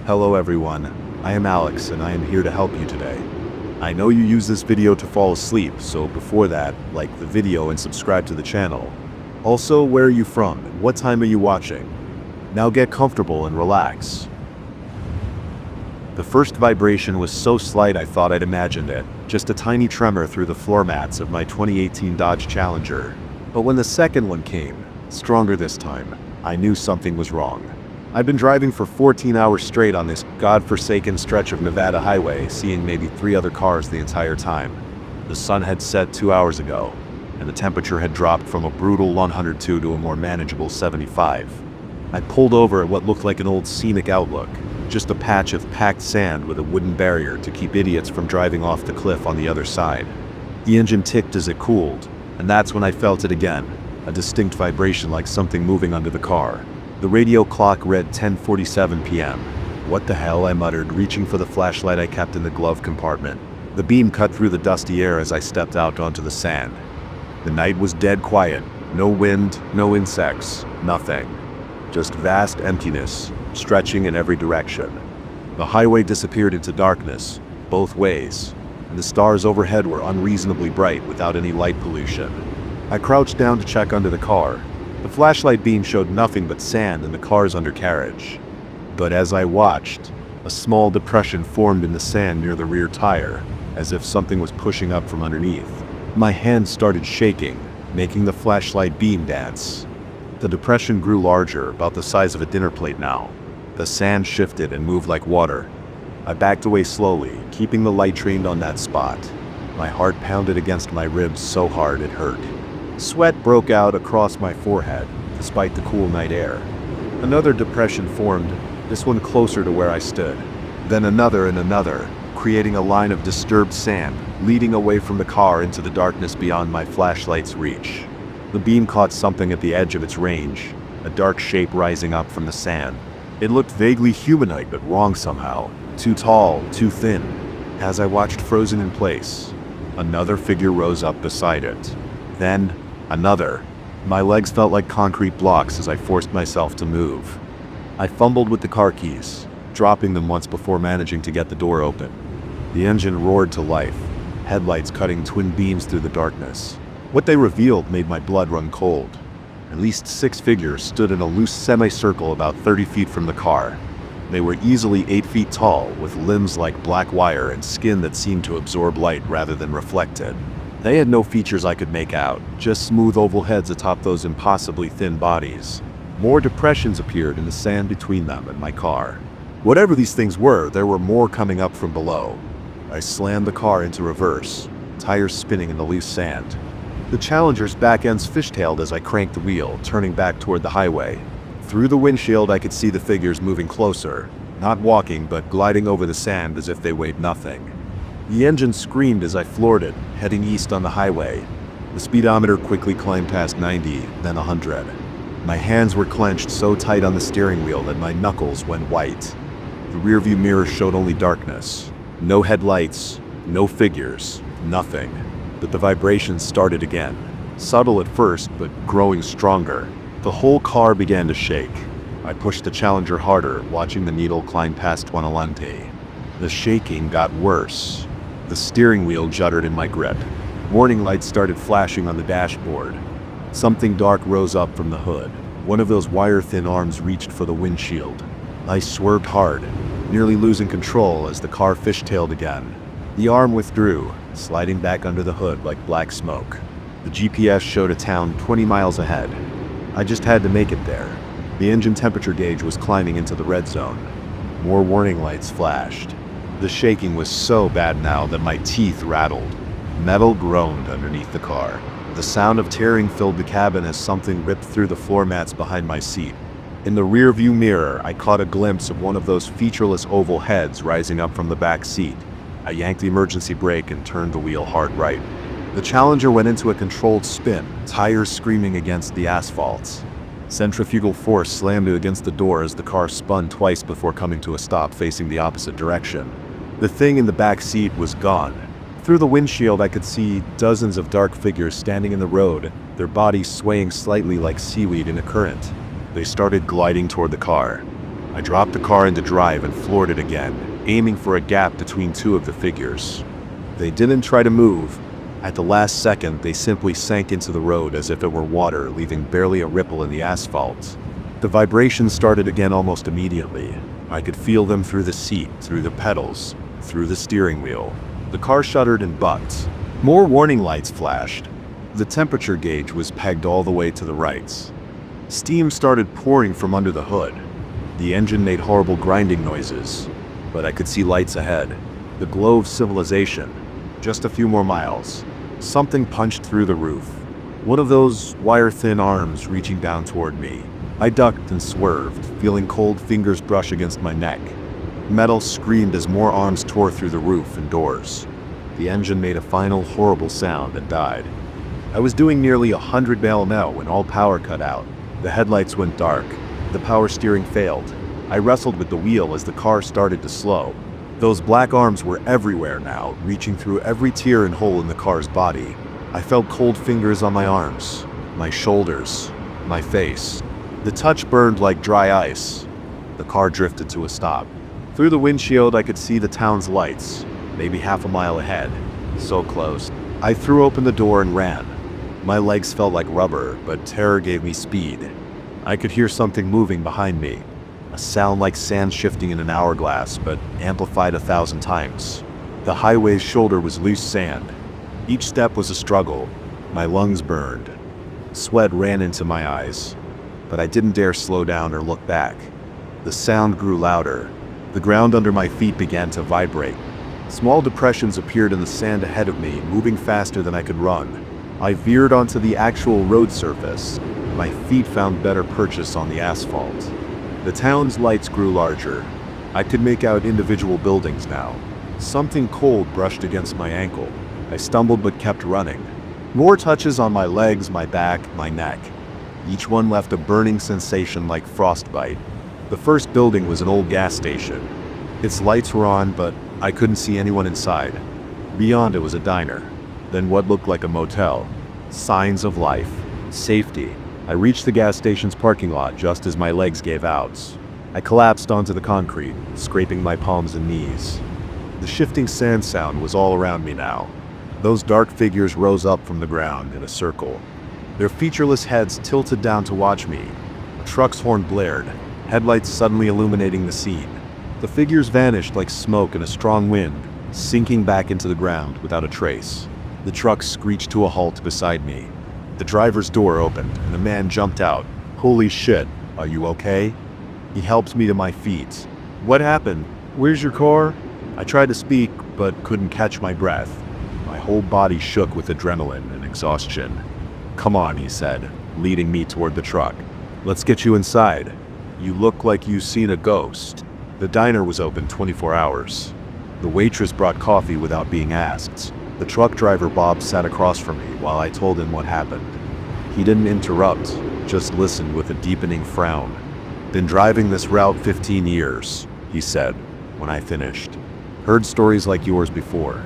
Hello everyone, I am Alex and I am here to help you today. I know you use this video to fall asleep, so before that, like the video and subscribe to the channel. Also, where are you from and what time are you watching? Now get comfortable and relax. The first vibration was so slight I thought I'd imagined it, just a tiny tremor through the floor mats of my 2018 Dodge Challenger. But when the second one came, stronger this time, I knew something was wrong. I'd been driving for 14 hours straight on this godforsaken stretch of Nevada highway, seeing maybe 3 other cars the entire time. The sun had set 2 hours ago, and the temperature had dropped from a brutal 102 to a more manageable 75. I pulled over at what looked like an old scenic outlook, just a patch of packed sand with a wooden barrier to keep idiots from driving off the cliff on the other side. The engine ticked as it cooled, and that's when I felt it again, a distinct vibration like something moving under the car. The radio clock read 10:47 p.m. What the hell, I muttered, reaching for the flashlight I kept in the glove compartment. The beam cut through the dusty air as I stepped out onto the sand. The night was dead quiet. No wind, no insects, nothing. Just vast emptiness, stretching in every direction. The highway disappeared into darkness, both ways, and the stars overhead were unreasonably bright without any light pollution. I crouched down to check under the car. The flashlight beam showed nothing but sand and the car's undercarriage. But as I watched, a small depression formed in the sand near the rear tire, as if something was pushing up from underneath. My hands started shaking, making the flashlight beam dance. The depression grew larger, about the size of a dinner plate now. The sand shifted and moved like water. I backed away slowly, keeping the light trained on that spot. My heart pounded against my ribs so hard it hurt. Sweat broke out across my forehead, despite the cool night air. Another depression formed, this one closer to where I stood. Then another and another, creating a line of disturbed sand, leading away from the car into the darkness beyond my flashlight's reach. The beam caught something at the edge of its range, a dark shape rising up from the sand. It looked vaguely humanoid, but wrong somehow. Too tall, too thin. As I watched frozen in place, another figure rose up beside it. Then, another. My legs felt like concrete blocks as I forced myself to move. I fumbled with the car keys, dropping them once before managing to get the door open. The engine roared to life, headlights cutting twin beams through the darkness. What they revealed made my blood run cold. At least 6 figures stood in a loose semicircle about 30 feet from the car. They were easily 8 feet tall, with limbs like black wire and skin that seemed to absorb light rather than reflect it. They had no features I could make out, just smooth oval heads atop those impossibly thin bodies. More depressions appeared in the sand between them and my car. Whatever these things were, there were more coming up from below. I slammed the car into reverse, tires spinning in the loose sand. The Challenger's back ends fishtailed as I cranked the wheel, turning back toward the highway. Through the windshield I could see the figures moving closer, not walking but gliding over the sand as if they weighed nothing. The engine screamed as I floored it, heading east on the highway. The speedometer quickly climbed past 90, then 100. My hands were clenched so tight on the steering wheel that my knuckles went white. The rearview mirror showed only darkness. No headlights, no figures, nothing. But the vibrations started again. Subtle at first, but growing stronger. The whole car began to shake. I pushed the Challenger harder, watching the needle climb past 120. The shaking got worse. The steering wheel juddered in my grip. Warning lights started flashing on the dashboard. Something dark rose up from the hood. One of those wire-thin arms reached for the windshield. I swerved hard, nearly losing control as the car fishtailed again. The arm withdrew, sliding back under the hood like black smoke. The GPS showed a town 20 miles ahead. I just had to make it there. The engine temperature gauge was climbing into the red zone. More warning lights flashed. The shaking was so bad now that my teeth rattled. Metal groaned underneath the car. The sound of tearing filled the cabin as something ripped through the floor mats behind my seat. In the rearview mirror, I caught a glimpse of one of those featureless oval heads rising up from the back seat. I yanked the emergency brake and turned the wheel hard right. The Challenger went into a controlled spin, tires screaming against the asphalt. Centrifugal force slammed it against the door as the car spun twice before coming to a stop facing the opposite direction. The thing in the back seat was gone. Through the windshield I could see dozens of dark figures standing in the road, their bodies swaying slightly like seaweed in a current. They started gliding toward the car. I dropped the car into drive and floored it again, aiming for a gap between two of the figures. They didn't try to move. At the last second, they simply sank into the road as if it were water, leaving barely a ripple in the asphalt. The vibrations started again almost immediately. I could feel them through the seat, through the pedals, through the steering wheel. The car shuddered and bucked. More warning lights flashed. The temperature gauge was pegged all the way to the right. Steam started pouring from under the hood. The engine made horrible grinding noises, but I could see lights ahead. The glow of civilization. Just a few more miles. Something punched through the roof. One of those wire-thin arms reaching down toward me. I ducked and swerved, feeling cold fingers brush against my neck. Metal screamed as more arms tore through the roof and doors. The engine made a final horrible sound and died. I was doing nearly 100 mph when all power cut out. The headlights went dark. The power steering failed. I wrestled with the wheel as the car started to slow. Those black arms were everywhere now, reaching through every tear and hole in the car's body. I felt cold fingers on my arms, my shoulders, my face. The touch burned like dry ice. The car drifted to a stop. Through the windshield, I could see the town's lights, maybe half a mile ahead. So close. I threw open the door and ran. My legs felt like rubber, but terror gave me speed. I could hear something moving behind me. A sound like sand shifting in an hourglass, but amplified 1,000 times. The highway's shoulder was loose sand. Each step was a struggle. My lungs burned. Sweat ran into my eyes. But I didn't dare slow down or look back. The sound grew louder. The ground under my feet began to vibrate. Small depressions appeared in the sand ahead of me, moving faster than I could run. I veered onto the actual road surface. My feet found better purchase on the asphalt. The town's lights grew larger. I could make out individual buildings now. Something cold brushed against my ankle. I stumbled but kept running. More touches on my legs, my back, my neck. Each one left a burning sensation like frostbite. The first building was an old gas station. Its lights were on, but I couldn't see anyone inside. Beyond it was a diner. Then what looked like a motel. Signs of life. Safety. I reached the gas station's parking lot just as my legs gave out. I collapsed onto the concrete, scraping my palms and knees. The shifting sand sound was all around me now. Those dark figures rose up from the ground in a circle. Their featureless heads tilted down to watch me. A truck's horn blared, headlights suddenly illuminating the scene. The figures vanished like smoke in a strong wind, sinking back into the ground without a trace. The truck screeched to a halt beside me. The driver's door opened, and a man jumped out. "Holy shit, are you okay?" He helped me to my feet. "What happened? Where's your car?" I tried to speak, but couldn't catch my breath. My whole body shook with adrenaline and exhaustion. "Come on," he said, leading me toward the truck. "Let's get you inside. You look like you've seen a ghost." The diner was open 24 hours. The waitress brought coffee without being asked. The truck driver Bob sat across from me while I told him what happened. He didn't interrupt, just listened with a deepening frown. "Been driving this route 15 years, he said, when I finished. "Heard stories like yours before.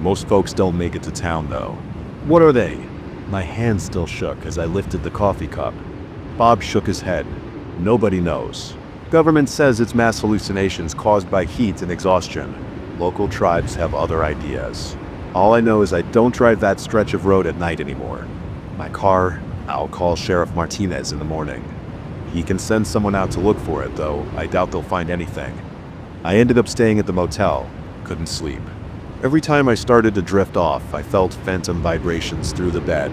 Most folks don't make it to town, though." "What are they?" My hand still shook as I lifted the coffee cup. Bob shook his head. "Nobody knows. Government says it's mass hallucinations caused by heat and exhaustion. Local tribes have other ideas. All I know is I don't drive that stretch of road at night anymore. My car, I'll call Sheriff Martinez in the morning. He can send someone out to look for it, though I doubt they'll find anything." I ended up staying at the motel. Couldn't sleep. Every time I started to drift off, I felt phantom vibrations through the bed,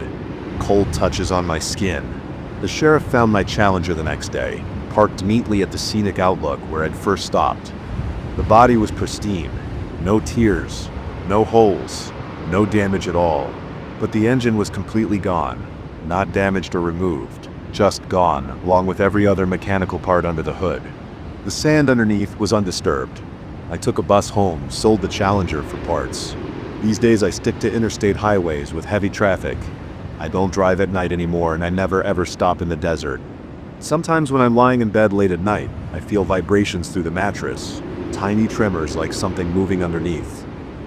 cold touches on my skin. The sheriff found my Challenger the next day, parked neatly at the scenic outlook where I'd first stopped. The body was pristine. No tears, no holes, no damage at all. But the engine was completely gone. Not damaged or removed, just gone, along with every other mechanical part under the hood. The sand underneath was undisturbed. I took a bus home, sold the Challenger for parts. These days I stick to interstate highways with heavy traffic. I don't drive at night anymore, and I never ever stop in the desert. Sometimes when I'm lying in bed late at night, I feel vibrations through the mattress, tiny tremors like something moving underneath.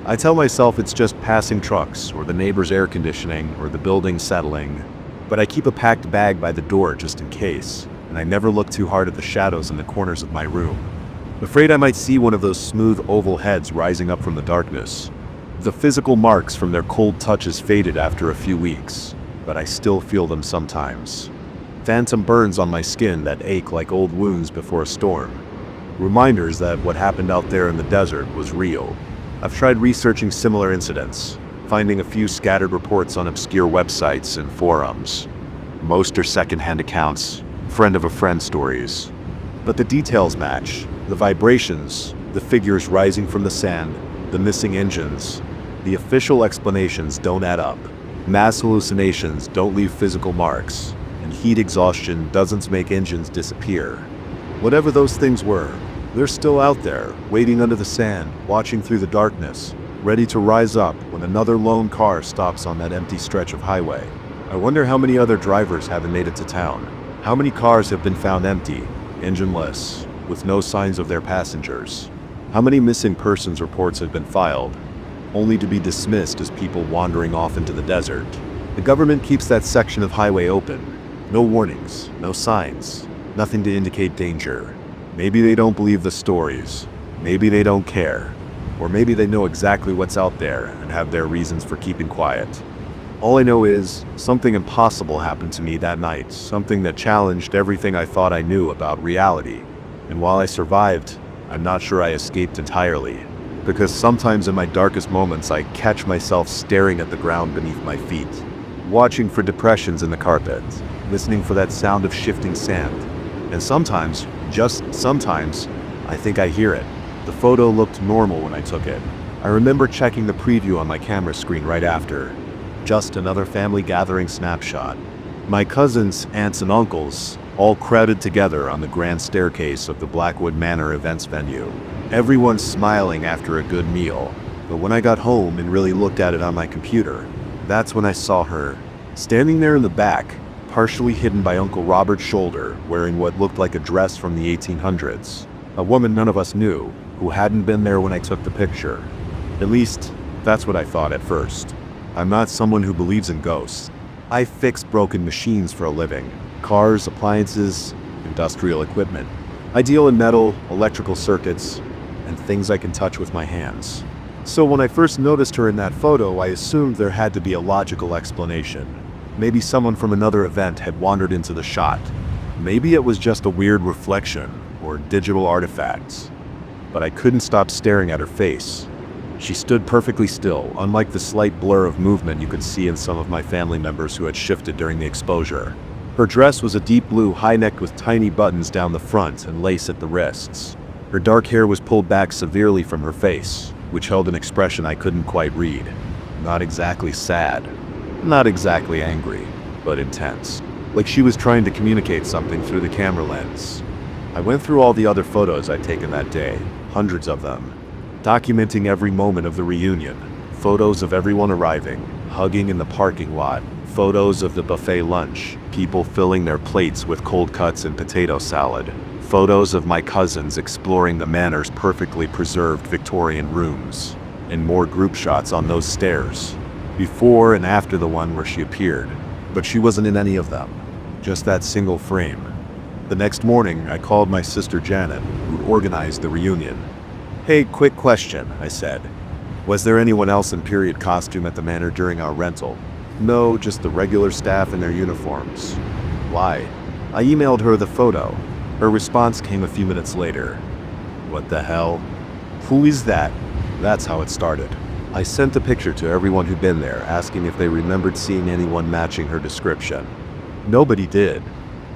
I tell myself it's just passing trucks, or the neighbor's air conditioning, or the building settling, but I keep a packed bag by the door just in case. and I never looked too hard at the shadows in the corners of my room. Afraid I might see one of those smooth oval heads rising up from the darkness. The physical marks from their cold touches faded after a few weeks, but I still feel them sometimes. Phantom burns on my skin that ache like old wounds before a storm. Reminders that what happened out there in the desert was real. I've tried researching similar incidents, finding a few scattered reports on obscure websites and forums. Most are secondhand accounts, friend of a friend stories. But the details match. The vibrations, the figures rising from the sand, the missing engines. The official explanations don't add up. Mass hallucinations don't leave physical marks, and heat exhaustion doesn't make engines disappear. Whatever those things were, they're still out there, waiting under the sand, watching through the darkness, ready to rise up when another lone car stops on that empty stretch of highway. I wonder how many other drivers haven't made it to town. How many cars have been found empty, engineless, with no signs of their passengers? How many missing persons reports have been filed, only to be dismissed as people wandering off into the desert? The government keeps that section of highway open. No warnings, no signs, nothing to indicate danger. Maybe they don't believe the stories. Maybe they don't care. Or maybe they know exactly what's out there and have their reasons for keeping quiet. All I know is, something impossible happened to me that night, something that challenged everything I thought I knew about reality. And while I survived, I'm not sure I escaped entirely. Because sometimes in my darkest moments I catch myself staring at the ground beneath my feet, watching for depressions in the carpet, listening for that sound of shifting sand. And sometimes, just sometimes, I think I hear it. The photo looked normal when I took it. I remember checking the preview on my camera screen right after. Just another family gathering snapshot. My cousins, aunts, and uncles, all crowded together on the grand staircase of the Blackwood Manor events venue. Everyone smiling after a good meal. But when I got home and really looked at it on my computer, that's when I saw her, standing there in the back, partially hidden by Uncle Robert's shoulder, wearing what looked like a dress from the 1800s. A woman none of us knew, who hadn't been there when I took the picture. At least, that's what I thought at first. I'm not someone who believes in ghosts. I fix broken machines for a living. Cars, appliances, industrial equipment. I deal in metal, electrical circuits, and things I can touch with my hands. So when I first noticed her in that photo, I assumed there had to be a logical explanation. Maybe someone from another event had wandered into the shot. Maybe it was just a weird reflection, or digital artifacts. But I couldn't stop staring at her face. She stood perfectly still, unlike the slight blur of movement you could see in some of my family members who had shifted during the exposure. Her dress was a deep blue, high-necked with tiny buttons down the front and lace at the wrists. Her dark hair was pulled back severely from her face, which held an expression I couldn't quite read. Not exactly sad, not exactly angry, but intense. Like she was trying to communicate something through the camera lens. I went through all the other photos I'd taken that day, hundreds of them, documenting every moment of the reunion. Photos of everyone arriving, hugging in the parking lot, photos of the buffet lunch, people filling their plates with cold cuts and potato salad, photos of my cousins exploring the manor's perfectly preserved Victorian rooms, and more group shots on those stairs, before and after the one where she appeared. But she wasn't in any of them, just that single frame. The next morning, I called my sister Janet, who'd organized the reunion. "Hey, quick question," I said. "Was there anyone else in period costume at the manor during our rental?" "No, just the regular staff in their uniforms." "Why?" I emailed her the photo. Her response came a few minutes later. "What the hell? Who is that?" That's how it started. I sent the picture to everyone who'd been there, asking if they remembered seeing anyone matching her description. Nobody did.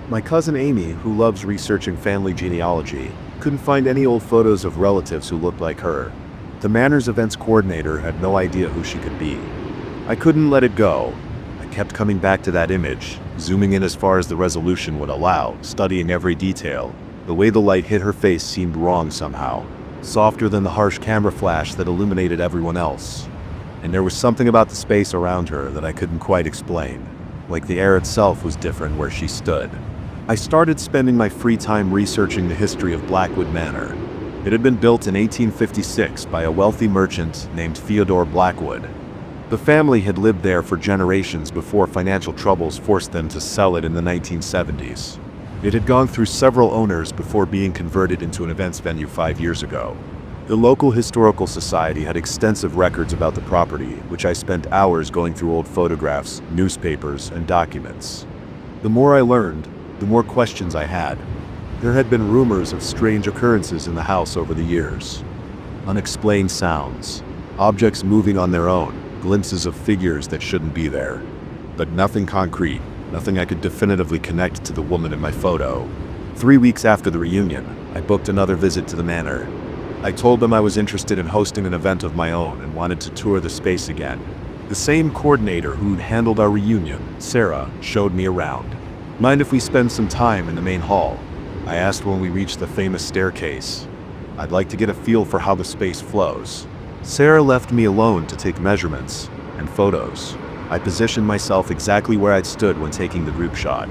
My cousin Amy, who loves researching family genealogy, couldn't find any old photos of relatives who looked like her. The manor's events coordinator had no idea who she could be. I couldn't let it go. I kept coming back to that image, zooming in as far as the resolution would allow, studying every detail. The way the light hit her face seemed wrong somehow, softer than the harsh camera flash that illuminated everyone else. And there was something about the space around her that I couldn't quite explain, like the air itself was different where she stood. I started spending my free time researching the history of Blackwood Manor. It had been built in 1856 by a wealthy merchant named Theodore Blackwood. The family had lived there for generations before financial troubles forced them to sell it in the 1970s. It had gone through several owners before being converted into an events venue 5 years ago. The local historical society had extensive records about the property, which I spent hours going through old photographs, newspapers, and documents. The more I learned, the more questions I had. There had been rumors of strange occurrences in the house over the years. Unexplained sounds, objects moving on their own, glimpses of figures that shouldn't be there. But nothing concrete, nothing I could definitively connect to the woman in my photo. 3 weeks after the reunion, I booked another visit to the manor. I told them I was interested in hosting an event of my own and wanted to tour the space again. The same coordinator who'd handled our reunion, Sarah, showed me around. Mind if we spend some time in the main hall? I asked when we reached the famous staircase. I'd like to get a feel for how the space flows. Sarah left me alone to take measurements and photos. I positioned myself exactly where I'd stood when taking the group shot.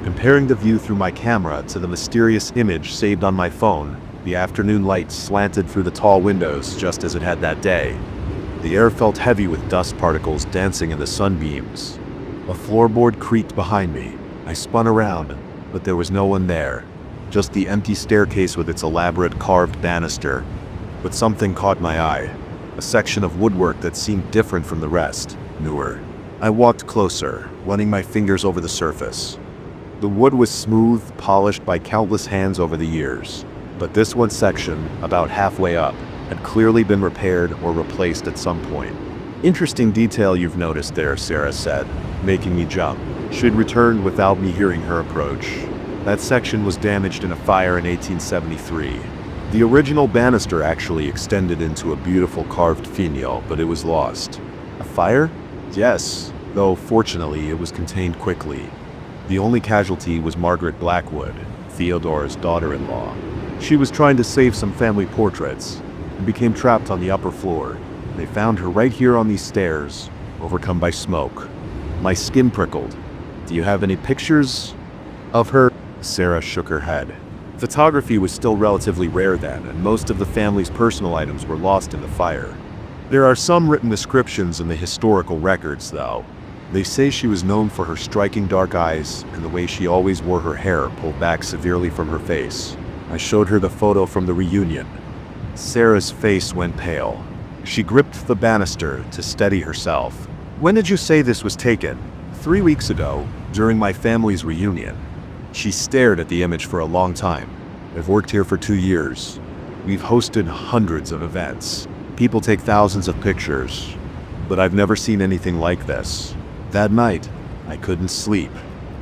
Comparing the view through my camera to the mysterious image saved on my phone, the afternoon light slanted through the tall windows just as it had that day. The air felt heavy with dust particles dancing in the sunbeams. A floorboard creaked behind me. I spun around, but there was no one there. Just the empty staircase with its elaborate carved banister. But something caught my eye. A section of woodwork that seemed different from the rest, newer. I walked closer, running my fingers over the surface. The wood was smooth, polished by countless hands over the years. But this one section, about halfway up, had clearly been repaired or replaced at some point. Interesting detail you've noticed there, Sarah said, making me jump. She'd returned without me hearing her approach. That section was damaged in a fire in 1873. The original banister actually extended into a beautiful carved finial, but it was lost. A fire? Yes, though fortunately it was contained quickly. The only casualty was Margaret Blackwood, Theodore's daughter-in-law. She was trying to save some family portraits and became trapped on the upper floor. They found her right here on these stairs, overcome by smoke. My skin prickled. Do you have any pictures of her? Sarah shook her head. Photography was still relatively rare then, and most of the family's personal items were lost in the fire. There are some written descriptions in the historical records, though. They say she was known for her striking dark eyes and the way she always wore her hair pulled back severely from her face. I showed her the photo from the reunion. Sarah's face went pale. She gripped the banister to steady herself. When did you say this was taken? 3 weeks ago, during my family's reunion. She stared at the image for a long time. I've worked here for 2 years. We've hosted hundreds of events. People take thousands of pictures, but I've never seen anything like this. That night, I couldn't sleep.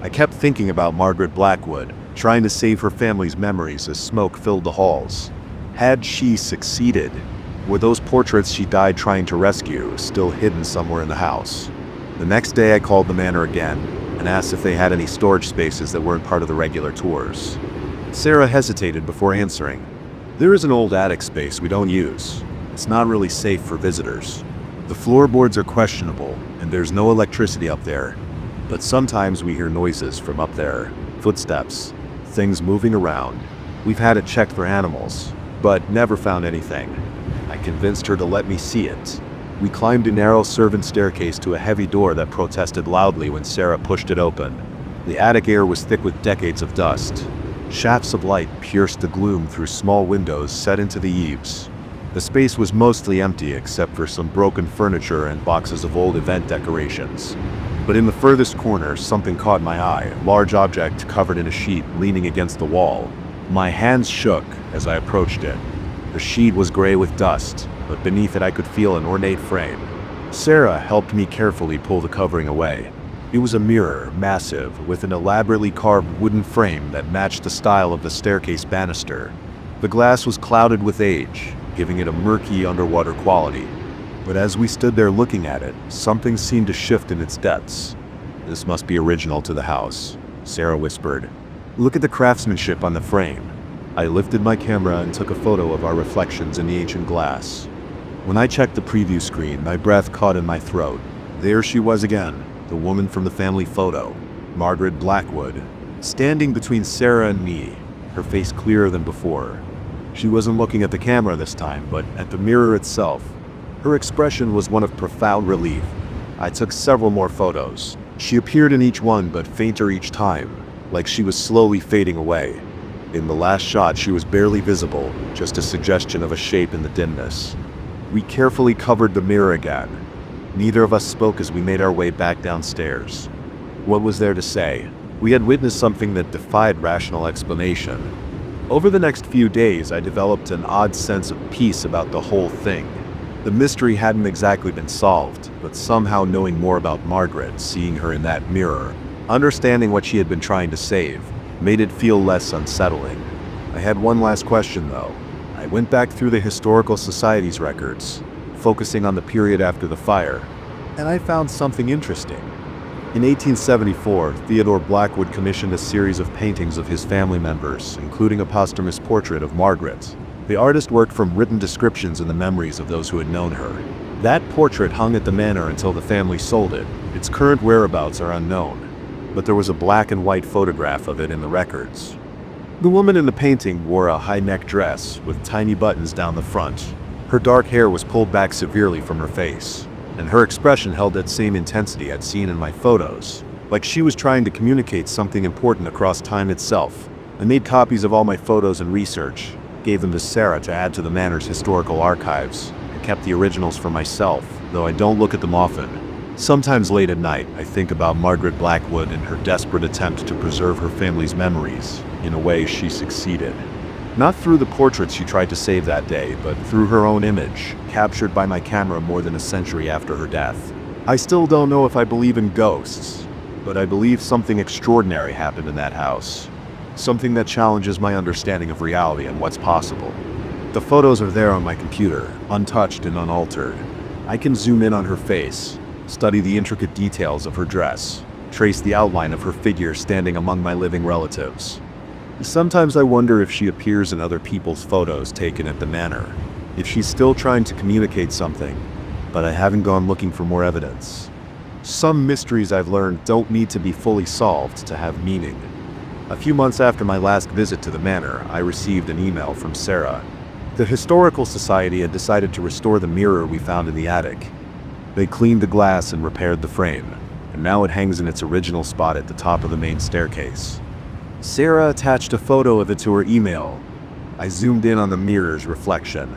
I kept thinking about Margaret Blackwood, trying to save her family's memories as smoke filled the halls. Had she succeeded? Were those portraits she died trying to rescue still hidden somewhere in the house? The next day I called the manor again and asked if they had any storage spaces that weren't part of the regular tours. Sarah hesitated before answering. There is an old attic space we don't use. It's not really safe for visitors. The floorboards are questionable and there's no electricity up there. But sometimes we hear noises from up there. Footsteps, things moving around. We've had it checked for animals, but never found anything. I convinced her to let me see it. We climbed a narrow servant staircase to a heavy door that protested loudly when Sarah pushed it open. The attic air was thick with decades of dust. Shafts of light pierced the gloom through small windows set into the eaves. The space was mostly empty except for some broken furniture and boxes of old event decorations. But in the furthest corner, something caught my eye, a large object covered in a sheet leaning against the wall. My hands shook as I approached it. The sheet was gray with dust, but beneath it I could feel an ornate frame. Sarah helped me carefully pull the covering away. It was a mirror, massive, with an elaborately carved wooden frame that matched the style of the staircase banister. The glass was clouded with age, giving it a murky underwater quality. But as we stood there looking at it, something seemed to shift in its depths. This must be original to the house, Sarah whispered. Look at the craftsmanship on the frame. I lifted my camera and took a photo of our reflections in the ancient glass. When I checked the preview screen, my breath caught in my throat. There she was again, the woman from the family photo, Margaret Blackwood, standing between Sarah and me, her face clearer than before. She wasn't looking at the camera this time, but at the mirror itself. Her expression was one of profound relief. I took several more photos. She appeared in each one, but fainter each time. like she was slowly fading away. In the last shot, she was barely visible, just a suggestion of a shape in the dimness. We carefully covered the mirror again. Neither of us spoke as we made our way back downstairs. What was there to say? We had witnessed something that defied rational explanation. Over the next few days, I developed an odd sense of peace about the whole thing. The mystery hadn't exactly been solved, but somehow knowing more about Margaret, seeing her in that mirror, understanding what she had been trying to save, made it feel less unsettling. I had one last question though. I went back through the Historical Society's records, focusing on the period after the fire, and I found something interesting. In 1874, Theodore Blackwood commissioned a series of paintings of his family members, including a posthumous portrait of Margaret. The artist worked from written descriptions and the memories of those who had known her. That portrait hung at the manor until the family sold it. Its current whereabouts are unknown, but there was a black and white photograph of it in the records. The woman in the painting wore a high-neck dress with tiny buttons down the front. Her dark hair was pulled back severely from her face, and her expression held that same intensity I'd seen in my photos, like she was trying to communicate something important across time itself. I made copies of all my photos and research, gave them to Sarah to add to the manor's historical archives, and kept the originals for myself, though I don't look at them often. Sometimes late at night, I think about Margaret Blackwood and her desperate attempt to preserve her family's memories. In a way, she succeeded. Not through the portraits she tried to save that day, but through her own image, captured by my camera more than a century after her death. I still don't know if I believe in ghosts, but I believe something extraordinary happened in that house. Something that challenges my understanding of reality and what's possible. The photos are there on my computer, untouched and unaltered. I can zoom in on her face, study the intricate details of her dress, trace the outline of her figure standing among my living relatives. Sometimes I wonder if she appears in other people's photos taken at the manor, if she's still trying to communicate something, but I haven't gone looking for more evidence. Some mysteries I've learned don't need to be fully solved to have meaning. A few months after my last visit to the manor, I received an email from Sarah. The Historical Society had decided to restore the mirror we found in the attic. They cleaned the glass and repaired the frame, and now it hangs in its original spot at the top of the main staircase. Sarah attached a photo of it to her email. I zoomed in on the mirror's reflection.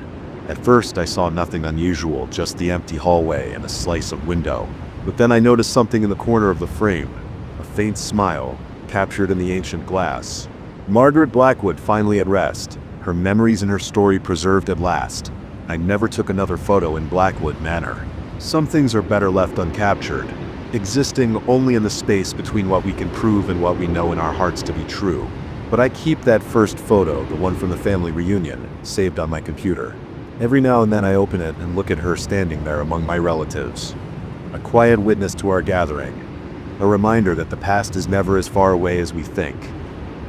At first, I saw nothing unusual, just the empty hallway and a slice of window. But then I noticed something in the corner of the frame, a faint smile, captured in the ancient glass. Margaret Blackwood finally at rest, her memories and her story preserved at last. I never took another photo in Blackwood Manor. Some things are better left uncaptured, existing only in the space between what we can prove and what we know in our hearts to be true. But I keep that first photo, the one from the family reunion, saved on my computer. Every now and then I open it and look at her standing there among my relatives. A quiet witness to our gathering. A reminder that the past is never as far away as we think.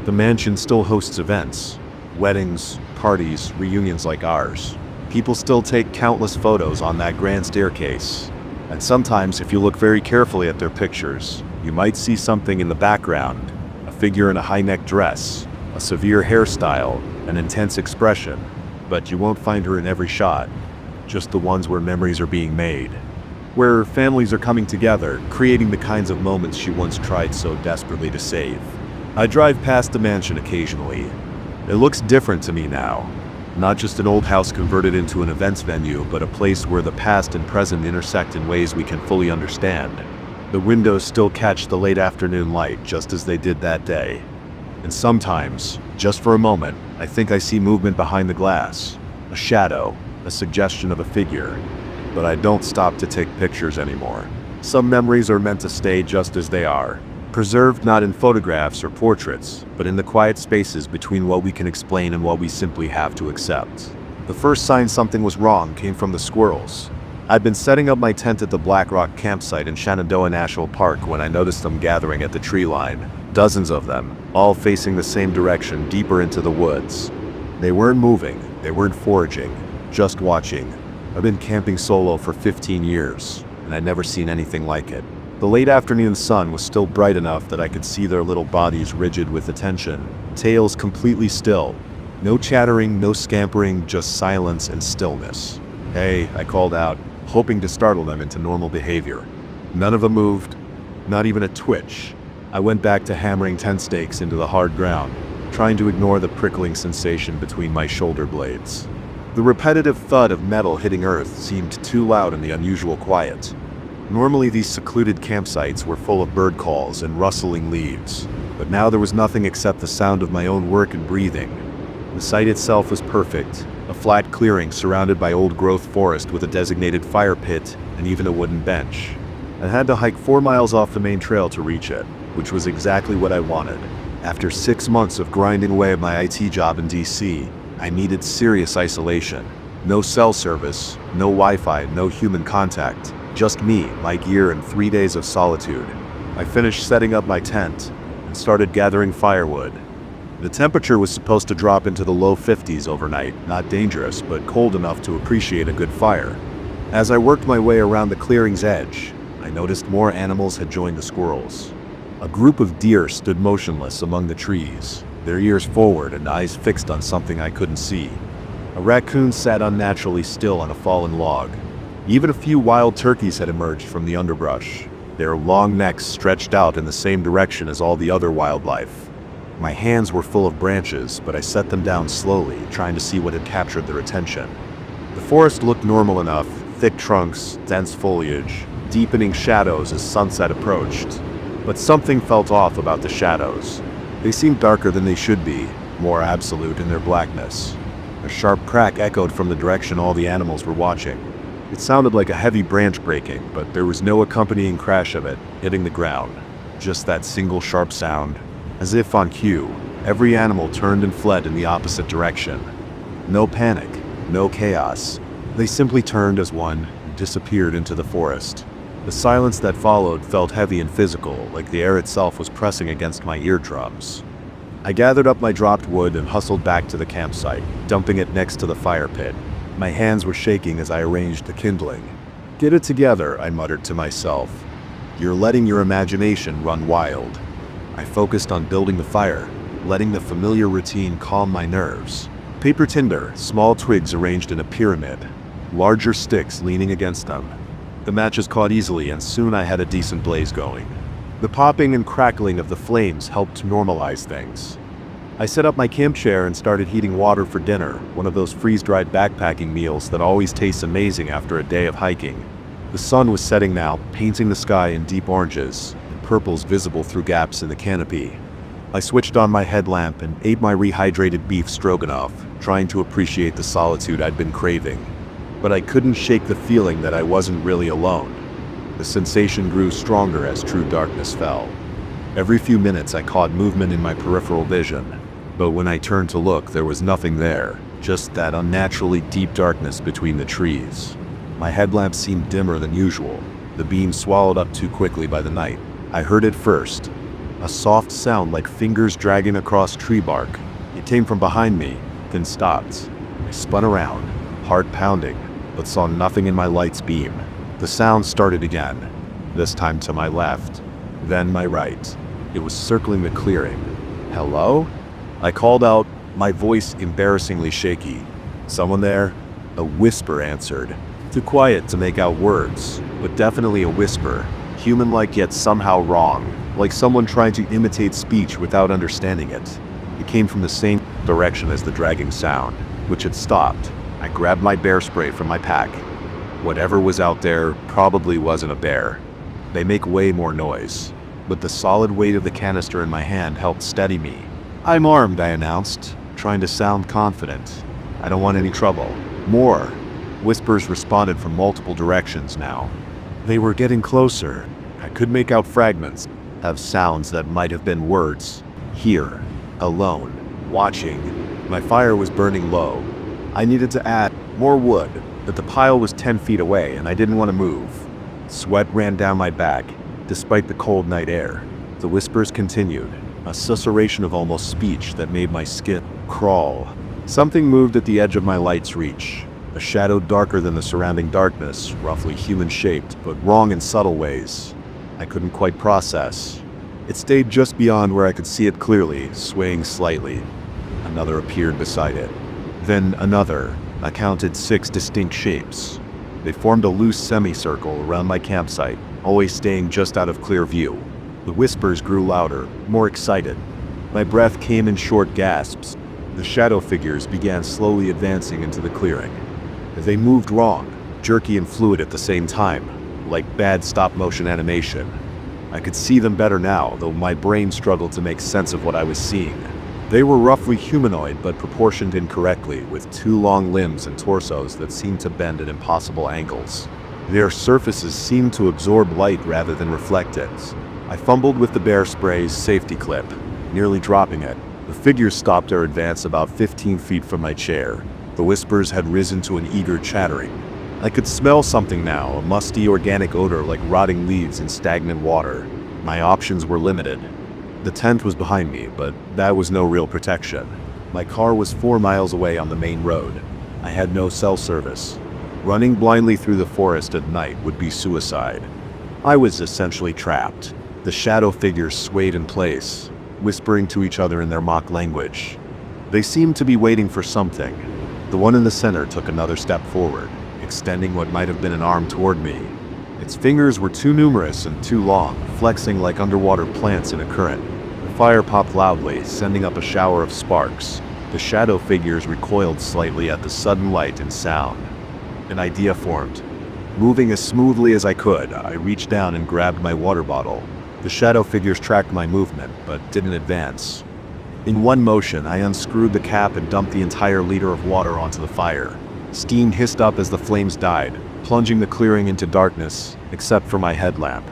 The mansion still hosts events. Weddings, parties, reunions like ours. People still take countless photos on that grand staircase. And sometimes, if you look very carefully at their pictures, you might see something in the background. A figure in a high-neck dress, a severe hairstyle, an intense expression. But you won't find her in every shot, just the ones where memories are being made. Where families are coming together, creating the kinds of moments she once tried so desperately to save. I drive past the mansion occasionally. It looks different to me now. Not just an old house converted into an events venue, but a place where the past and present intersect in ways we can fully understand. The windows still catch the late afternoon light just as they did that day. And sometimes, just for a moment, I think I see movement behind the glass. A shadow, a suggestion of a figure. But I don't stop to take pictures anymore. Some memories are meant to stay just as they are. Preserved not in photographs or portraits, but in the quiet spaces between what we can explain and what we simply have to accept. The first sign something was wrong came from the squirrels. I'd been setting up my tent at the Black Rock campsite in Shenandoah National Park when I noticed them gathering at the tree line. Dozens of them, all facing the same direction, deeper into the woods. They weren't moving, they weren't foraging, just watching. I've been camping solo for 15 years, and I'd never seen anything like it. The late afternoon sun was still bright enough that I could see their little bodies rigid with attention, tails completely still. No chattering, no scampering, just silence and stillness. "Hey," I called out, hoping to startle them into normal behavior. None of them moved, not even a twitch. I went back to hammering tent stakes into the hard ground, trying to ignore the prickling sensation between my shoulder blades. The repetitive thud of metal hitting earth seemed too loud in the unusual quiet. Normally these secluded campsites were full of bird calls and rustling leaves, but now there was nothing except the sound of my own work and breathing. The site itself was perfect, a flat clearing surrounded by old-growth forest with a designated fire pit and even a wooden bench. I had to hike 4 miles off the main trail to reach it, which was exactly what I wanted. After 6 months of grinding away at my IT job in DC, I needed serious isolation. No cell service, no Wi-Fi, no human contact. Just me, my gear, and 3 days of solitude. I finished setting up my tent and started gathering firewood. The temperature was supposed to drop into the low 50s overnight, not dangerous, but cold enough to appreciate a good fire. As I worked my way around the clearing's edge, I noticed more animals had joined the squirrels. A group of deer stood motionless among the trees, their ears forward and eyes fixed on something I couldn't see. A raccoon sat unnaturally still on a fallen log. Even a few wild turkeys had emerged from the underbrush, their long necks stretched out in the same direction as all the other wildlife. My hands were full of branches, but I set them down slowly, trying to see what had captured their attention. The forest looked normal enough, thick trunks, dense foliage, deepening shadows as sunset approached. But something felt off about the shadows. They seemed darker than they should be, more absolute in their blackness. A sharp crack echoed from the direction all the animals were watching. It sounded like a heavy branch breaking, but there was no accompanying crash of it hitting the ground. Just that single sharp sound. As if on cue, every animal turned and fled in the opposite direction. No panic, no chaos. They simply turned as one and disappeared into the forest. The silence that followed felt heavy and physical, like the air itself was pressing against my eardrums. I gathered up my dropped wood and hustled back to the campsite, dumping it next to the fire pit. My hands were shaking as I arranged the kindling. "Get it together," I muttered to myself. "You're letting your imagination run wild." I focused on building the fire, letting the familiar routine calm my nerves. Paper tinder, small twigs arranged in a pyramid, larger sticks leaning against them. The matches caught easily, and soon I had a decent blaze going. The popping and crackling of the flames helped normalize things. I set up my camp chair and started heating water for dinner, one of those freeze-dried backpacking meals that always tastes amazing after a day of hiking. The sun was setting now, painting the sky in deep oranges, and purples visible through gaps in the canopy. I switched on my headlamp and ate my rehydrated beef stroganoff, trying to appreciate the solitude I'd been craving. But I couldn't shake the feeling that I wasn't really alone. The sensation grew stronger as true darkness fell. Every few minutes I caught movement in my peripheral vision, but when I turned to look, there was nothing there, just that unnaturally deep darkness between the trees. My headlamp seemed dimmer than usual, the beam swallowed up too quickly by the night. I heard it first, a soft sound like fingers dragging across tree bark. It came from behind me, then stopped. I spun around, heart pounding, but saw nothing in my light's beam. The sound started again, this time to my left, then my right. It was circling the clearing. "Hello?" I called out, my voice embarrassingly shaky. "Someone there?" A whisper answered. Too quiet to make out words, but definitely a whisper, human-like yet somehow wrong, like someone trying to imitate speech without understanding it. It came from the same direction as the dragging sound, which had stopped. I grabbed my bear spray from my pack. Whatever was out there probably wasn't a bear. They make way more noise, but the solid weight of the canister in my hand helped steady me. "I'm armed," I announced, trying to sound confident. "I don't want any trouble." "More." Whispers responded from multiple directions now. They were getting closer. I could make out fragments of sounds that might have been words. Here, alone, watching. My fire was burning low. I needed to add more wood, but the pile was 10 feet away and I didn't want to move. Sweat ran down my back, despite the cold night air. The whispers continued, a susurration of almost speech that made my skin crawl. Something moved at the edge of my light's reach. A shadow darker than the surrounding darkness, roughly human-shaped, but wrong in subtle ways. I couldn't quite process. It stayed just beyond where I could see it clearly, swaying slightly. Another appeared beside it. Then another. I counted 6 distinct shapes. They formed a loose semicircle around my campsite, always staying just out of clear view. The whispers grew louder, more excited. My breath came in short gasps. The shadow figures began slowly advancing into the clearing. They moved wrong, jerky and fluid at the same time, like bad stop-motion animation. I could see them better now, though my brain struggled to make sense of what I was seeing. They were roughly humanoid but proportioned incorrectly, with 2 long limbs and torsos that seemed to bend at impossible angles. Their surfaces seemed to absorb light rather than reflect it. I fumbled with the bear spray's safety clip, nearly dropping it. The figures stopped their advance about 15 feet from my chair. The whispers had risen to an eager chattering. I could smell something now, a musty organic odor like rotting leaves in stagnant water. My options were limited. The tent was behind me, but that was no real protection. My car was 4 miles away on the main road. I had no cell service. Running blindly through the forest at night would be suicide. I was essentially trapped. The shadow figures swayed in place, whispering to each other in their mock language. They seemed to be waiting for something. The one in the center took another step forward, extending what might have been an arm toward me. Its fingers were too numerous and too long, flexing like underwater plants in a current. The fire popped loudly, sending up a shower of sparks. The shadow figures recoiled slightly at the sudden light and sound. An idea formed. Moving as smoothly as I could, I reached down and grabbed my water bottle. The shadow figures tracked my movement, but didn't advance. In one motion, I unscrewed the cap and dumped the entire liter of water onto the fire. Steam hissed up as the flames died, plunging the clearing into darkness, except for my headlamp.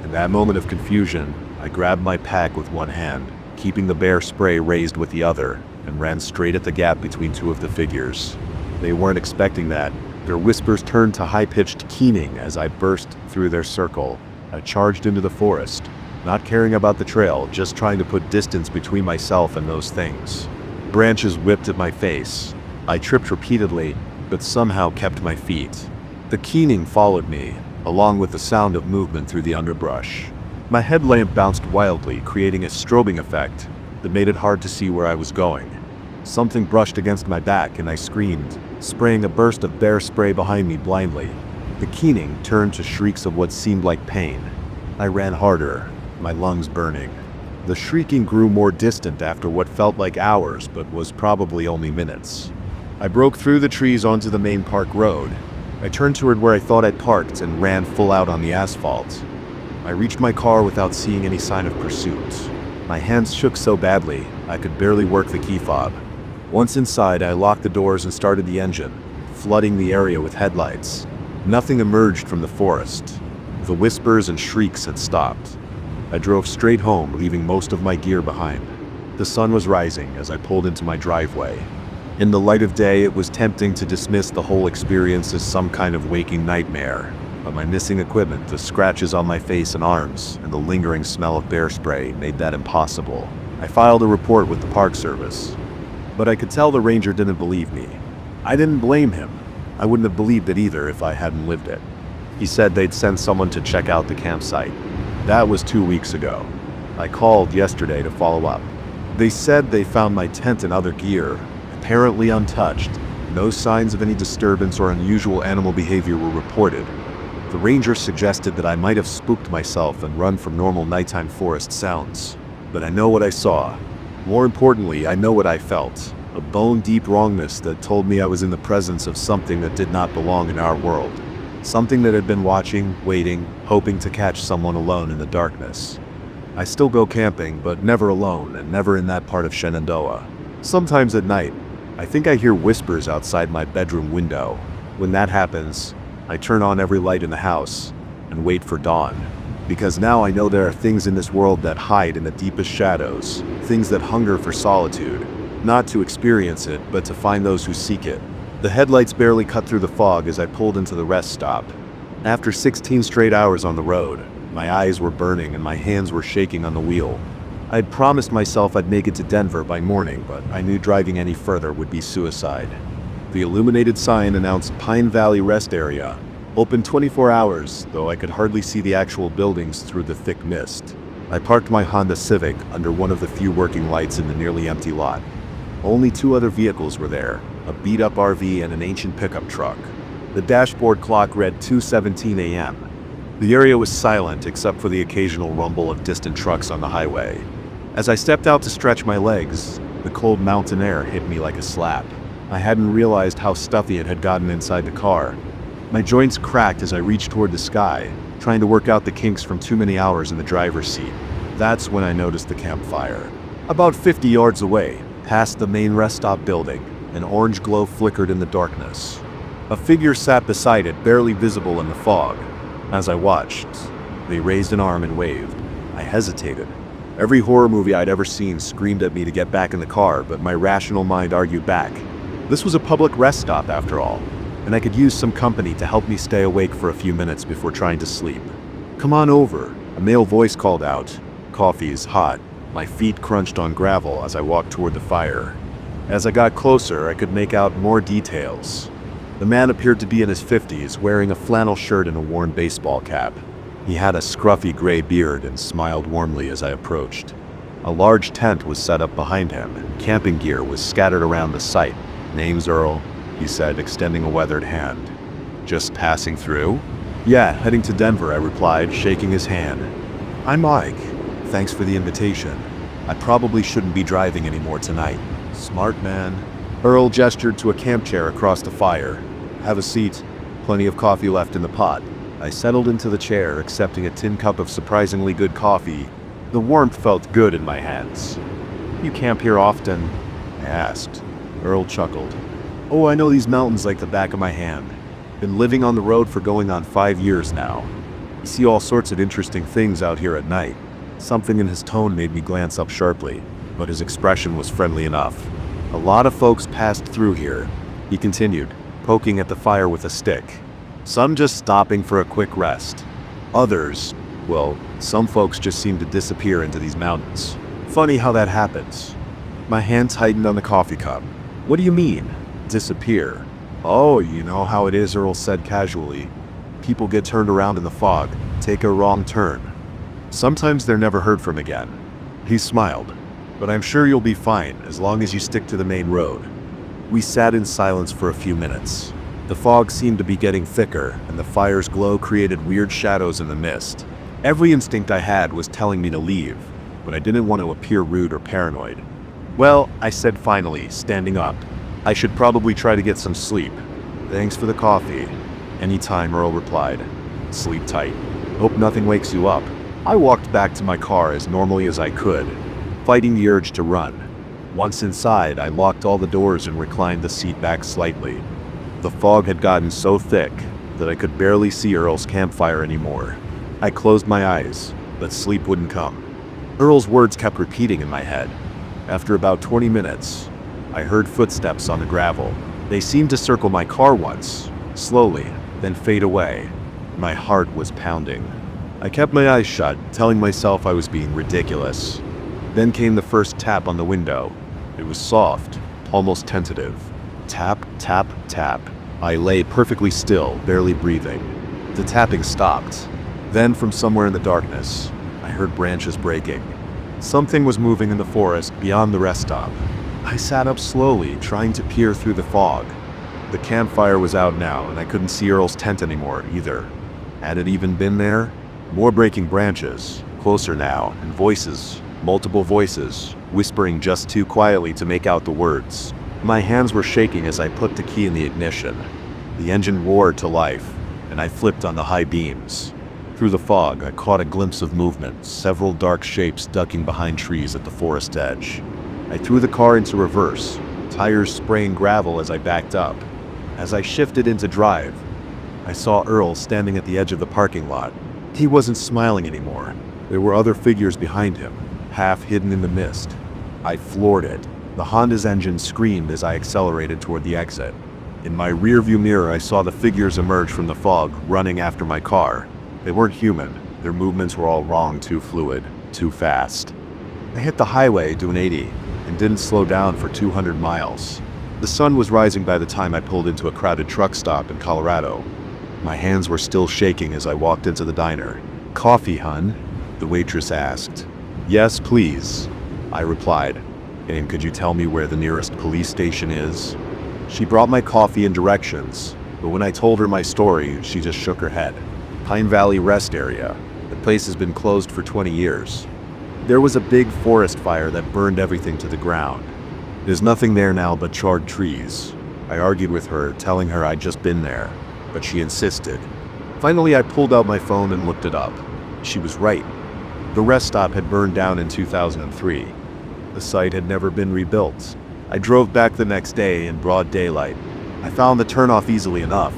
In that moment of confusion, I grabbed my pack with one hand, keeping the bear spray raised with the other, and ran straight at the gap between 2 of the figures. They weren't expecting that. Their whispers turned to high-pitched keening as I burst through their circle. I charged into the forest, not caring about the trail, just trying to put distance between myself and those things. Branches whipped at my face. I tripped repeatedly, but somehow kept my feet. The keening followed me, along with the sound of movement through the underbrush. My headlamp bounced wildly, creating a strobing effect that made it hard to see where I was going. Something brushed against my back and I screamed, spraying a burst of bear spray behind me blindly. The keening turned to shrieks of what seemed like pain. I ran harder, my lungs burning. The shrieking grew more distant after what felt like hours, but was probably only minutes. I broke through the trees onto the main park road. I turned toward where I thought I'd parked and ran full out on the asphalt. I reached my car without seeing any sign of pursuit. My hands shook so badly, I could barely work the key fob. Once inside, I locked the doors and started the engine, flooding the area with headlights. Nothing emerged from the forest. The whispers and shrieks had stopped. I drove straight home, leaving most of my gear behind. The sun was rising as I pulled into my driveway. In the light of day, it was tempting to dismiss the whole experience as some kind of waking nightmare. But my missing equipment, the scratches on my face and arms, and the lingering smell of bear spray made that impossible. I filed a report with the Park Service. But I could tell the ranger didn't believe me. I didn't blame him. I wouldn't have believed it either if I hadn't lived it. He said they'd send someone to check out the campsite. That was 2 weeks ago. I called yesterday to follow up. They said they found my tent and other gear, apparently untouched. No signs of any disturbance or unusual animal behavior were reported. The ranger suggested that I might have spooked myself and run from normal nighttime forest sounds. But I know what I saw. More importantly, I know what I felt. A bone-deep wrongness that told me I was in the presence of something that did not belong in our world. Something that had been watching, waiting, hoping to catch someone alone in the darkness. I still go camping, but never alone and never in that part of Shenandoah. Sometimes at night, I think I hear whispers outside my bedroom window. When that happens, I turn on every light in the house and wait for dawn. Because now I know there are things in this world that hide in the deepest shadows, things that hunger for solitude, not to experience it, but to find those who seek it. The headlights barely cut through the fog as I pulled into the rest stop. After 16 straight hours on the road, my eyes were burning and my hands were shaking on the wheel. I had promised myself I'd make it to Denver by morning, but I knew driving any further would be suicide. The illuminated sign announced Pine Valley Rest Area, open 24 hours, though I could hardly see the actual buildings through the thick mist. I parked my Honda Civic under one of the few working lights in the nearly empty lot. Only 2 other vehicles were there, a beat-up RV and an ancient pickup truck. The dashboard clock read 2:17 a.m. The area was silent except for the occasional rumble of distant trucks on the highway. As I stepped out to stretch my legs, the cold mountain air hit me like a slap. I hadn't realized how stuffy it had gotten inside the car. My joints cracked as I reached toward the sky, trying to work out the kinks from too many hours in the driver's seat. That's when I noticed the campfire. About 50 yards away, past the main rest stop building, an orange glow flickered in the darkness. A figure sat beside it, barely visible in the fog. As I watched, they raised an arm and waved. I hesitated. Every horror movie I'd ever seen screamed at me to get back in the car, but my rational mind argued back. This was a public rest stop after all, and I could use some company to help me stay awake for a few minutes before trying to sleep. "Come on over," a male voice called out. "Coffee's hot." My feet crunched on gravel as I walked toward the fire. As I got closer, I could make out more details. The man appeared to be in his 50s, wearing a flannel shirt and a worn baseball cap. He had a scruffy gray beard and smiled warmly as I approached. A large tent was set up behind him, and camping gear was scattered around the site. "Name's Earl," he said, extending a weathered hand. "Just passing through?" "Yeah, heading to Denver," I replied, shaking his hand. "I'm Mike. Thanks for the invitation. I probably shouldn't be driving anymore tonight." "Smart man." Earl gestured to a camp chair across the fire. "Have a seat. Plenty of coffee left in the pot." I settled into the chair, accepting a tin cup of surprisingly good coffee. The warmth felt good in my hands. "You camp here often?" I asked. Earl chuckled. "Oh, I know these mountains like the back of my hand. Been living on the road for going on 5 years now. You see all sorts of interesting things out here at night." Something in his tone made me glance up sharply, but his expression was friendly enough. "A lot of folks passed through here," he continued, poking at the fire with a stick. "Some just stopping for a quick rest. Others, well, some folks just seem to disappear into these mountains. Funny how that happens." My hand tightened on the coffee cup. "What do you mean, disappear?" "Oh, you know how it is," Earl said casually. "People get turned around in the fog, take a wrong turn. Sometimes they're never heard from again." He smiled. "But I'm sure you'll be fine as long as you stick to the main road." We sat in silence for a few minutes. The fog seemed to be getting thicker, and the fire's glow created weird shadows in the mist. Every instinct I had was telling me to leave, but I didn't want to appear rude or paranoid. "Well," I said finally, standing up, "I should probably try to get some sleep." "Thanks for the coffee." "Anytime," Earl replied. "Sleep tight. Hope nothing wakes you up." I walked back to my car as normally as I could, fighting the urge to run. Once inside, I locked all the doors and reclined the seat back slightly. The fog had gotten so thick that I could barely see Earl's campfire anymore. I closed my eyes, but sleep wouldn't come. Earl's words kept repeating in my head. After about 20 minutes, I heard footsteps on the gravel. They seemed to circle my car once, slowly, then fade away. My heart was pounding. I kept my eyes shut, telling myself I was being ridiculous. Then came the first tap on the window. It was soft, almost tentative. Tap, tap, tap. I lay perfectly still, barely breathing. The tapping stopped. Then, from somewhere in the darkness, I heard branches breaking. Something was moving in the forest beyond the rest stop. I sat up slowly, trying to peer through the fog. The campfire was out now, and I couldn't see Earl's tent anymore, either. Had it even been there? More breaking branches, closer now, and voices, multiple voices, whispering just too quietly to make out the words. My hands were shaking as I put the key in the ignition. The engine roared to life, and I flipped on the high beams. Through the fog, I caught a glimpse of movement, several dark shapes ducking behind trees at the forest edge. I threw the car into reverse, tires spraying gravel as I backed up. As I shifted into drive, I saw Earl standing at the edge of the parking lot. He wasn't smiling anymore. There were other figures behind him, half hidden in the mist. I floored it. The Honda's engine screamed as I accelerated toward the exit. In my rearview mirror, I saw the figures emerge from the fog, running after my car. They weren't human. Their movements were all wrong, too fluid, too fast. I hit the highway doing 80 and didn't slow down for 200 miles. The sun was rising by the time I pulled into a crowded truck stop in Colorado. My hands were still shaking as I walked into the diner. "Coffee, hun?" the waitress asked. "Yes, please," I replied. "And could you tell me where the nearest police station is?" She brought my coffee and directions, but when I told her my story, she just shook her head. Pine Valley Rest Area. The place has been closed for 20 years. There was a big forest fire that burned everything to the ground. There's nothing there now but charred trees. I argued with her, telling her I'd just been there, but she insisted. Finally, I pulled out my phone and looked it up. She was right. The rest stop had burned down in 2003. The site had never been rebuilt. I drove back the next day in broad daylight. I found the turnoff easily enough,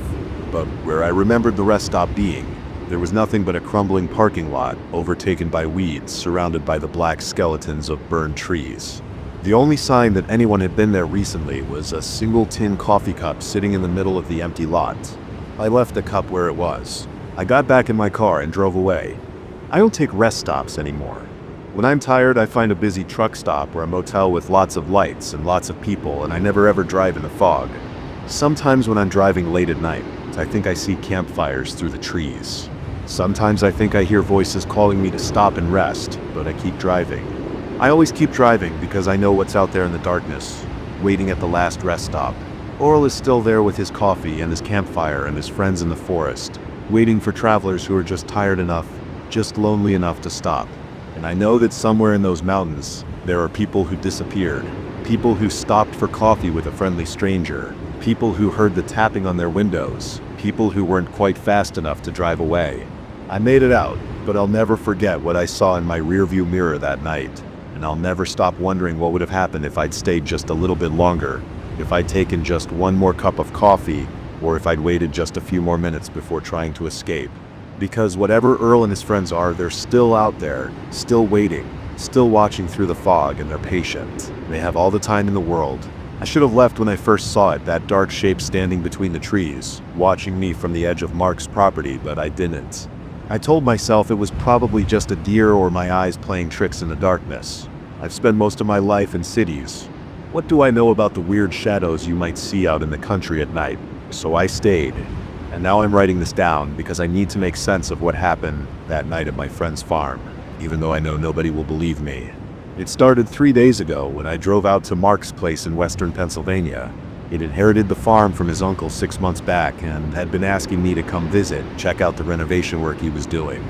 but where I remembered the rest stop being, there was nothing but a crumbling parking lot overtaken by weeds surrounded by the black skeletons of burned trees. The only sign that anyone had been there recently was a single tin coffee cup sitting in the middle of the empty lot. I left the cup where it was. I got back in my car and drove away. I don't take rest stops anymore. When I'm tired, I find a busy truck stop or a motel with lots of lights and lots of people, and I never ever drive in the fog. Sometimes when I'm driving late at night, I think I see campfires through the trees. Sometimes I think I hear voices calling me to stop and rest, but I keep driving. I always keep driving because I know what's out there in the darkness, waiting at the last rest stop. Oral is still there with his coffee and his campfire and his friends in the forest, waiting for travelers who are just tired enough, just lonely enough to stop. And I know that somewhere in those mountains, there are people who disappeared, people who stopped for coffee with a friendly stranger, people who heard the tapping on their windows, people who weren't quite fast enough to drive away. I made it out, but I'll never forget what I saw in my rearview mirror that night, and I'll never stop wondering what would have happened if I'd stayed just a little bit longer, if I'd taken just one more cup of coffee, or if I'd waited just a few more minutes before trying to escape. Because whatever Earl and his friends are, they're still out there, still waiting, still watching through the fog, and they're patient. They have all the time in the world. I should have left when I first saw it, that dark shape standing between the trees, watching me from the edge of Mark's property, but I didn't. I told myself it was probably just a deer or my eyes playing tricks in the darkness. I've spent most of my life in cities. What do I know about the weird shadows you might see out in the country at night? So I stayed. And now I'm writing this down because I need to make sense of what happened that night at my friend's farm, even though I know nobody will believe me. It started 3 days ago when I drove out to Mark's place in western Pennsylvania. He'd inherited the farm from his uncle 6 months back and had been asking me to come visit, check out the renovation work he was doing.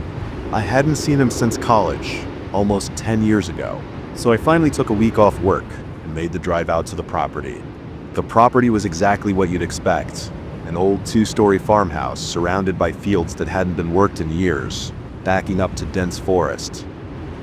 I hadn't seen him since college, almost 10 years ago, so I finally took a week off work and made the drive out to the property. The property was exactly what you'd expect. An old 2-story farmhouse surrounded by fields that hadn't been worked in years, backing up to dense forest.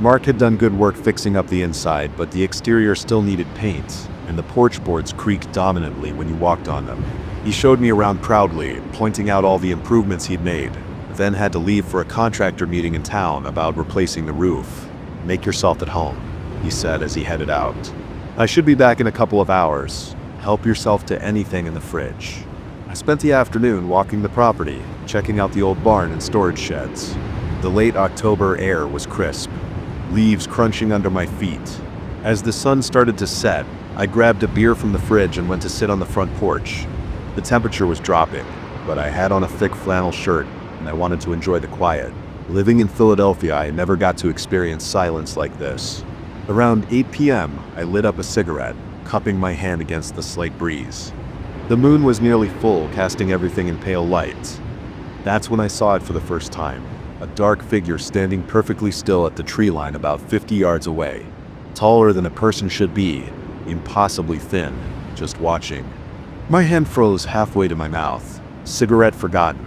Mark had done good work fixing up the inside, but the exterior still needed paint, and the porch boards creaked dominantly when you walked on them. He showed me around proudly, pointing out all the improvements he'd made, then had to leave for a contractor meeting in town about replacing the roof. "Make yourself at home," he said as he headed out. "I should be back in a couple of hours. Help yourself to anything in the fridge." I spent the afternoon walking the property, checking out the old barn and storage sheds. The late October air was crisp, leaves crunching under my feet. As the sun started to set, I grabbed a beer from the fridge and went to sit on the front porch. The temperature was dropping, but I had on a thick flannel shirt and I wanted to enjoy the quiet. Living in Philadelphia, I never got to experience silence like this. Around 8 p.m., I lit up a cigarette, cupping my hand against the slight breeze. The moon was nearly full, casting everything in pale light. That's when I saw it for the first time. A dark figure standing perfectly still at the tree line about 50 yards away. Taller than a person should be, impossibly thin, just watching. My hand froze halfway to my mouth, cigarette forgotten.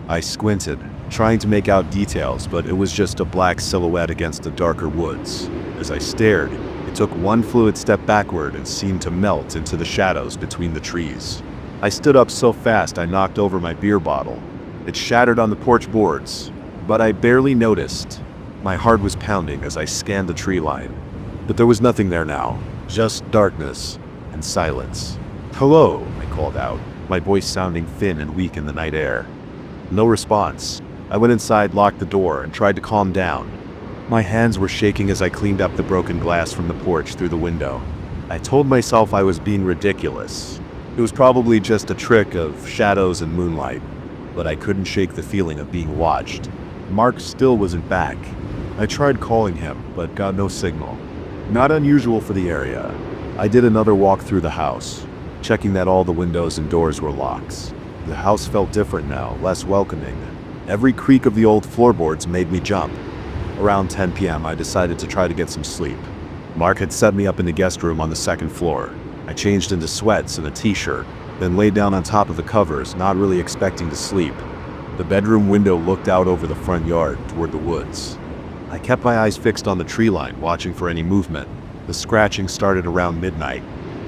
I squinted, trying to make out details, but it was just a black silhouette against the darker woods. As I stared, it took one fluid step backward and seemed to melt into the shadows between the trees. I stood up so fast I knocked over my beer bottle. It shattered on the porch boards, but I barely noticed. My heart was pounding as I scanned the tree line. But there was nothing there now, just darkness and silence. "Hello," I called out, my voice sounding thin and weak in the night air. No response. I went inside, locked the door, and tried to calm down. My hands were shaking as I cleaned up the broken glass from the porch through the window. I told myself I was being ridiculous. It was probably just a trick of shadows and moonlight, but I couldn't shake the feeling of being watched. Mark still wasn't back. I tried calling him, but got no signal. Not unusual for the area. I did another walk through the house, checking that all the windows and doors were locked. The house felt different now, less welcoming. Every creak of the old floorboards made me jump. Around 10 p.m., I decided to try to get some sleep. Mark had set me up in the guest room on the second floor. I changed into sweats and a t-shirt, then laid down on top of the covers, not really expecting to sleep. The bedroom window looked out over the front yard toward the woods. I kept my eyes fixed on the tree line, watching for any movement. The scratching started around midnight,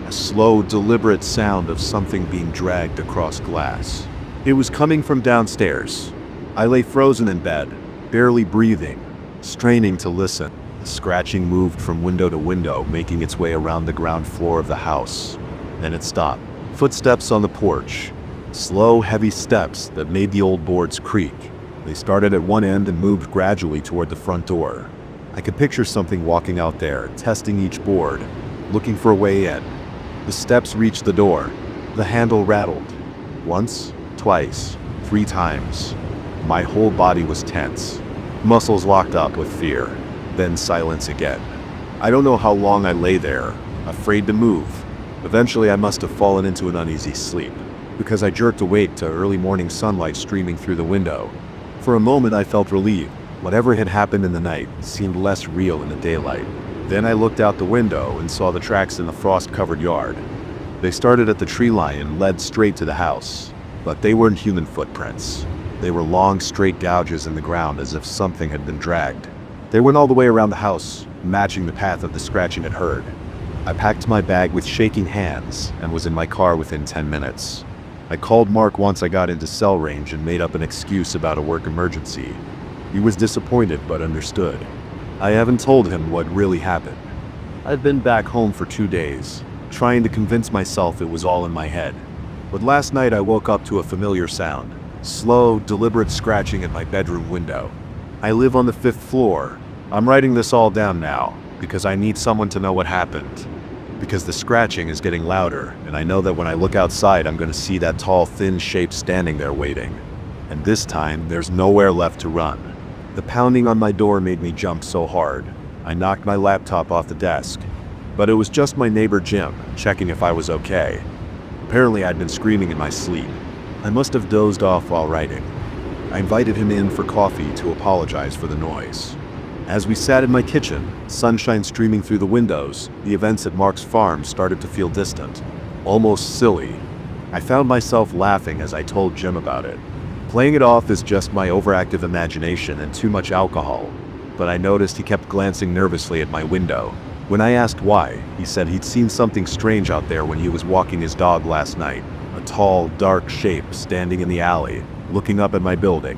a slow, deliberate sound of something being dragged across glass. It was coming from downstairs. I lay frozen in bed, barely breathing, straining to listen. The scratching moved from window to window, making its way around the ground floor of the house. Then it stopped. Footsteps on the porch. Slow, heavy steps that made the old boards creak. They started at one end and moved gradually toward the front door. I could picture something walking out there, testing each board, looking for a way in. The steps reached the door. The handle rattled. Once, twice, 3 times. My whole body was tense. Muscles locked up with fear. Then silence again. I don't know how long I lay there, afraid to move. Eventually I must have fallen into an uneasy sleep, because I jerked awake to early morning sunlight streaming through the window. For a moment I felt relieved. Whatever had happened in the night seemed less real in the daylight. Then I looked out the window and saw the tracks in the frost-covered yard. They started at the tree line and led straight to the house. But they weren't human footprints. They were long, straight gouges in the ground, as if something had been dragged. They went all the way around the house, matching the path of the scratching had heard. I packed my bag with shaking hands and was in my car within 10 minutes. I called Mark once I got into cell range and made up an excuse about a work emergency. He was disappointed but understood. I haven't told him what really happened. I've been back home for 2 days, trying to convince myself it was all in my head. But last night I woke up to a familiar sound. Slow, deliberate scratching at my bedroom window. I live on the 5th floor. I'm writing this all down now, because I need someone to know what happened. Because the scratching is getting louder, and I know that when I look outside I'm going to see that tall, thin shape standing there waiting. And this time, there's nowhere left to run. The pounding on my door made me jump so hard. I knocked my laptop off the desk. But it was just my neighbor Jim, checking if I was okay. Apparently I'd been screaming in my sleep. I must have dozed off while writing. I invited him in for coffee to apologize for the noise. As we sat in my kitchen, sunshine streaming through the windows, the events at Mark's farm started to feel distant, almost silly. I found myself laughing as I told Jim about it, playing it off as just my overactive imagination and too much alcohol. But I noticed he kept glancing nervously at my window. When I asked why, he said he'd seen something strange out there when he was walking his dog last night. A tall, dark shape standing in the alley, looking up at my building.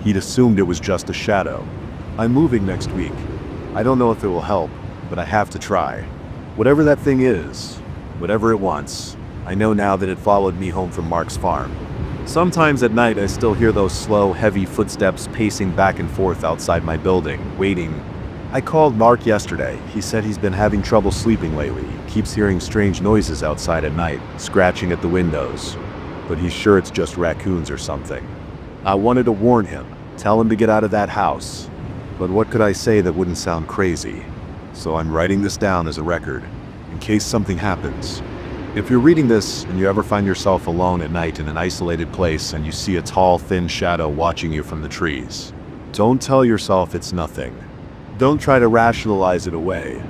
He'd assumed it was just a shadow. I'm moving next week. I don't know if it will help, but I have to try. Whatever that thing is, whatever it wants, I know now that it followed me home from Mark's farm. Sometimes at night I still hear those slow, heavy footsteps pacing back and forth outside my building, waiting. I called Mark yesterday. He said he's been having trouble sleeping lately. He keeps hearing strange noises outside at night, scratching at the windows. But he's sure it's just raccoons or something. I wanted to warn him, tell him to get out of that house. But what could I say that wouldn't sound crazy? So I'm writing this down as a record, in case something happens. If you're reading this and you ever find yourself alone at night in an isolated place and you see a tall, thin shadow watching you from the trees, don't tell yourself it's nothing. Don't try to rationalize it away.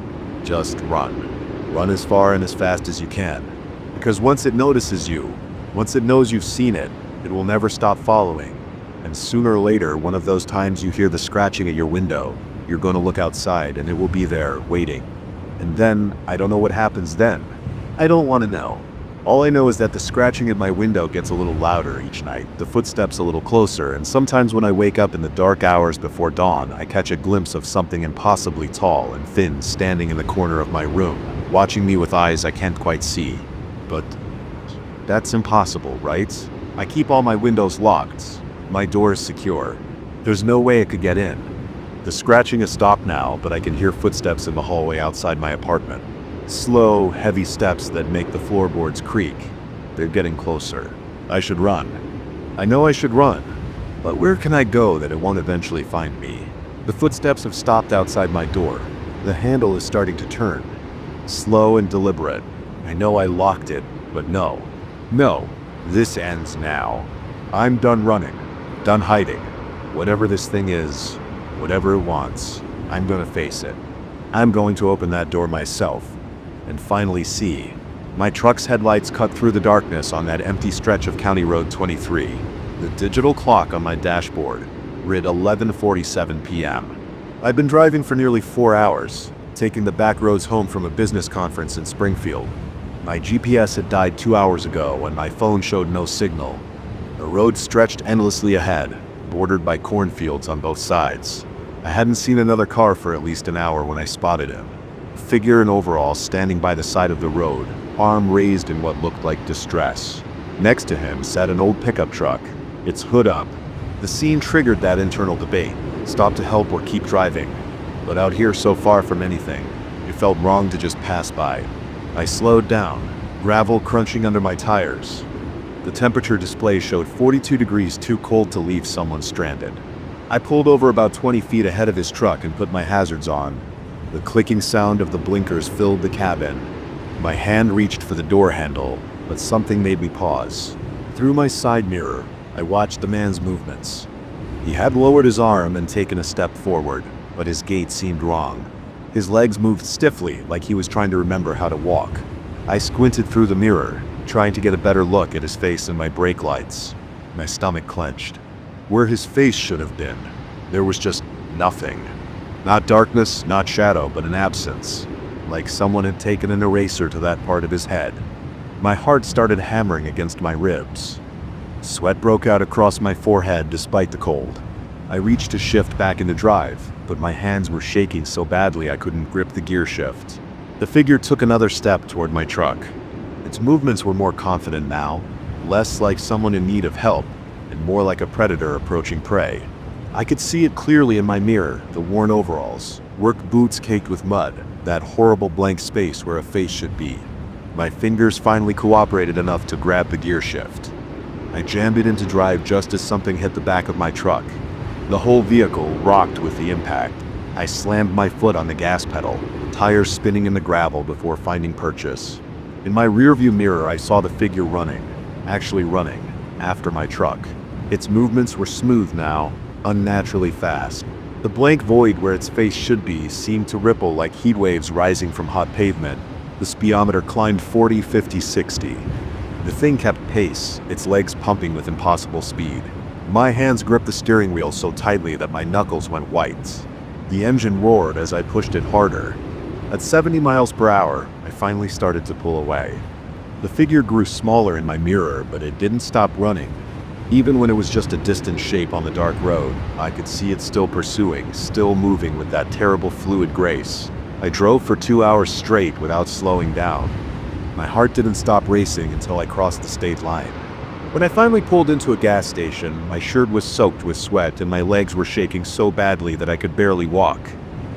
Just run. Run as far and as fast as you can. Because once it notices you, once it knows you've seen it, it will never stop following. And sooner or later, one of those times you hear the scratching at your window, you're going to look outside and it will be there, waiting. And then, I don't know what happens then. I don't want to know. All I know is that the scratching at my window gets a little louder each night, the footsteps a little closer, and sometimes when I wake up in the dark hours before dawn, I catch a glimpse of something impossibly tall and thin standing in the corner of my room, watching me with eyes I can't quite see. But that's impossible, right? I keep all my windows locked. My door is secure. There's no way it could get in. The scratching has stopped now, but I can hear footsteps in the hallway outside my apartment. Slow, heavy steps that make the floorboards creak. They're getting closer. I should run. I know I should run. But where can I go that it won't eventually find me? The footsteps have stopped outside my door. The handle is starting to turn. Slow and deliberate. I know I locked it, but no. No, this ends now. I'm done running. Done hiding. Whatever this thing is, whatever it wants, I'm gonna face it. I'm going to open that door myself and finally see. My truck's headlights cut through the darkness on that empty stretch of County Road 23. The digital clock on my dashboard read 11:47 p.m. I'd been driving for nearly 4 hours, taking the back roads home from a business conference in Springfield. My GPS had died 2 hours ago and my phone showed no signal. The road stretched endlessly ahead, bordered by cornfields on both sides. I hadn't seen another car for at least an hour when I spotted him. A figure in overalls standing by the side of the road, arm raised in what looked like distress. Next to him sat an old pickup truck, its hood up. The scene triggered that internal debate. Stop to help or keep driving. But out here so far from anything, it felt wrong to just pass by. I slowed down, gravel crunching under my tires. The temperature display showed 42 degrees, too cold to leave someone stranded. I pulled over about 20 feet ahead of his truck and put my hazards on. The clicking sound of the blinkers filled the cabin. My hand reached for the door handle, but something made me pause. Through my side mirror, I watched the man's movements. He had lowered his arm and taken a step forward, but his gait seemed wrong. His legs moved stiffly, like he was trying to remember how to walk. I squinted through the mirror, trying to get a better look at his face and my brake lights. My stomach clenched. Where his face should have been, there was just nothing. Not darkness, not shadow, but an absence. Like someone had taken an eraser to that part of his head. My heart started hammering against my ribs. Sweat broke out across my forehead despite the cold. I reached to shift back into drive, but my hands were shaking so badly I couldn't grip the gear shift. The figure took another step toward my truck. Its movements were more confident now, less like someone in need of help, and more like a predator approaching prey. I could see it clearly in my mirror, the worn overalls, work boots caked with mud, that horrible blank space where a face should be. My fingers finally cooperated enough to grab the gear shift. I jammed it into drive just as something hit the back of my truck. The whole vehicle rocked with the impact. I slammed my foot on the gas pedal, tires spinning in the gravel before finding purchase. In my rearview mirror, I saw the figure running, actually running, after my truck. Its movements were smooth now, unnaturally fast. The blank void where its face should be seemed to ripple like heat waves rising from hot pavement. The speedometer climbed 40, 50, 60. The thing kept pace, its legs pumping with impossible speed. My hands gripped the steering wheel so tightly that my knuckles went white. The engine roared as I pushed it harder. At 70 miles per hour, I finally started to pull away. The figure grew smaller in my mirror, but it didn't stop running. Even when it was just a distant shape on the dark road, I could see it still pursuing, still moving with that terrible fluid grace. I drove for 2 hours straight without slowing down. My heart didn't stop racing until I crossed the state line. When I finally pulled into a gas station, my shirt was soaked with sweat and my legs were shaking so badly that I could barely walk.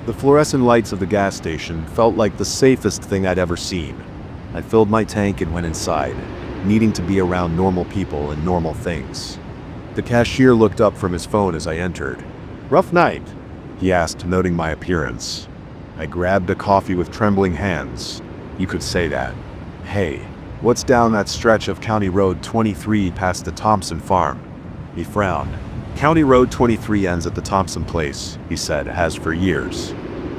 The fluorescent lights of the gas station felt like the safest thing I'd ever seen. I filled my tank and went inside, needing to be around normal people and normal things. The cashier looked up from his phone as I entered. "Rough night?" he asked, noting my appearance. I grabbed a coffee with trembling hands. You could say that. "Hey, what's down that stretch of County Road 23 past the Thompson farm?" He frowned. "County Road 23 ends at the Thompson place," he said, "has for years.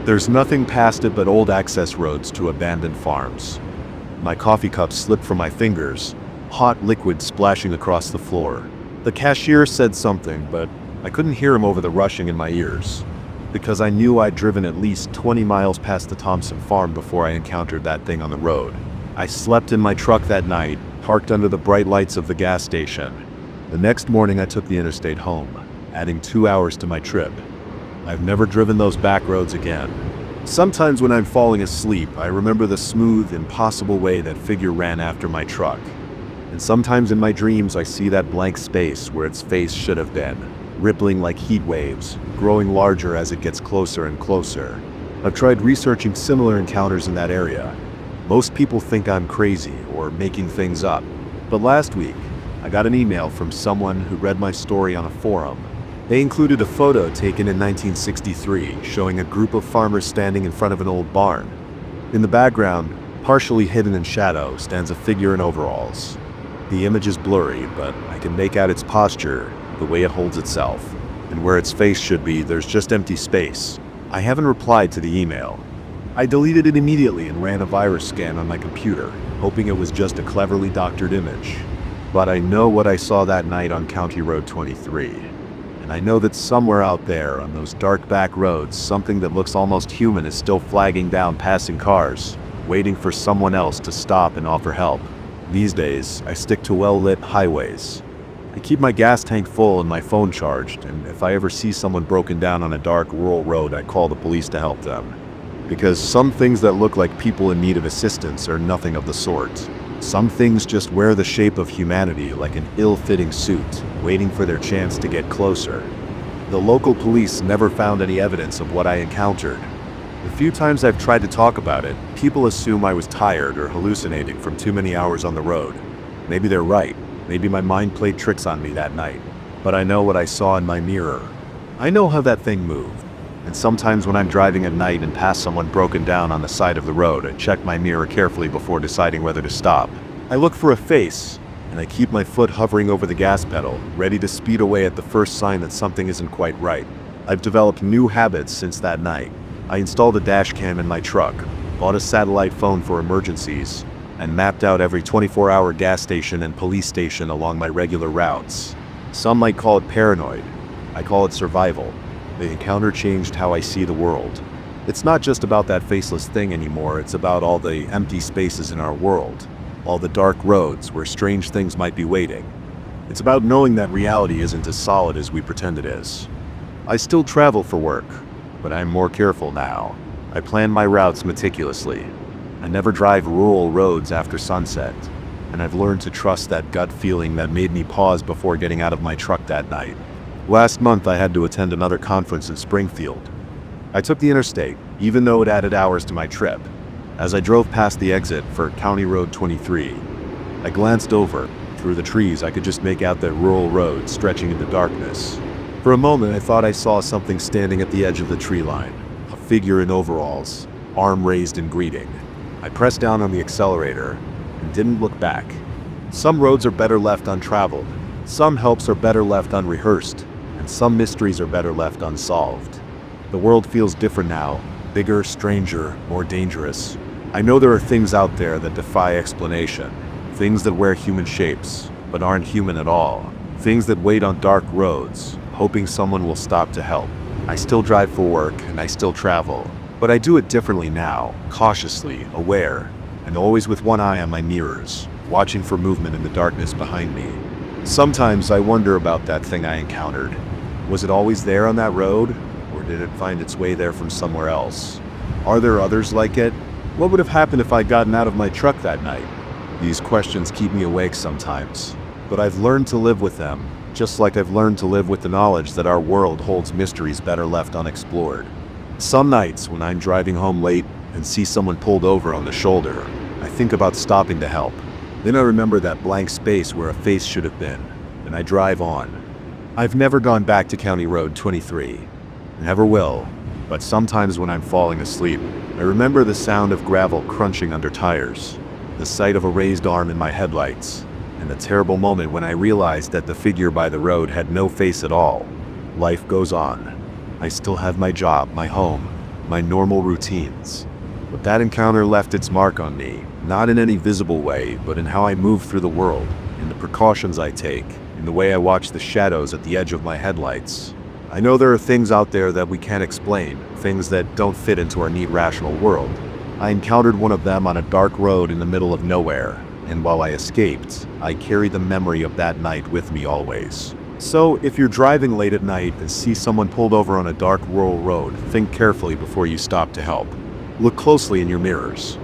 There's nothing past it but old access roads to abandoned farms." My coffee cup slipped from my fingers, hot liquid splashing across the floor. The cashier said something, but I couldn't hear him over the rushing in my ears, because I knew I'd driven at least 20 miles past the Thompson farm before I encountered that thing on the road. I slept in my truck that night, parked under the bright lights of the gas station. The next morning I took the interstate home, adding 2 hours to my trip. I've never driven those back roads again. Sometimes when I'm falling asleep, I remember the smooth, impossible way that figure ran after my truck. And sometimes in my dreams I see that blank space where its face should have been, rippling like heat waves, growing larger as it gets closer and closer. I've tried researching similar encounters in that area. Most people think I'm crazy or making things up. But last week, I got an email from someone who read my story on a forum. They included a photo taken in 1963 showing a group of farmers standing in front of an old barn. In the background, partially hidden in shadow, stands a figure in overalls. The image is blurry, but I can make out its posture, the way it holds itself. and where its face should be, there's just empty space. I haven't replied to the email. I deleted it immediately and ran a virus scan on my computer, hoping it was just a cleverly doctored image. But I know what I saw that night on County Road 23. And I know that somewhere out there on those dark back roads, something that looks almost human is still flagging down passing cars, waiting for someone else to stop and offer help. These days, I stick to well-lit highways. I keep my gas tank full and my phone charged, and if I ever see someone broken down on a dark rural road, I call the police to help them. Because some things that look like people in need of assistance are nothing of the sort. Some things just wear the shape of humanity like an ill-fitting suit, waiting for their chance to get closer. The local police never found any evidence of what I encountered. The few times I've tried to talk about it, people assume I was tired or hallucinating from too many hours on the road. Maybe they're right. Maybe my mind played tricks on me that night. But I know what I saw in my mirror. I know how that thing moved. And sometimes when I'm driving at night and pass someone broken down on the side of the road, I check my mirror carefully before deciding whether to stop. I look for a face, and I keep my foot hovering over the gas pedal, ready to speed away at the first sign that something isn't quite right. I've developed new habits since that night. I installed a dash cam in my truck, bought a satellite phone for emergencies, and mapped out every 24-hour gas station and police station along my regular routes. Some might call it paranoid. I call it survival. The encounter changed how I see the world. It's not just about that faceless thing anymore, it's about all the empty spaces in our world, all the dark roads where strange things might be waiting. It's about knowing that reality isn't as solid as we pretend it is. I still travel for work, but I'm more careful now. I plan my routes meticulously. I never drive rural roads after sunset, and I've learned to trust that gut feeling that made me pause before getting out of my truck that night. Last month I had to attend another conference in Springfield. I took the interstate, even though it added hours to my trip. As I drove past the exit for County Road 23, I glanced over. Through the trees I could just make out that rural road stretching into darkness. For a moment I thought I saw something standing at the edge of the tree line, a figure in overalls, arm raised in greeting. I pressed down on the accelerator and didn't look back. Some roads are better left untraveled, some helps are better left unrehearsed, and some mysteries are better left unsolved. The world feels different now, bigger, stranger, more dangerous. I know there are things out there that defy explanation, things that wear human shapes, but aren't human at all, things that wait on dark roads, hoping someone will stop to help. I still drive for work and I still travel, but I do it differently now, cautiously, aware, and always with one eye on my mirrors, watching for movement in the darkness behind me. Sometimes I wonder about that thing I encountered. Was it always there on that road, or did it find its way there from somewhere else? Are there others like it? What would have happened if I'd gotten out of my truck that night? These questions keep me awake sometimes, but I've learned to live with them, just like I've learned to live with the knowledge that our world holds mysteries better left unexplored. Some nights when I'm driving home late and see someone pulled over on the shoulder, I think about stopping to help. Then I remember that blank space where a face should have been, and I drive on. I've never gone back to County Road 23. Never will, but sometimes when I'm falling asleep, I remember the sound of gravel crunching under tires, the sight of a raised arm in my headlights, and the terrible moment when I realized that the figure by the road had no face at all. Life goes on. I still have my job, my home, my normal routines. But that encounter left its mark on me, not in any visible way, but in how I move through the world, in the precautions I take, in the way I watch the shadows at the edge of my headlights. I know there are things out there that we can't explain, things that don't fit into our neat, rational world. I encountered one of them on a dark road in the middle of nowhere, and while I escaped, I carry the memory of that night with me always. So, if you're driving late at night and see someone pulled over on a dark rural road, think carefully before you stop to help. Look closely in your mirrors.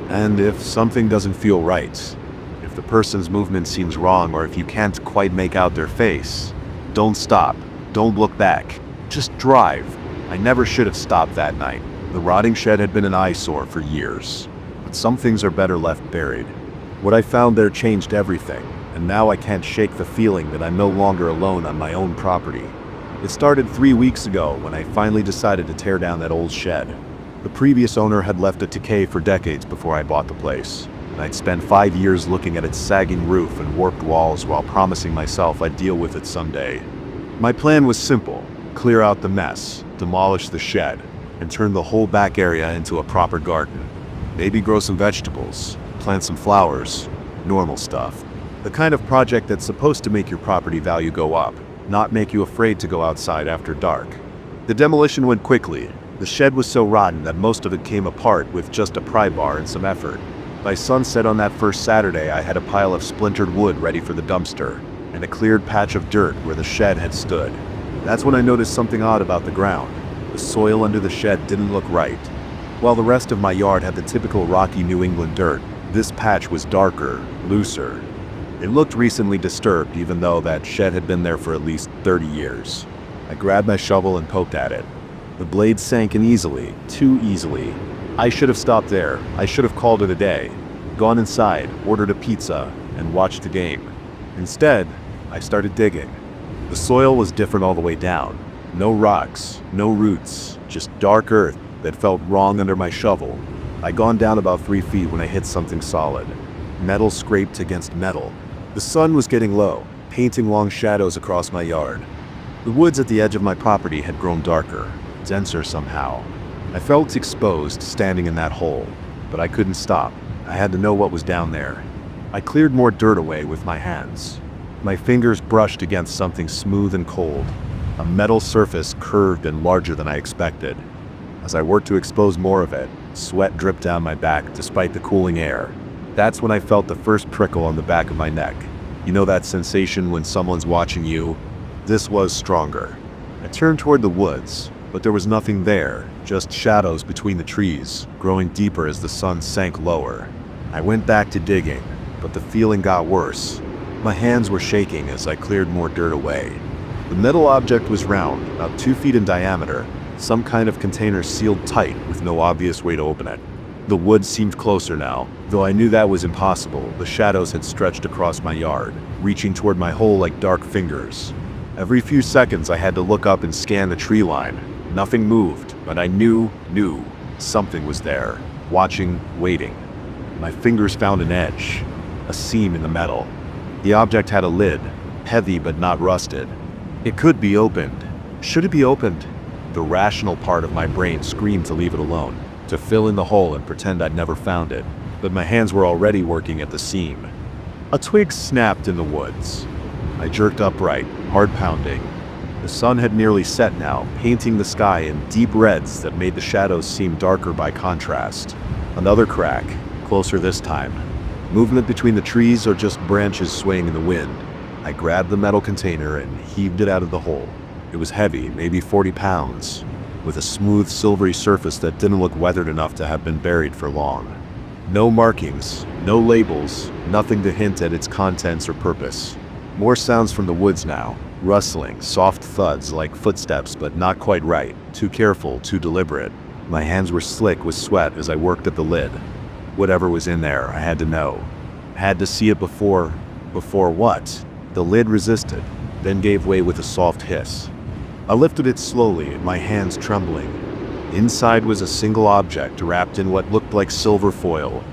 And if something doesn't feel right, if the person's movement seems wrong, or if you can't quite make out their face, don't stop. Don't look back. Just drive. I never should have stopped that night. The rotting shed had been an eyesore for years. But some things are better left buried. What I found there changed everything, and now I can't shake the feeling that I'm no longer alone on my own property. It started 3 weeks ago when I finally decided to tear down that old shed. The previous owner had left it to decay for decades before I bought the place, and I'd spent 5 years looking at its sagging roof and warped walls while promising myself I'd deal with it someday. My plan was simple. clear out the mess, demolish the shed, and turn the whole back area into a proper garden. Maybe grow some vegetables, plant some flowers, normal stuff. The kind of project that's supposed to make your property value go up, not make you afraid to go outside after dark. The demolition went quickly. The shed was so rotten that most of it came apart with just a pry bar and some effort. By sunset on that first Saturday, I had a pile of splintered wood ready for the dumpster, and a cleared patch of dirt where the shed had stood. That's when I noticed something odd about the ground. The soil under the shed didn't look right. While the rest of my yard had the typical rocky New England dirt, this patch was darker, looser. It looked recently disturbed, even though that shed had been there for at least 30 years. I grabbed my shovel and poked at it. The blade sank in easily, too easily. I should have stopped there. I should have called it a day, gone inside, ordered a pizza, and watched the game. Instead, I started digging. The soil was different all the way down. No rocks, no roots, just dark earth that felt wrong under my shovel. I'd gone down about 3 feet when I hit something solid. Metal scraped against metal. The sun was getting low, painting long shadows across my yard. The woods at the edge of my property had grown darker, denser somehow. I felt exposed standing in that hole, but I couldn't stop. I had to know what was down there. I cleared more dirt away with my hands. My fingers brushed against something smooth and cold. A metal surface curved and larger than I expected. As I worked to expose more of it, sweat dripped down my back despite the cooling air. That's when I felt the first prickle on the back of my neck. You know that sensation when someone's watching you? This was stronger. I turned toward the woods, but there was nothing there, just shadows between the trees, growing deeper as the sun sank lower. I went back to digging, but the feeling got worse. My hands were shaking as I cleared more dirt away. The metal object was round, about 2 feet in diameter, some kind of container sealed tight with no obvious way to open it. The woods seemed closer now, though I knew that was impossible. The shadows had stretched across my yard, reaching toward my hole like dark fingers. Every few seconds I had to look up and scan the tree line. Nothing moved, but I knew something was there, watching, waiting. My fingers found an edge, a seam in the metal. The object had a lid, heavy but not rusted. It could be opened. Should it be opened? The rational part of my brain screamed to leave it alone, to fill in the hole and pretend I'd never found it, but my hands were already working at the seam. A twig snapped in the woods. I jerked upright, heart pounding. The sun had nearly set now, painting the sky in deep reds that made the shadows seem darker by contrast. Another crack, closer this time. Movement between the trees or just branches swaying in the wind. I grabbed the metal container and heaved it out of the hole. It was heavy, maybe 40 pounds, with a smooth silvery surface that didn't look weathered enough to have been buried for long. No markings, no labels, nothing to hint at its contents or purpose. More sounds from the woods now. Rustling, soft thuds like footsteps, but not quite right. Too careful, too deliberate. My hands were slick with sweat as I worked at the lid. Whatever was in there, I had to know. Had to see it before... Before what? The lid resisted, then gave way with a soft hiss. I lifted it slowly, my hands trembling. Inside was a single object wrapped in what looked like silver foil.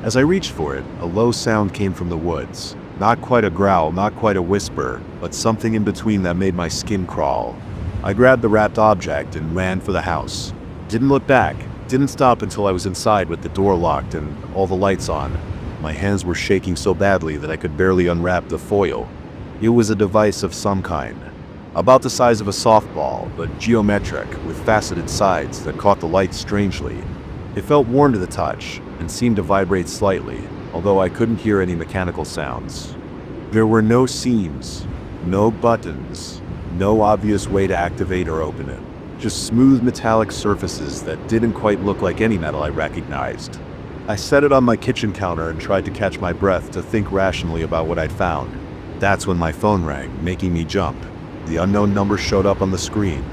As I reached for it, a low sound came from the woods. Not quite a growl, not quite a whisper, but something in between that made my skin crawl. I grabbed the wrapped object and ran for the house. Didn't look back, didn't stop until I was inside with the door locked and all the lights on. My hands were shaking so badly that I could barely unwrap the foil. It was a device of some kind. About the size of a softball, but geometric, with faceted sides that caught the light strangely. It felt warm to the touch, and seemed to vibrate slightly, although I couldn't hear any mechanical sounds. There were no seams, no buttons, no obvious way to activate or open it. Just smooth metallic surfaces that didn't quite look like any metal I recognized. I set it on my kitchen counter and tried to catch my breath to think rationally about what I'd found. That's when my phone rang, making me jump. The unknown number showed up on the screen.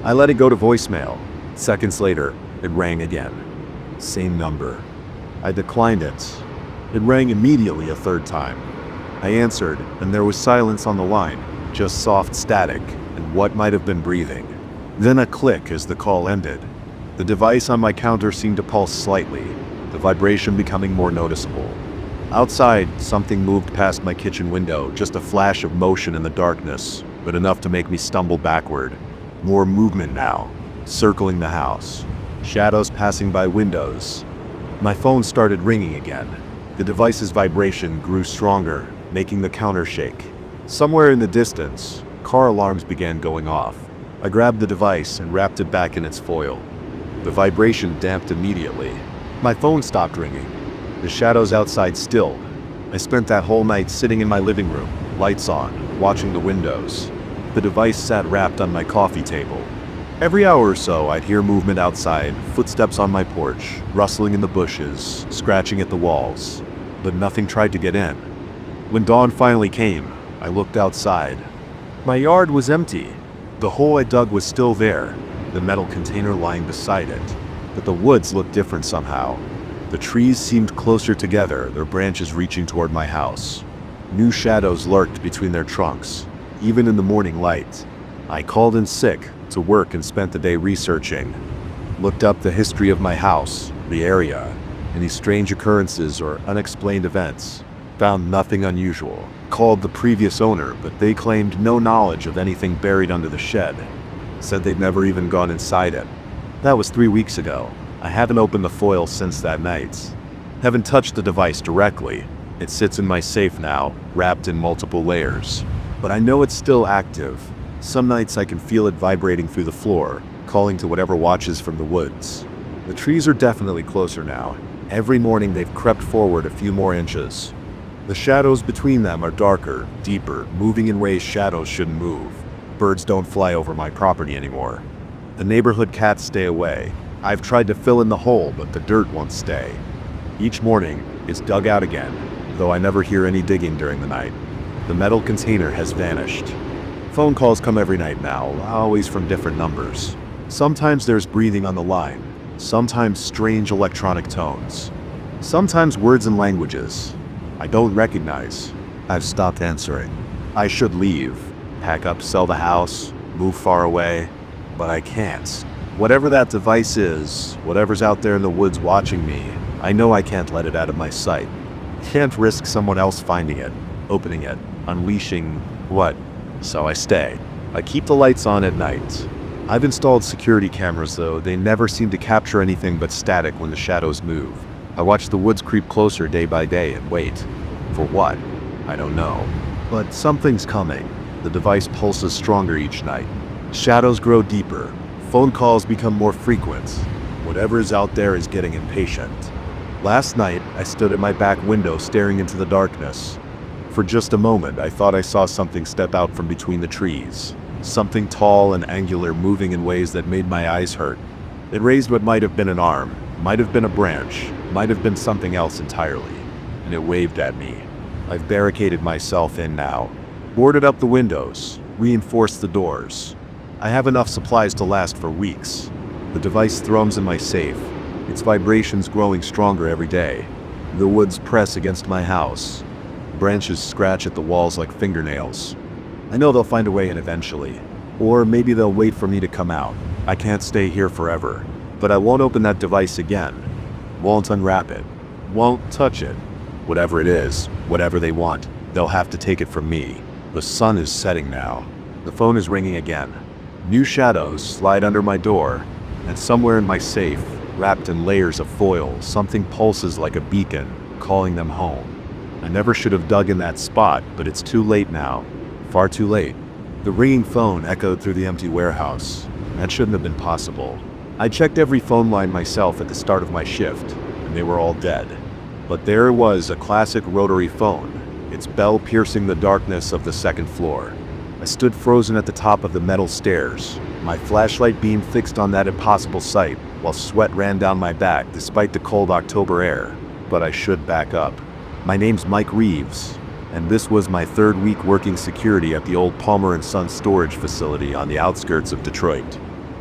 I let it go to voicemail. Seconds later, it rang again. Same number. I declined it. It rang immediately a third time. I answered, and there was silence on the line, just soft static and what might have been breathing. Then a click as the call ended. The device on my counter seemed to pulse slightly, the vibration becoming more noticeable. Outside, something moved past my kitchen window, just a flash of motion in the darkness, but enough to make me stumble backward. More movement now, circling the house. Shadows passing by windows. My phone started ringing again. The device's vibration grew stronger, making the counter shake. Somewhere in the distance, car alarms began going off. I grabbed the device and wrapped it back in its foil. The vibration damped immediately. My phone stopped ringing. The shadows outside stilled. I spent that whole night sitting in my living room, lights on, watching the windows. The device sat wrapped on my coffee table. Every hour or so, I'd hear movement outside, footsteps on my porch, rustling in the bushes, scratching at the walls. But nothing tried to get in. When dawn finally came, I looked outside. My yard was empty. The hole I dug was still there, the metal container lying beside it. But the woods looked different somehow. The trees seemed closer together, their branches reaching toward my house. New shadows lurked between their trunks, even in the morning light. I called in sick to work and spent the day researching. Looked up the history of my house, the area, any strange occurrences or unexplained events. Found nothing unusual. Called the previous owner, but they claimed no knowledge of anything buried under the shed. Said they'd never even gone inside it. That was 3 weeks ago. I haven't opened the foil since that night. Haven't touched the device directly. It sits in my safe now, wrapped in multiple layers. But I know it's still active. Some nights I can feel it vibrating through the floor, calling to whatever watches from the woods. The trees are definitely closer now. Every morning they've crept forward a few more inches. The shadows between them are darker, deeper, moving in ways shadows shouldn't move. Birds don't fly over my property anymore. The neighborhood cats stay away. I've tried to fill in the hole, but the dirt won't stay. Each morning, it's dug out again, though I never hear any digging during the night. The metal container has vanished. Phone calls come every night now, always from different numbers. Sometimes there's breathing on the line, sometimes strange electronic tones, sometimes words and languages I don't recognize. I've stopped answering. I should leave, pack up, sell the house, move far away, but I can't. Whatever that device is, whatever's out there in the woods watching me, I know I can't let it out of my sight. Can't risk someone else finding it, opening it, unleashing what? So I stay. I keep the lights on at night. I've installed security cameras though, they never seem to capture anything but static when the shadows move. I watch the woods creep closer day by day and wait. For what? I don't know. But something's coming. The device pulses stronger each night. Shadows grow deeper. Phone calls become more frequent. Whatever is out there is getting impatient. Last night, I stood at my back window staring into the darkness. For just a moment, I thought I saw something step out from between the trees. Something tall and angular moving in ways that made my eyes hurt. It raised what might have been an arm, might have been a branch, might have been something else entirely. And it waved at me. I've barricaded myself in now. Boarded up the windows, reinforced the doors. I have enough supplies to last for weeks. The device thrums in my safe, its vibrations growing stronger every day. The woods press against my house. Branches scratch at the walls like fingernails. I know they'll find a way in eventually. Or maybe they'll wait for me to come out. I can't stay here forever. But I won't open that device again. Won't unwrap it. Won't touch it. Whatever it is, whatever they want, they'll have to take it from me. The sun is setting now. The phone is ringing again. New shadows slide under my door, and somewhere in my safe, wrapped in layers of foil, something pulses like a beacon, calling them home. I never should have dug in that spot, but it's too late now. Far too late. The ringing phone echoed through the empty warehouse. That shouldn't have been possible. I checked every phone line myself at the start of my shift, and they were all dead. But there was a classic rotary phone, its bell piercing the darkness of the second floor. I stood frozen at the top of the metal stairs, my flashlight beam fixed on that impossible sight, while sweat ran down my back despite the cold October air. But I should back up. My name's Mike Reeves, and this was my third week working security at the old Palmer & Sons storage facility on the outskirts of Detroit.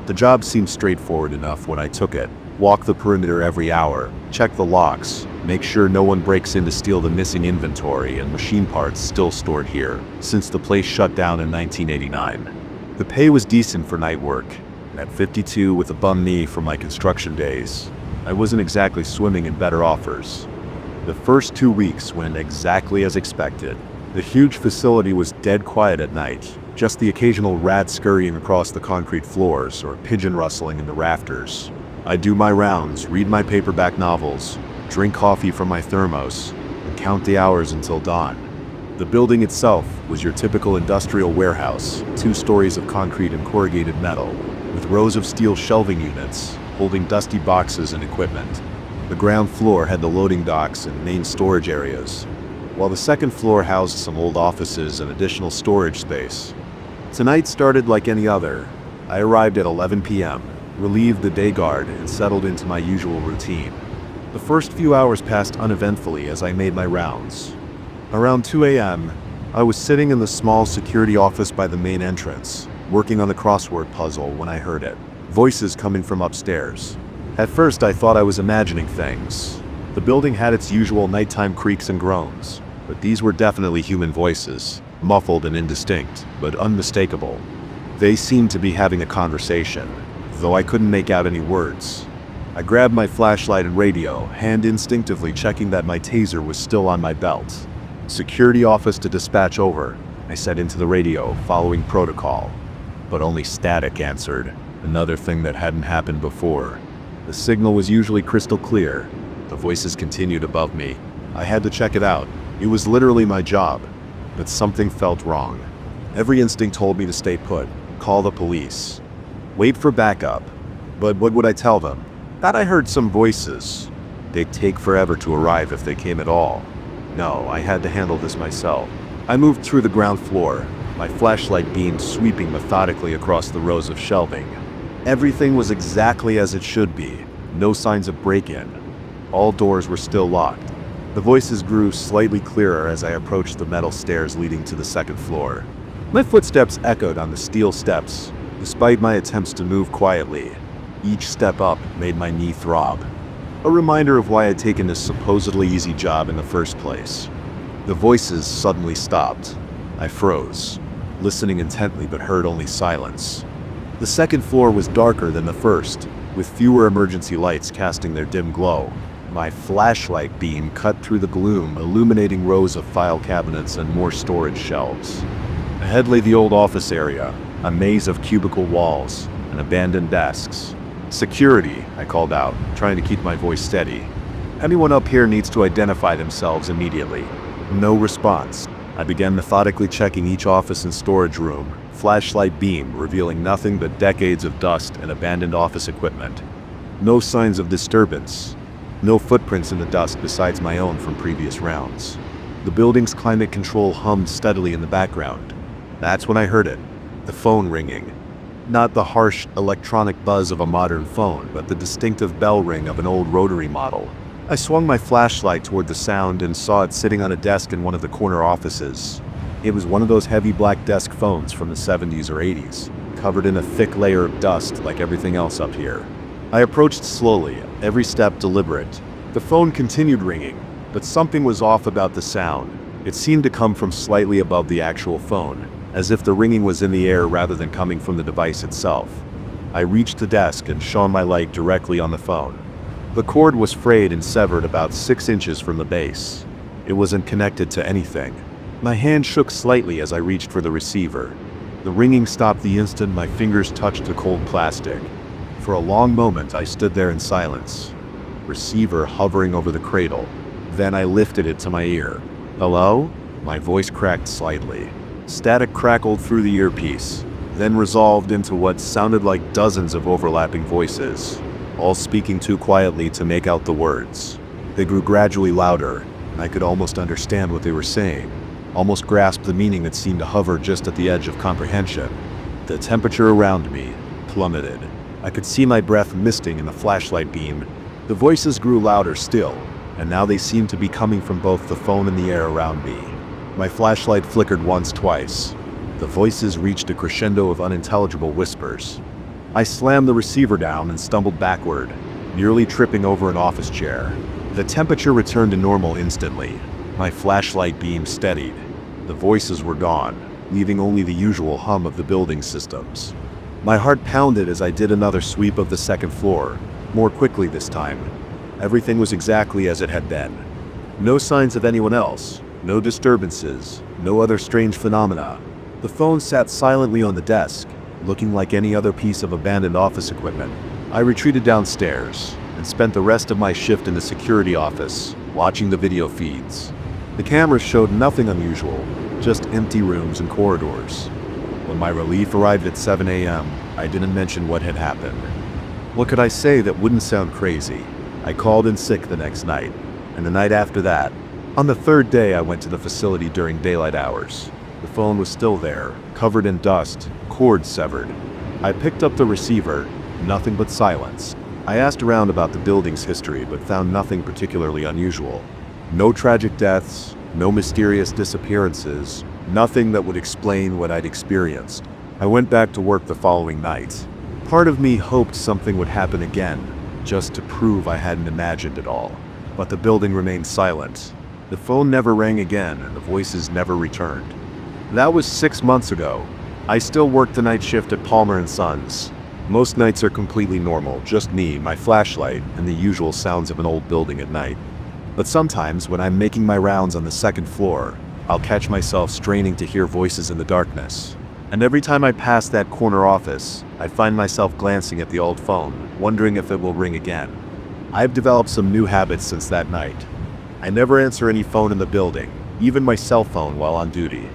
The job seemed straightforward enough when I took it. Walk the perimeter every hour, check the locks, make sure no one breaks in to steal the missing inventory and machine parts still stored here, since the place shut down in 1989. The pay was decent for night work. At 52 with a bum knee from my construction days, I wasn't exactly swimming in better offers. The first 2 weeks went exactly as expected. The huge facility was dead quiet at night. just the occasional rat scurrying across the concrete floors or pigeon rustling in the rafters. I do my rounds, read my paperback novels, drink coffee from my thermos, and count the hours until dawn. The building itself was your typical industrial warehouse, 2 stories of concrete and corrugated metal, with rows of steel shelving units holding dusty boxes and equipment. The ground floor had the loading docks and main storage areas, while the second floor housed some old offices and additional storage space. Tonight started like any other. I arrived at 11 p.m., relieved the day guard, and settled into my usual routine. The first few hours passed uneventfully as I made my rounds. Around 2 a.m., I was sitting in the small security office by the main entrance, working on the crossword puzzle when I heard it. Voices coming from upstairs. At first I thought I was imagining things. The building had its usual nighttime creaks and groans, but these were definitely human voices, muffled and indistinct, but unmistakable. They seemed to be having a conversation, though I couldn't make out any words. I grabbed my flashlight and radio, hand instinctively checking that my taser was still on my belt. "Security office to dispatch over," I said into the radio, following protocol. But only static answered, another thing that hadn't happened before. The signal was usually crystal clear. The voices continued above me. I had to check it out. It was literally my job. But something felt wrong. Every instinct told me to stay put, call the police, wait for backup. But what would I tell them? That I heard some voices. They'd take forever to arrive if they came at all. No, I had to handle this myself. I moved through the ground floor, my flashlight beam sweeping methodically across the rows of shelving. Everything was exactly as it should be. No signs of break-in. All doors were still locked. The voices grew slightly clearer as I approached the metal stairs leading to the second floor. My footsteps echoed on the steel steps, despite my attempts to move quietly. Each step up made my knee throb. A reminder of why I'd taken this supposedly easy job in the first place. The voices suddenly stopped. I froze, listening intently but heard only silence. The second floor was darker than the first, with fewer emergency lights casting their dim glow. My flashlight beam cut through the gloom, illuminating rows of file cabinets and more storage shelves. Ahead lay the old office area, a maze of cubicle walls and abandoned desks. "Security," I called out, trying to keep my voice steady. "Anyone up here needs to identify themselves immediately." No response. I began methodically checking each office and storage room, flashlight beam revealing nothing but decades of dust and abandoned office equipment. No signs of disturbance. No footprints in the dust besides my own from previous rounds. The building's climate control hummed steadily in the background. That's when I heard it, the phone ringing. Not the harsh electronic buzz of a modern phone, but the distinctive bell ring of an old rotary model. I swung my flashlight toward the sound and saw it sitting on a desk in one of the corner offices. It was one of those heavy black desk phones from the 70s or 80s, covered in a thick layer of dust like everything else up here. I approached slowly, every step deliberate. The phone continued ringing, but something was off about the sound. It seemed to come from slightly above the actual phone, as if the ringing was in the air rather than coming from the device itself. I reached the desk and shone my light directly on the phone. The cord was frayed and severed about 6 inches from the base. It wasn't connected to anything. My hand shook slightly as I reached for the receiver. The ringing stopped the instant my fingers touched the cold plastic. For a long moment I stood there in silence, receiver hovering over the cradle. Then I lifted it to my ear. "Hello?" My voice cracked slightly. Static crackled through the earpiece, then resolved into what sounded like dozens of overlapping voices, all speaking too quietly to make out the words. They grew gradually louder, and I could almost understand what they were saying, almost grasp the meaning that seemed to hover just at the edge of comprehension. The temperature around me plummeted. I could see my breath misting in the flashlight beam. The voices grew louder still, and now they seemed to be coming from both the phone and the air around me. My flashlight flickered once, twice. The voices reached a crescendo of unintelligible whispers. I slammed the receiver down and stumbled backward, nearly tripping over an office chair. The temperature returned to normal instantly. My flashlight beam steadied. The voices were gone, leaving only the usual hum of the building systems. My heart pounded as I did another sweep of the second floor, more quickly this time. Everything was exactly as it had been. No signs of anyone else, no disturbances, no other strange phenomena. The phone sat silently on the desk, looking like any other piece of abandoned office equipment. I retreated downstairs and spent the rest of my shift in the security office, watching the video feeds. The cameras showed nothing unusual, just empty rooms and corridors. When my relief arrived at 7 a.m., I didn't mention what had happened. What could I say that wouldn't sound crazy? I called in sick the next night, and the night after that. On the third day, I went to the facility during daylight hours. The phone was still there, covered in dust, cord severed. I picked up the receiver, nothing but silence. I asked around about the building's history, but found nothing particularly unusual. No tragic deaths, no mysterious disappearances, nothing that would explain what I'd experienced. I went back to work the following night. Part of me hoped something would happen again, just to prove I hadn't imagined it all. But the building remained silent. The phone never rang again, and the voices never returned. That was 6 months ago. I still work the night shift at Palmer & Sons. Most nights are completely normal, just me, my flashlight, and the usual sounds of an old building at night. But sometimes, when I'm making my rounds on the second floor, I'll catch myself straining to hear voices in the darkness. And every time I pass that corner office, I find myself glancing at the old phone, wondering if it will ring again. I've developed some new habits since that night. I never answer any phone in the building, even my cell phone while on duty.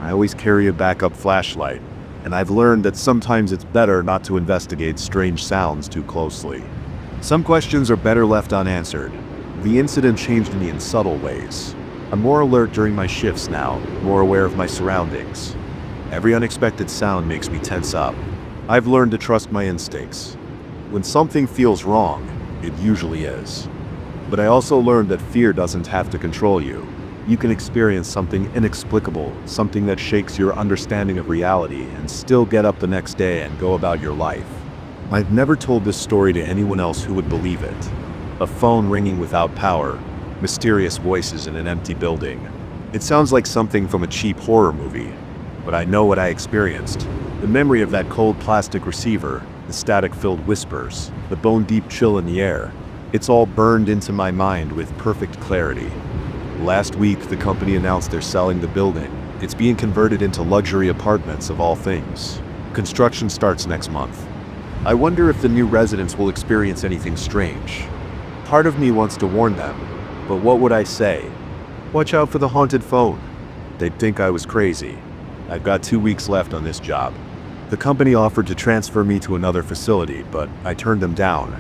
I always carry a backup flashlight, and I've learned that sometimes it's better not to investigate strange sounds too closely. Some questions are better left unanswered. The incident changed me in subtle ways. I'm more alert during my shifts now, more aware of my surroundings. Every unexpected sound makes me tense up. I've learned to trust my instincts. When something feels wrong, it usually is. But I also learned that fear doesn't have to control you. You can experience something inexplicable, something that shakes your understanding of reality, and still get up the next day and go about your life. I've never told this story to anyone else who would believe it. A phone ringing without power, mysterious voices in an empty building. It sounds like something from a cheap horror movie, but I know what I experienced. The memory of that cold plastic receiver, the static-filled whispers, the bone-deep chill in the air. It's all burned into my mind with perfect clarity. Last week, the company announced they're selling the building. It's being converted into luxury apartments of all things. Construction starts next month. I wonder if the new residents will experience anything strange. Part of me wants to warn them, but what would I say? Watch out for the haunted phone. They'd think I was crazy. I've got 2 weeks left on this job. The company offered to transfer me to another facility, but I turned them down.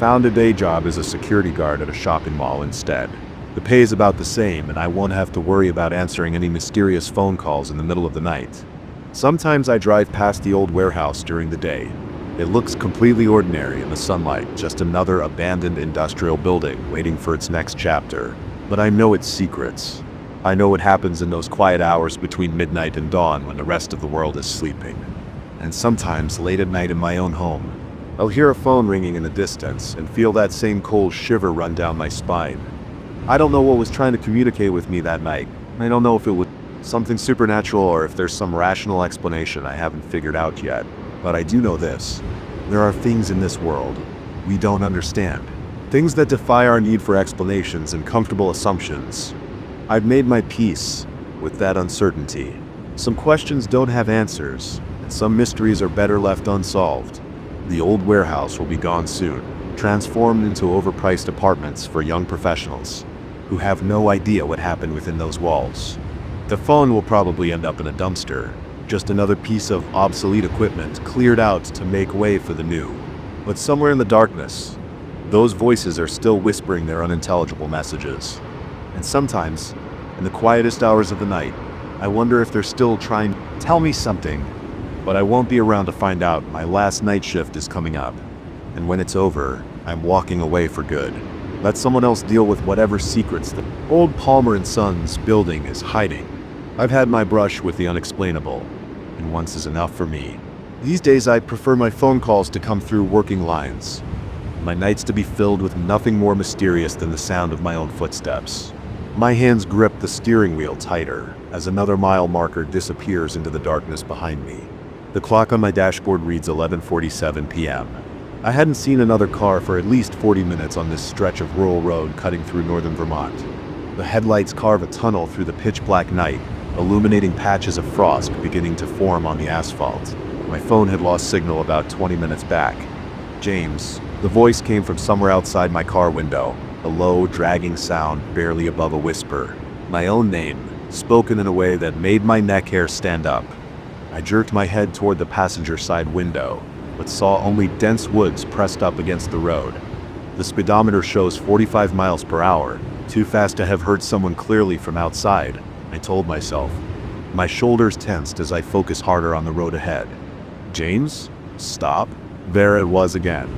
Found a day job as a security guard at a shopping mall instead. The pay is about the same, and I won't have to worry about answering any mysterious phone calls in the middle of the night. Sometimes I drive past the old warehouse during the day. It looks completely ordinary in the sunlight, just another abandoned industrial building waiting for its next chapter. But I know its secrets. I know what happens in those quiet hours between midnight and dawn when the rest of the world is sleeping. And sometimes, late at night in my own home, I'll hear a phone ringing in the distance and feel that same cold shiver run down my spine. I don't know what was trying to communicate with me that night. I don't know if it was something supernatural or if there's some rational explanation I haven't figured out yet. But I do know this. There are things in this world we don't understand. Things that defy our need for explanations and comfortable assumptions. I've made my peace with that uncertainty. Some questions don't have answers, and some mysteries are better left unsolved. The old warehouse will be gone soon, transformed into overpriced apartments for young professionals who have no idea what happened within those walls. The phone will probably end up in a dumpster, just another piece of obsolete equipment cleared out to make way for the new. But somewhere in the darkness, those voices are still whispering their unintelligible messages. And sometimes, in the quietest hours of the night, I wonder if they're still trying to tell me something. But I won't be around to find out. My last night shift is coming up. And when it's over, I'm walking away for good. Let someone else deal with whatever secrets the old Palmer & Sons building is hiding. I've had my brush with the unexplainable, and once is enough for me. These days I prefer my phone calls to come through working lines. My nights to be filled with nothing more mysterious than the sound of my own footsteps. My hands grip the steering wheel tighter as another mile marker disappears into the darkness behind me. The clock on my dashboard reads 11:47 p.m. I hadn't seen another car for at least 40 minutes on this stretch of rural road cutting through northern Vermont. The headlights carve a tunnel through the pitch-black night, illuminating patches of frost beginning to form on the asphalt. My phone had lost signal about 20 minutes back. James. The voice came from somewhere outside my car window, a low, dragging sound barely above a whisper. My own name, spoken in a way that made my neck hair stand up. I jerked my head toward the passenger side window, but saw only dense woods pressed up against the road. The speedometer shows 45 miles per hour, too fast to have heard someone clearly from outside, I told myself. My shoulders tensed as I focused harder on the road ahead. James? Stop? There it was again.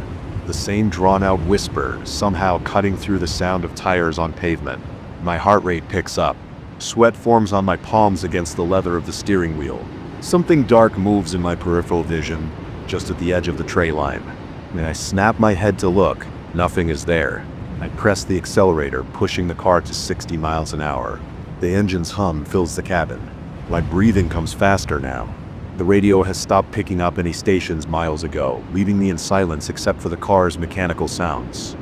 The same drawn-out whisper, somehow cutting through the sound of tires on pavement. My heart rate picks up. Sweat forms on my palms against the leather of the steering wheel. Something dark moves in my peripheral vision, just at the edge of the tray line. When I snap my head to look, nothing is there. I press the accelerator, pushing the car to 60 miles an hour. The engine's hum fills the cabin. My breathing comes faster now. The radio has stopped picking up any stations miles ago, leaving me in silence except for the car's mechanical sounds.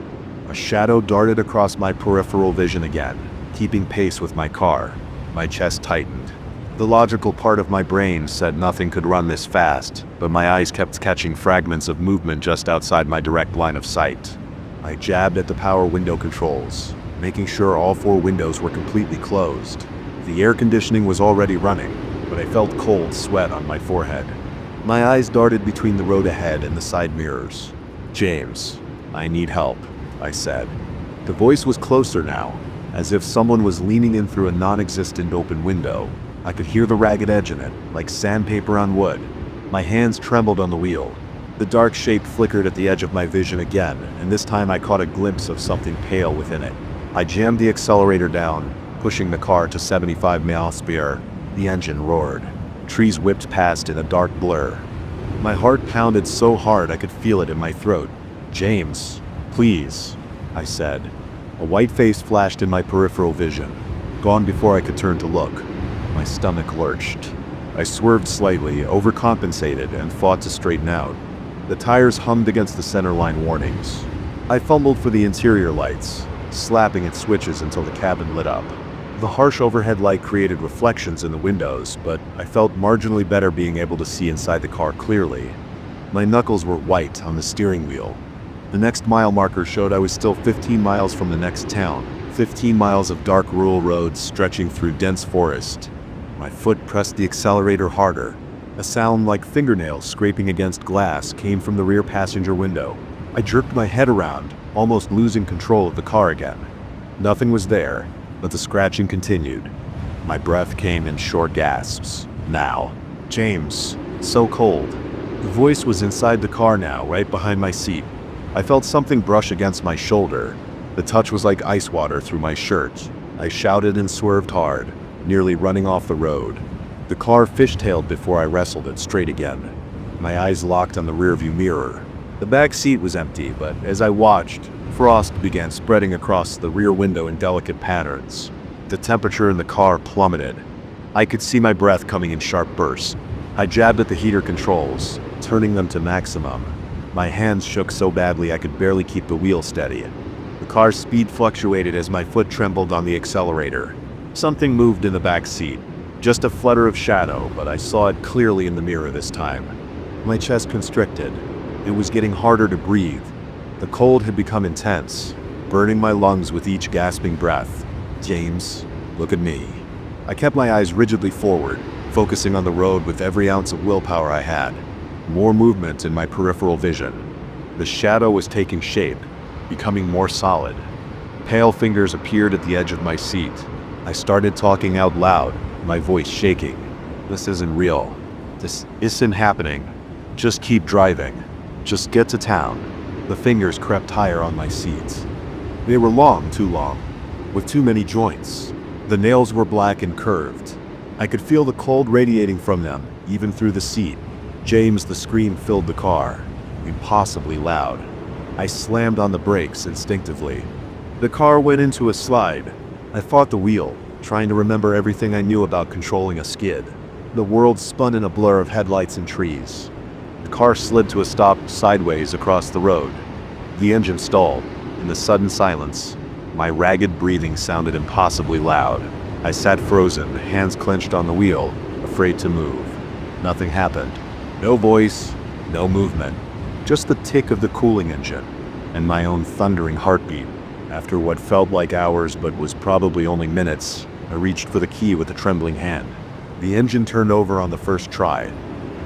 A shadow darted across my peripheral vision again, keeping pace with my car. My chest tightened. The logical part of my brain said nothing could run this fast, but my eyes kept catching fragments of movement just outside my direct line of sight. I jabbed at the power window controls, making sure all 4 windows were completely closed. The air conditioning was already running, but I felt cold sweat on my forehead. My eyes darted between the road ahead and the side mirrors. James, I need help, I said. The voice was closer now, as if someone was leaning in through a non-existent open window. I could hear the ragged edge in it, like sandpaper on wood. My hands trembled on the wheel. The dark shape flickered at the edge of my vision again, and this time I caught a glimpse of something pale within it. I jammed the accelerator down, pushing the car to 75 miles per hour. The engine roared. Trees whipped past in a dark blur. My heart pounded so hard I could feel it in my throat. James, please, I said. A white face flashed in my peripheral vision, gone before I could turn to look. My stomach lurched. I swerved slightly, overcompensated, and fought to straighten out. The tires hummed against the centerline warnings. I fumbled for the interior lights, slapping at switches until the cabin lit up. The harsh overhead light created reflections in the windows, but I felt marginally better being able to see inside the car clearly. My knuckles were white on the steering wheel. The next mile marker showed I was still 15 miles from the next town, 15 miles of dark rural roads stretching through dense forest. My foot pressed the accelerator harder. A sound like fingernails scraping against glass came from the rear passenger window. I jerked my head around, almost losing control of the car again. Nothing was there, but the scratching continued. My breath came in short gasps. Now. James. So cold. The voice was inside the car now, right behind my seat. I felt something brush against my shoulder. The touch was like ice water through my shirt. I shouted and swerved hard, nearly running off the road. The car fishtailed before I wrestled it straight again. My eyes locked on the rearview mirror. The back seat was empty, but as I watched, frost began spreading across the rear window in delicate patterns. The temperature in the car plummeted. I could see my breath coming in sharp bursts. I jabbed at the heater controls, turning them to maximum. My hands shook so badly I could barely keep the wheel steady. The car's speed fluctuated as my foot trembled on the accelerator. Something moved in the back seat. Just a flutter of shadow, but I saw it clearly in the mirror this time. My chest constricted. It was getting harder to breathe. The cold had become intense, burning my lungs with each gasping breath. James, look at me. I kept my eyes rigidly forward, focusing on the road with every ounce of willpower I had. More movement in my peripheral vision. The shadow was taking shape, becoming more solid. Pale fingers appeared at the edge of my seat. I started talking out loud, my voice shaking. This isn't real. This isn't happening. Just keep driving. Just get to town. The fingers crept higher on my seat. They were long, too long, with too many joints. The nails were black and curved. I could feel the cold radiating from them, even through the seat. James, the scream filled the car, impossibly loud. I slammed on the brakes instinctively. The car went into a slide. I fought the wheel, trying to remember everything I knew about controlling a skid. The world spun in a blur of headlights and trees. The car slid to a stop sideways across the road. The engine stalled. In the sudden silence, my ragged breathing sounded impossibly loud. I sat frozen, hands clenched on the wheel, afraid to move. Nothing happened. No voice, no movement. Just the tick of the cooling engine, and my own thundering heartbeat. After what felt like hours but was probably only minutes, I reached for the key with a trembling hand. The engine turned over on the first try.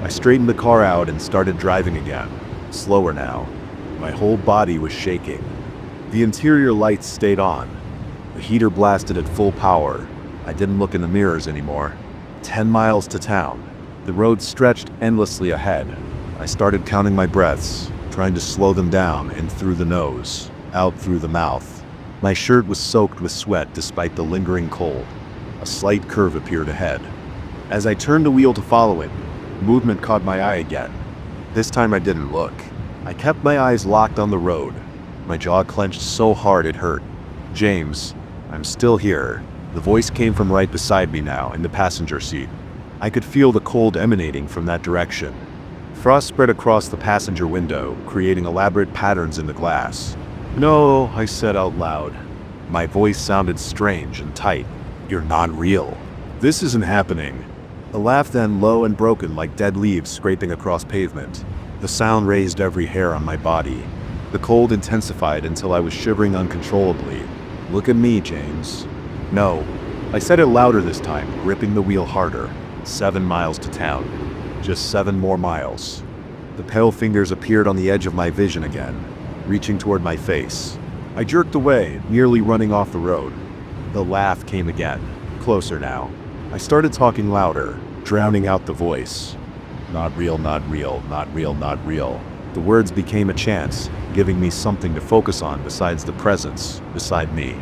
I straightened the car out and started driving again, slower now. My whole body was shaking. The interior lights stayed on. The heater blasted at full power. I didn't look in the mirrors anymore. 10 miles to town. The road stretched endlessly ahead. I started counting my breaths, trying to slow them down in through the nose, out through the mouth. My shirt was soaked with sweat despite the lingering cold. A slight curve appeared ahead. As I turned the wheel to follow it, movement caught my eye again. This time I didn't look. I kept my eyes locked on the road. My jaw clenched so hard it hurt. "James, I'm still here." The voice came from right beside me now, in the passenger seat. I could feel the cold emanating from that direction. Frost spread across the passenger window, creating elaborate patterns in the glass. "No," I said out loud. My voice sounded strange and tight. "You're not real. This isn't happening." A laugh then, low and broken like dead leaves scraping across pavement. The sound raised every hair on my body. The cold intensified until I was shivering uncontrollably. "Look at me, James." "No." I said it louder this time, gripping the wheel harder. 7 miles to town. Just 7 more miles. The pale fingers appeared on the edge of my vision again, reaching toward my face. I jerked away, nearly running off the road. The laugh came again, closer now. I started talking louder, drowning out the voice. "Not real, not real, not real, not real." The words became a chant, giving me something to focus on besides the presence beside me.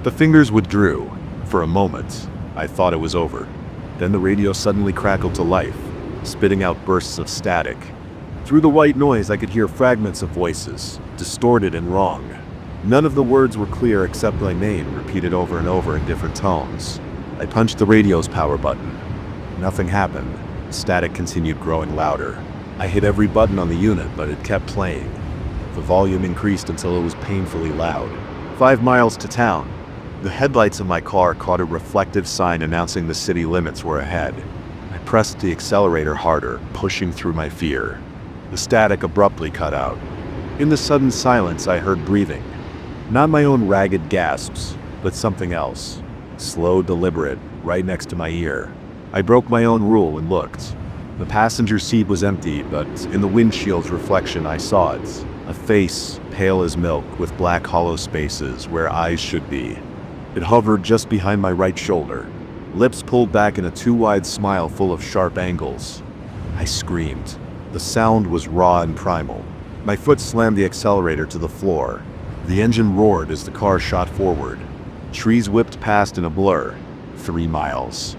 The fingers withdrew. For a moment, I thought it was over. Then the radio suddenly crackled to life, spitting out bursts of static. Through the white noise, I could hear fragments of voices, distorted and wrong. None of the words were clear except my name, repeated over and over in different tones. I punched the radio's power button. Nothing happened. The static continued growing louder. I hit every button on the unit, but it kept playing. The volume increased until it was painfully loud. 5 miles to town. The headlights of my car caught a reflective sign announcing the city limits were ahead. I pressed the accelerator harder, pushing through my fear. The static abruptly cut out. In the sudden silence, I heard breathing. Not my own ragged gasps, but something else. Slow, deliberate, right next to my ear. I broke my own rule and looked. The passenger seat was empty, but in the windshield's reflection I saw it. A face, pale as milk, with black hollow spaces where eyes should be. It hovered just behind my right shoulder, lips pulled back in a too-wide smile full of sharp angles. I screamed. The sound was raw and primal. My foot slammed the accelerator to the floor. The engine roared as the car shot forward. Trees whipped past in a blur. 3 miles.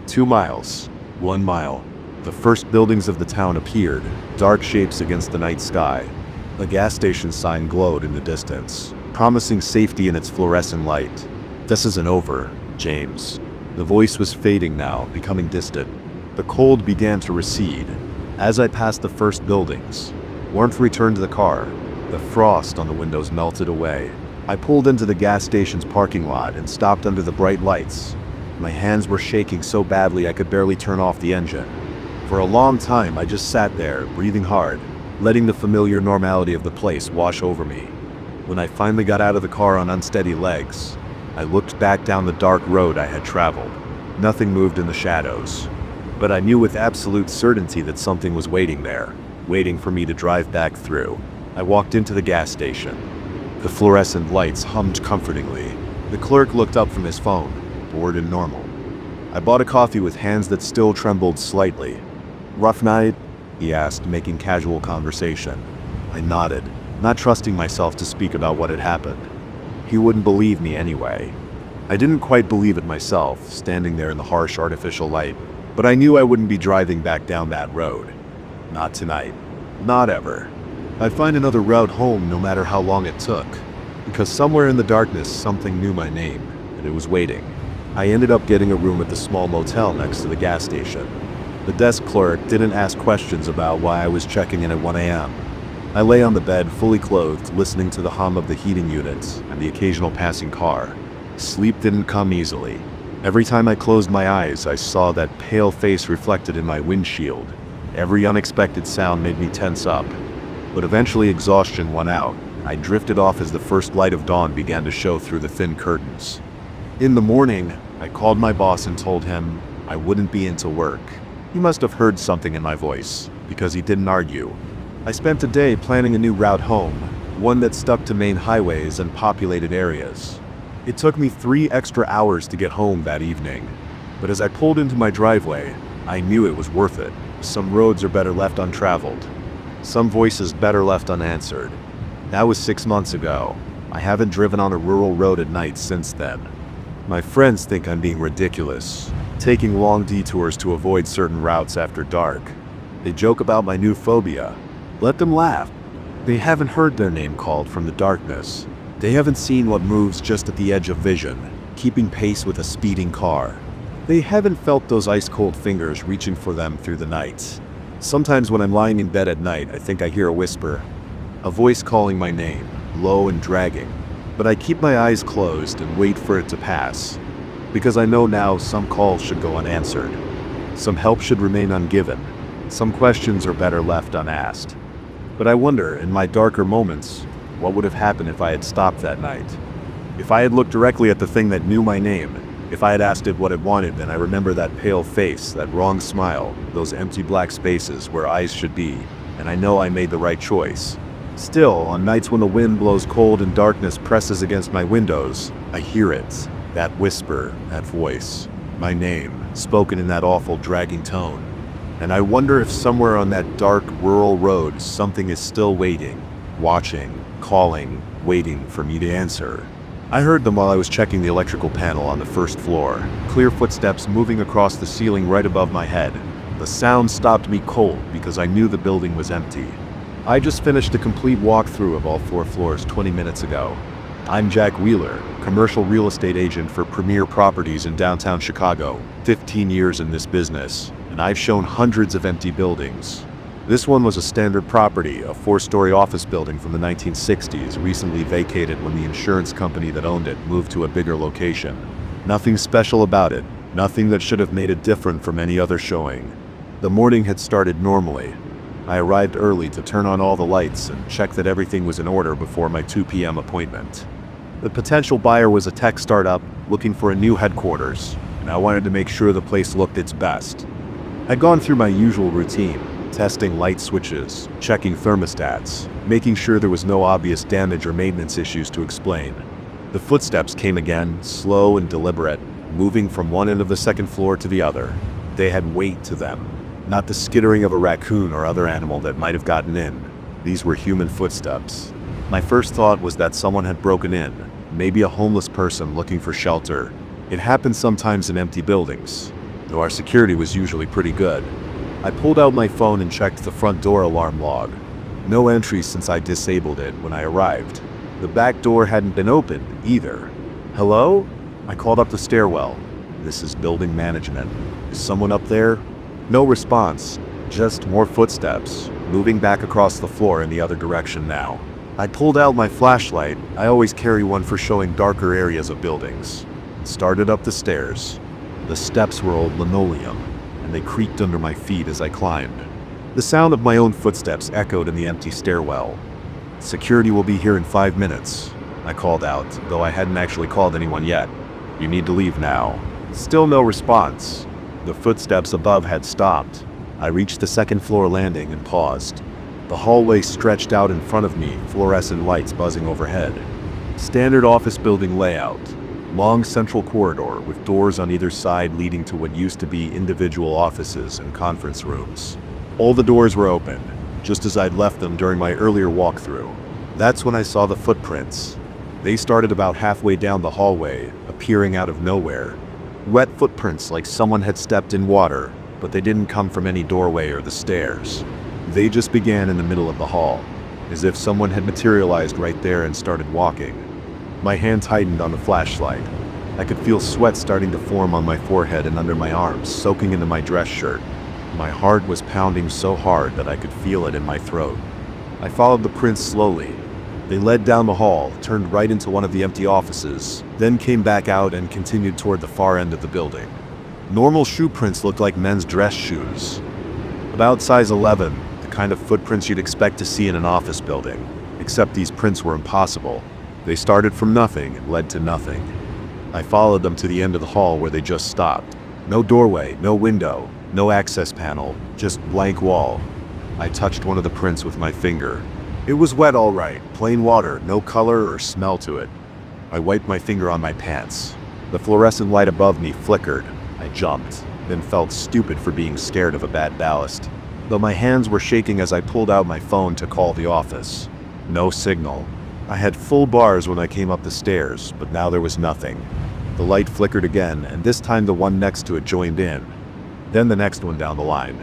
2 miles. 1 mile. The first buildings of the town appeared, dark shapes against the night sky. A gas station sign glowed in the distance, promising safety in its fluorescent light. "This isn't over, James." The voice was fading now, becoming distant. The cold began to recede. As I passed the first buildings, warmth returned to the car. The frost on the windows melted away. I pulled into the gas station's parking lot and stopped under the bright lights. My hands were shaking so badly I could barely turn off the engine. For a long time, I just sat there, breathing hard, letting the familiar normality of the place wash over me. When I finally got out of the car on unsteady legs, I looked back down the dark road I had traveled. Nothing moved in the shadows, but I knew with absolute certainty that something was waiting there, waiting for me to drive back through. I walked into the gas station. The fluorescent lights hummed comfortingly. The clerk looked up from his phone, bored and normal. I bought a coffee with hands that still trembled slightly. "Rough night?" he asked, making casual conversation. I nodded, not trusting myself to speak about what had happened. He wouldn't believe me anyway. I didn't quite believe it myself, standing there in the harsh artificial light, but I knew I wouldn't be driving back down that road. Not tonight. Not ever. I'd find another route home no matter how long it took, because somewhere in the darkness something knew my name, and it was waiting. I ended up getting a room at the small motel next to the gas station. The desk clerk didn't ask questions about why I was checking in at 1 a.m. I lay on the bed, fully clothed, listening to the hum of the heating units and the occasional passing car. Sleep didn't come easily. Every time I closed my eyes, I saw that pale face reflected in my windshield. Every unexpected sound made me tense up. But eventually exhaustion won out. I drifted off as the first light of dawn began to show through the thin curtains. In the morning, I called my boss and told him I wouldn't be into work. He must have heard something in my voice, because he didn't argue. I spent a day planning a new route home, one that stuck to main highways and populated areas. It took me 3 extra hours to get home that evening, but as I pulled into my driveway, I knew it was worth it. Some roads are better left untraveled. Some voices better left unanswered. That was 6 months ago. I haven't driven on a rural road at night since then. My friends think I'm being ridiculous, taking long detours to avoid certain routes after dark. They joke about my new phobia. Let them laugh. They haven't heard their name called from the darkness. They haven't seen what moves just at the edge of vision, keeping pace with a speeding car. They haven't felt those ice-cold fingers reaching for them through the night. Sometimes when I'm lying in bed at night, I think I hear a whisper, a voice calling my name, low and dragging. But I keep my eyes closed and wait for it to pass, because I know now some calls should go unanswered. Some help should remain ungiven. Some questions are better left unasked. But I wonder, in my darker moments, what would have happened if I had stopped that night? If I had looked directly at the thing that knew my name, if I had asked it what it wanted, then I remember that pale face, that wrong smile, those empty black spaces where eyes should be, and I know I made the right choice. Still, on nights when the wind blows cold and darkness presses against my windows, I hear it, that whisper, that voice, my name, spoken in that awful dragging tone. And I wonder if somewhere on that dark rural road something is still waiting, watching, calling, waiting for me to answer. I heard them while I was checking the electrical panel on the first floor, clear footsteps moving across the ceiling right above my head. The sound stopped me cold because I knew the building was empty. I just finished a complete walkthrough of all 4 floors 20 minutes ago. I'm Jack Wheeler, commercial real estate agent for Premier Properties in downtown Chicago, 15 years in this business, and I've shown hundreds of empty buildings. This one was a standard property, a 4-story office building from the 1960s, recently vacated when the insurance company that owned it moved to a bigger location. Nothing special about it, nothing that should have made it different from any other showing. The morning had started normally. I arrived early to turn on all the lights and check that everything was in order before my 2 p.m. appointment. The potential buyer was a tech startup looking for a new headquarters, and I wanted to make sure the place looked its best. I'd gone through my usual routine, testing light switches, checking thermostats, making sure there was no obvious damage or maintenance issues to explain. The footsteps came again, slow and deliberate, moving from one end of the second floor to the other. They had weight to them. Not the skittering of a raccoon or other animal that might have gotten in. These were human footsteps. My first thought was that someone had broken in, maybe a homeless person looking for shelter. It happens sometimes in empty buildings, though our security was usually pretty good. I pulled out my phone and checked the front door alarm log. No entry since I disabled it when I arrived. The back door hadn't been opened either. Hello? I called up the stairwell. This is building management. Is someone up there? No response, just more footsteps, moving back across the floor in the other direction now. I pulled out my flashlight. I always carry one for showing darker areas of buildings. Started up the stairs. The steps were old linoleum, and they creaked under my feet as I climbed. The sound of my own footsteps echoed in the empty stairwell. Security will be here in 5 minutes, I called out, though I hadn't actually called anyone yet. You need to leave now. Still no response. The footsteps above had stopped. I reached the second floor landing and paused. The hallway stretched out in front of me, fluorescent lights buzzing overhead. Standard office building layout. Long central corridor with doors on either side leading to what used to be individual offices and conference rooms. All the doors were open, just as I'd left them during my earlier walkthrough. That's when I saw the footprints. They started about halfway down the hallway, appearing out of nowhere. Wet footprints like someone had stepped in water, but they didn't come from any doorway or the stairs. They just began in the middle of the hall, as if someone had materialized right there and started walking. My hand tightened on the flashlight. I could feel sweat starting to form on my forehead and under my arms, soaking into my dress shirt. My heart was pounding so hard that I could feel it in my throat. I followed the prints slowly. They led down the hall, turned right into one of the empty offices, then came back out and continued toward the far end of the building. Normal shoe prints looked like men's dress shoes. About size 11, the kind of footprints you'd expect to see in an office building. Except these prints were impossible. They started from nothing and led to nothing. I followed them to the end of the hall where they just stopped. No doorway, no window, no access panel, just blank wall. I touched one of the prints with my finger. It was wet all right, plain water, no color or smell to it. I wiped my finger on my pants. The fluorescent light above me flickered. I jumped, then felt stupid for being scared of a bad ballast. Though my hands were shaking as I pulled out my phone to call the office. No signal. I had full bars when I came up the stairs, but now there was nothing. The light flickered again, and this time the one next to it joined in. Then the next one down the line.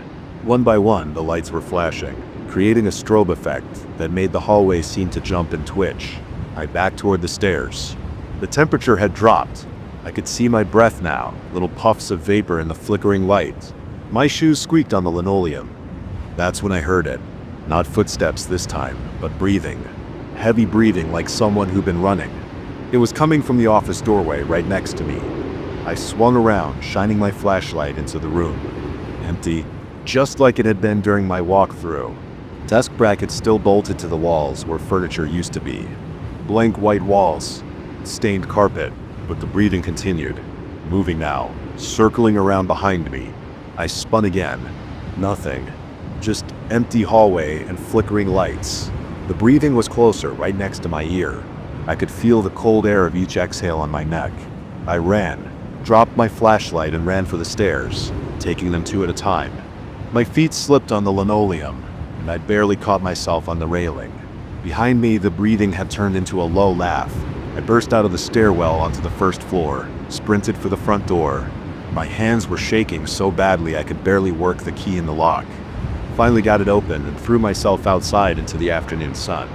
One by one, the lights were flashing, creating a strobe effect that made the hallway seem to jump and twitch. I backed toward the stairs. The temperature had dropped. I could see my breath now, little puffs of vapor in the flickering light. My shoes squeaked on the linoleum. That's when I heard it. Not footsteps this time, but breathing. Heavy breathing like someone who'd been running. It was coming from the office doorway right next to me. I swung around, shining my flashlight into the room. Empty, just like it had been during my walk-through. Desk brackets still bolted to the walls where furniture used to be. Blank white walls, stained carpet, but the breathing continued. Moving now, circling around behind me. I spun again. Nothing. Just empty hallway and flickering lights. The breathing was closer, right next to my ear. I could feel the cold air of each exhale on my neck. I ran, dropped my flashlight and ran for the stairs, taking them two at a time. My feet slipped on the linoleum, and I barely caught myself on the railing. Behind me, the breathing had turned into a low laugh. I burst out of the stairwell onto the first floor, sprinted for the front door. My hands were shaking so badly I could barely work the key in the lock. Finally got it open and threw myself outside into the afternoon sun.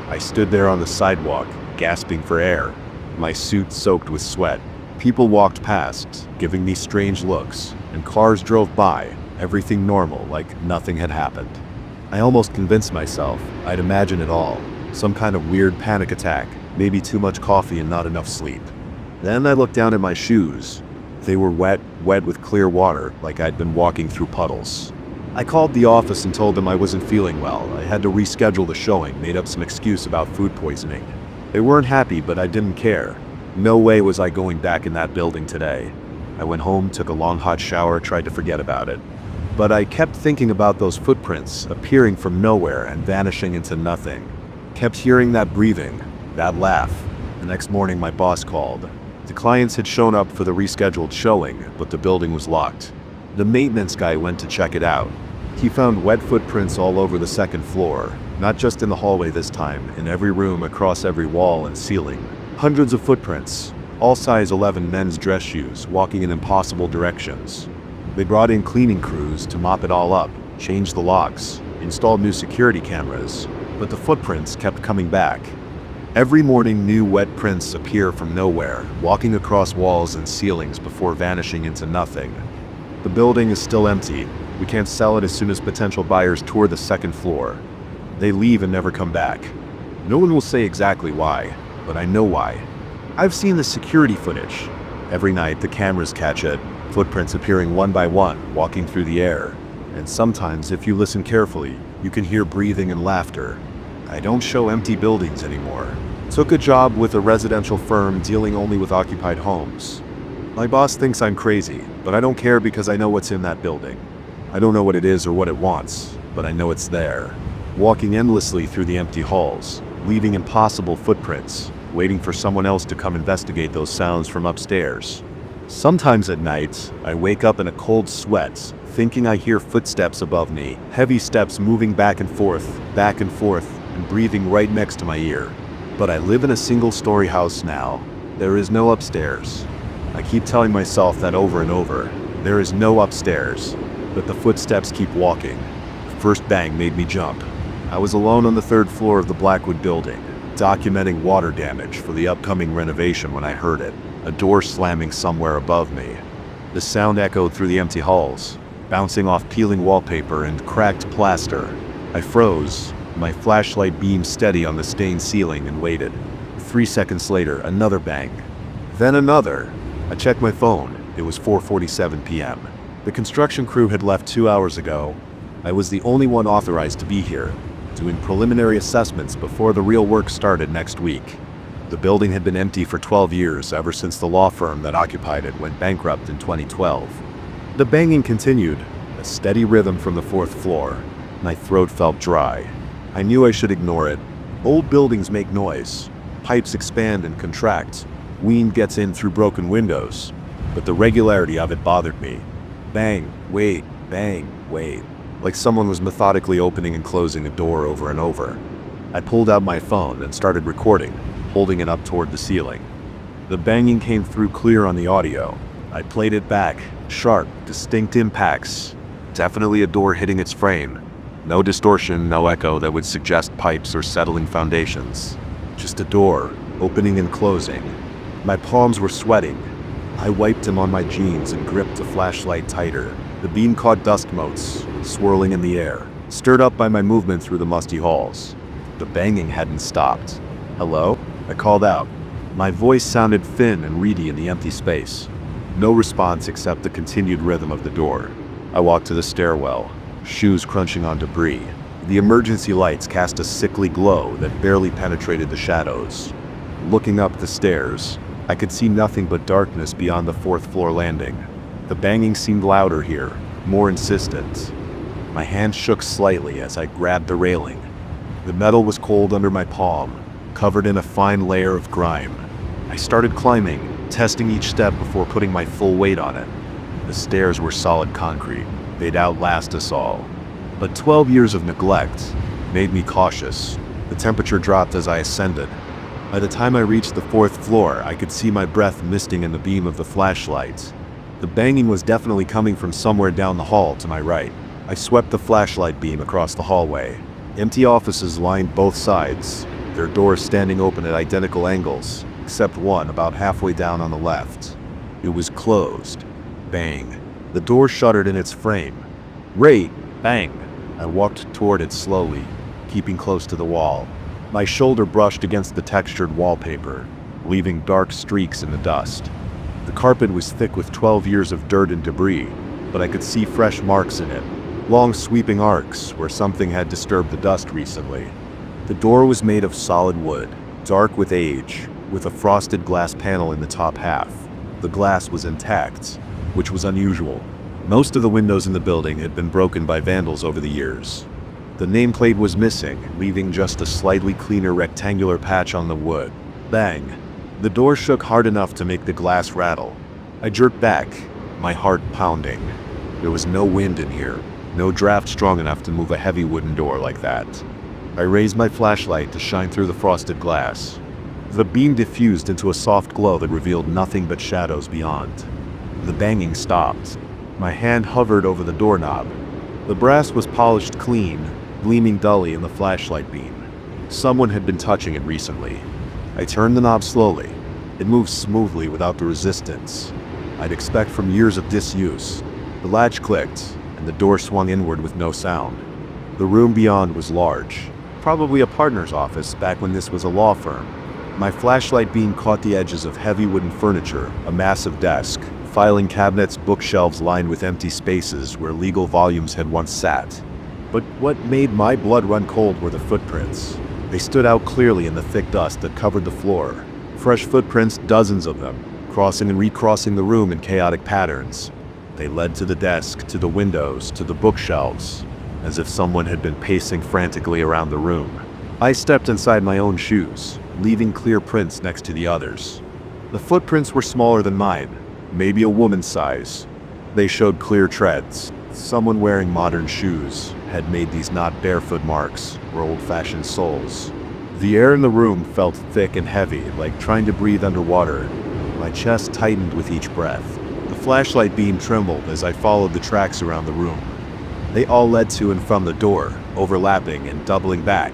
I stood there on the sidewalk, gasping for air, my suit soaked with sweat. People walked past, giving me strange looks, and cars drove by, everything normal, like nothing had happened. I almost convinced myself I'd imagined it all, some kind of weird panic attack, maybe too much coffee and not enough sleep. Then I looked down at my shoes. They were wet with clear water, like I'd been walking through puddles. I called the office and told them I wasn't feeling well. I had to reschedule the showing, made up some excuse about food poisoning. They weren't happy, but I didn't care. No way was I going back in that building today. I went home, took a long hot shower, tried to forget about it. But I kept thinking about those footprints appearing from nowhere and vanishing into nothing. Kept hearing that breathing, that laugh. The next morning my boss called. The clients had shown up for the rescheduled showing, but the building was locked. The maintenance guy went to check it out. He found wet footprints all over the second floor, not just in the hallway this time, in every room, across every wall and ceiling. Hundreds of footprints, all size 11 men's dress shoes, walking in impossible directions. They brought in cleaning crews to mop it all up, change the locks, install new security cameras, but the footprints kept coming back. Every morning new wet prints appear from nowhere, walking across walls and ceilings before vanishing into nothing. The building is still empty. We can't sell it as soon as potential buyers tour the second floor. They leave and never come back. No one will say exactly why, but I know why. I've seen the security footage. Every night the cameras catch it, footprints appearing one by one, walking through the air. And sometimes, if you listen carefully, you can hear breathing and laughter. I don't show empty buildings anymore. Took a job with a residential firm dealing only with occupied homes. My boss thinks I'm crazy, but I don't care because I know what's in that building. I don't know what it is or what it wants, but I know it's there. Walking endlessly through the empty halls, leaving impossible footprints, waiting for someone else to come investigate those sounds from upstairs. Sometimes at night, I wake up in a cold sweat, thinking I hear footsteps above me, heavy steps moving back and forth, and breathing right next to my ear. But I live in a single-story house now. There is no upstairs. I keep telling myself that over and over. There is no upstairs, but the footsteps keep walking. The first bang made me jump. I was alone on the third floor of the Blackwood building, documenting water damage for the upcoming renovation when I heard it, a door slamming somewhere above me. The sound echoed through the empty halls, bouncing off peeling wallpaper and cracked plaster. I froze, My flashlight beamed steady on the stained ceiling and waited. 3 seconds later, another bang. Then another. I checked my phone. It was 4:47 p.m. The construction crew had left 2 hours ago. I was the only one authorized to be here, doing preliminary assessments before the real work started next week. The building had been empty for 12 years, ever since the law firm that occupied it went bankrupt in 2012. The banging continued, a steady rhythm from the 4th floor. My throat felt dry. I knew I should ignore it. Old buildings make noise. Pipes expand and contract. Wind gets in through broken windows. But the regularity of it bothered me. Bang, wait, bang, wait. Like someone was methodically opening and closing a door over and over. I pulled out my phone and started recording, holding it up toward the ceiling. The banging came through clear on the audio. I played it back. Sharp, distinct impacts. Definitely a door hitting its frame. No distortion, no echo that would suggest pipes or settling foundations. Just a door, opening and closing. My palms were sweating. I wiped them on my jeans and gripped the flashlight tighter. The beam caught dust motes, swirling in the air, stirred up by my movement through the musty halls. The banging hadn't stopped. Hello? I called out. My voice sounded thin and reedy in the empty space. No response except the continued rhythm of the door. I walked to the stairwell, shoes crunching on debris. The emergency lights cast a sickly glow that barely penetrated the shadows. Looking up the stairs, I could see nothing but darkness beyond the 4th floor landing. The banging seemed louder here, more insistent. My hand shook slightly as I grabbed the railing. The metal was cold under my palm, covered in a fine layer of grime. I started climbing, testing each step before putting my full weight on it. The stairs were solid concrete. They'd outlast us all. But 12 years of neglect made me cautious. The temperature dropped as I ascended. By the time I reached the 4th floor, I could see my breath misting in the beam of the flashlight. The banging was definitely coming from somewhere down the hall to my right. I swept the flashlight beam across the hallway. Empty offices lined both sides, their doors standing open at identical angles, except one about halfway down on the left. It was closed. Bang. The door shuttered in its frame. Wait! Bang! I walked toward it slowly, keeping close to the wall. My shoulder brushed against the textured wallpaper, leaving dark streaks in the dust. The carpet was thick with 12 years of dirt and debris, but I could see fresh marks in it, long sweeping arcs where something had disturbed the dust recently. The door was made of solid wood, dark with age, with a frosted glass panel in the top half. The glass was intact, which was unusual. Most of the windows in the building had been broken by vandals over the years. The nameplate was missing, leaving just a slightly cleaner rectangular patch on the wood. Bang! The door shook hard enough to make the glass rattle. I jerked back, my heart pounding. There was no wind in here, no draft strong enough to move a heavy wooden door like that. I raised my flashlight to shine through the frosted glass. The beam diffused into a soft glow that revealed nothing but shadows beyond. The banging stopped. My hand hovered over the doorknob. The brass was polished clean, gleaming dully in the flashlight beam. Someone had been touching it recently. I turned the knob slowly. It moved smoothly without the resistance I'd expect from years of disuse. The latch clicked, and the door swung inward with no sound. The room beyond was large, probably a partner's office back when this was a law firm. My flashlight beam caught the edges of heavy wooden furniture, a massive desk, filing cabinets, bookshelves lined with empty spaces where legal volumes had once sat. But what made my blood run cold were the footprints. They stood out clearly in the thick dust that covered the floor. Fresh footprints, dozens of them, crossing and recrossing the room in chaotic patterns. They led to the desk, to the windows, to the bookshelves, as if someone had been pacing frantically around the room. I stepped inside my own shoes, leaving clear prints next to the others. The footprints were smaller than mine, maybe a woman's size. They showed clear treads. Someone wearing modern shoes had made these not barefoot marks or old-fashioned soles. The air in the room felt thick and heavy, like trying to breathe underwater. My chest tightened with each breath. The flashlight beam trembled as I followed the tracks around the room. They all led to and from the door, overlapping and doubling back,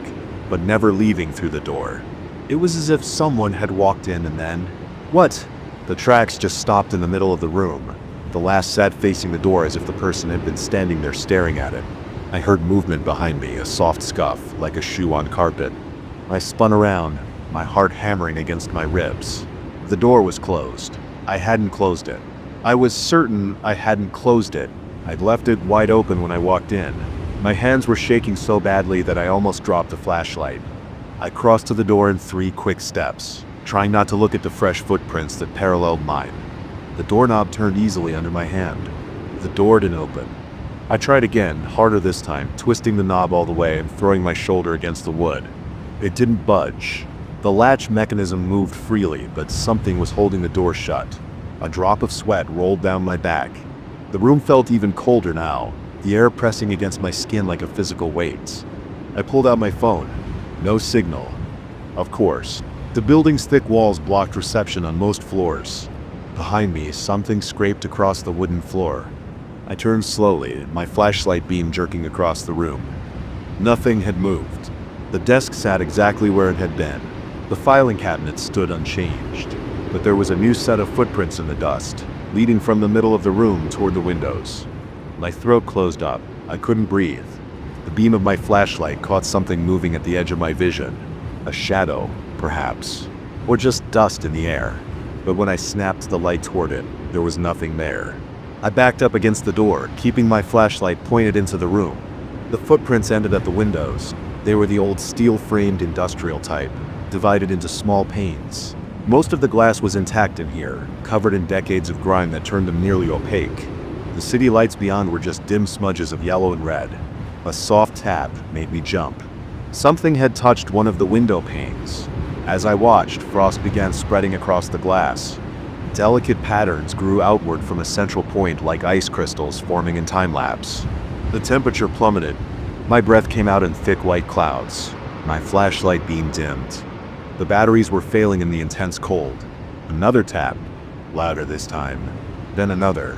but never leaving through the door. It was as if someone had walked in and then... What? The tracks just stopped in the middle of the room, the last set facing the door as if the person had been standing there staring at it. I heard movement behind me, a soft scuff, like a shoe on carpet. I spun around, my heart hammering against my ribs. The door was closed. I hadn't closed it. I was certain I hadn't closed it. I'd left it wide open when I walked in. My hands were shaking so badly that I almost dropped the flashlight. I crossed to the door in 3 quick steps, trying not to look at the fresh footprints that paralleled mine. The doorknob turned easily under my hand. The door didn't open. I tried again, harder this time, twisting the knob all the way and throwing my shoulder against the wood. It didn't budge. The latch mechanism moved freely, but something was holding the door shut. A drop of sweat rolled down my back. The room felt even colder now, the air pressing against my skin like a physical weight. I pulled out my phone. No signal. Of course. The building's thick walls blocked reception on most floors. Behind me, something scraped across the wooden floor. I turned slowly, my flashlight beam jerking across the room. Nothing had moved. The desk sat exactly where it had been. The filing cabinet stood unchanged, but there was a new set of footprints in the dust, leading from the middle of the room toward the windows. My throat closed up. I couldn't breathe. The beam of my flashlight caught something moving at the edge of my vision. A shadow, perhaps, or just dust in the air. But when I snapped the light toward it, there was nothing there. I backed up against the door, keeping my flashlight pointed into the room. The footprints ended at the windows. They were the old steel-framed industrial type, divided into small panes. Most of the glass was intact in here, covered in decades of grime that turned them nearly opaque. The city lights beyond were just dim smudges of yellow and red. A soft tap made me jump. Something had touched one of the window panes. As I watched, frost began spreading across the glass. Delicate patterns grew outward from a central point like ice crystals forming in time-lapse. The temperature plummeted. My breath came out in thick white clouds. My flashlight beam dimmed. The batteries were failing in the intense cold. Another tap, louder this time. Then another.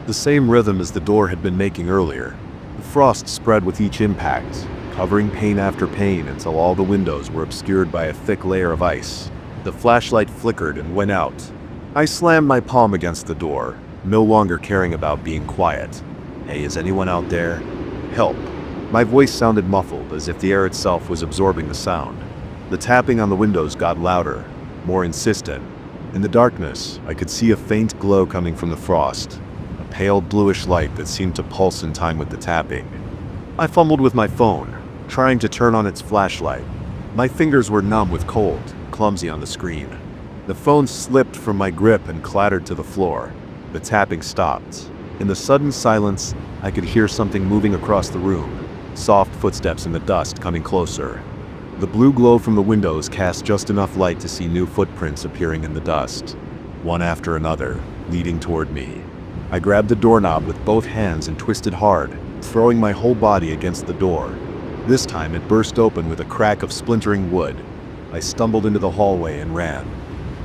The same rhythm as the door had been making earlier. The frost spread with each impact, covering pane after pane until all the windows were obscured by a thick layer of ice. The flashlight flickered and went out. I slammed my palm against the door, no longer caring about being quiet. Hey, is anyone out there? Help. My voice sounded muffled, as if the air itself was absorbing the sound. The tapping on the windows got louder, more insistent. In the darkness, I could see a faint glow coming from the frost, a pale bluish light that seemed to pulse in time with the tapping. I fumbled with my phone, trying to turn on its flashlight. My fingers were numb with cold, clumsy on the screen. The phone slipped from my grip and clattered to the floor. The tapping stopped. In the sudden silence, I could hear something moving across the room, soft footsteps in the dust coming closer. The blue glow from the windows cast just enough light to see new footprints appearing in the dust, one after another, leading toward me. I grabbed the doorknob with both hands and twisted hard, throwing my whole body against the door. This time it burst open with a crack of splintering wood. I stumbled into the hallway and ran.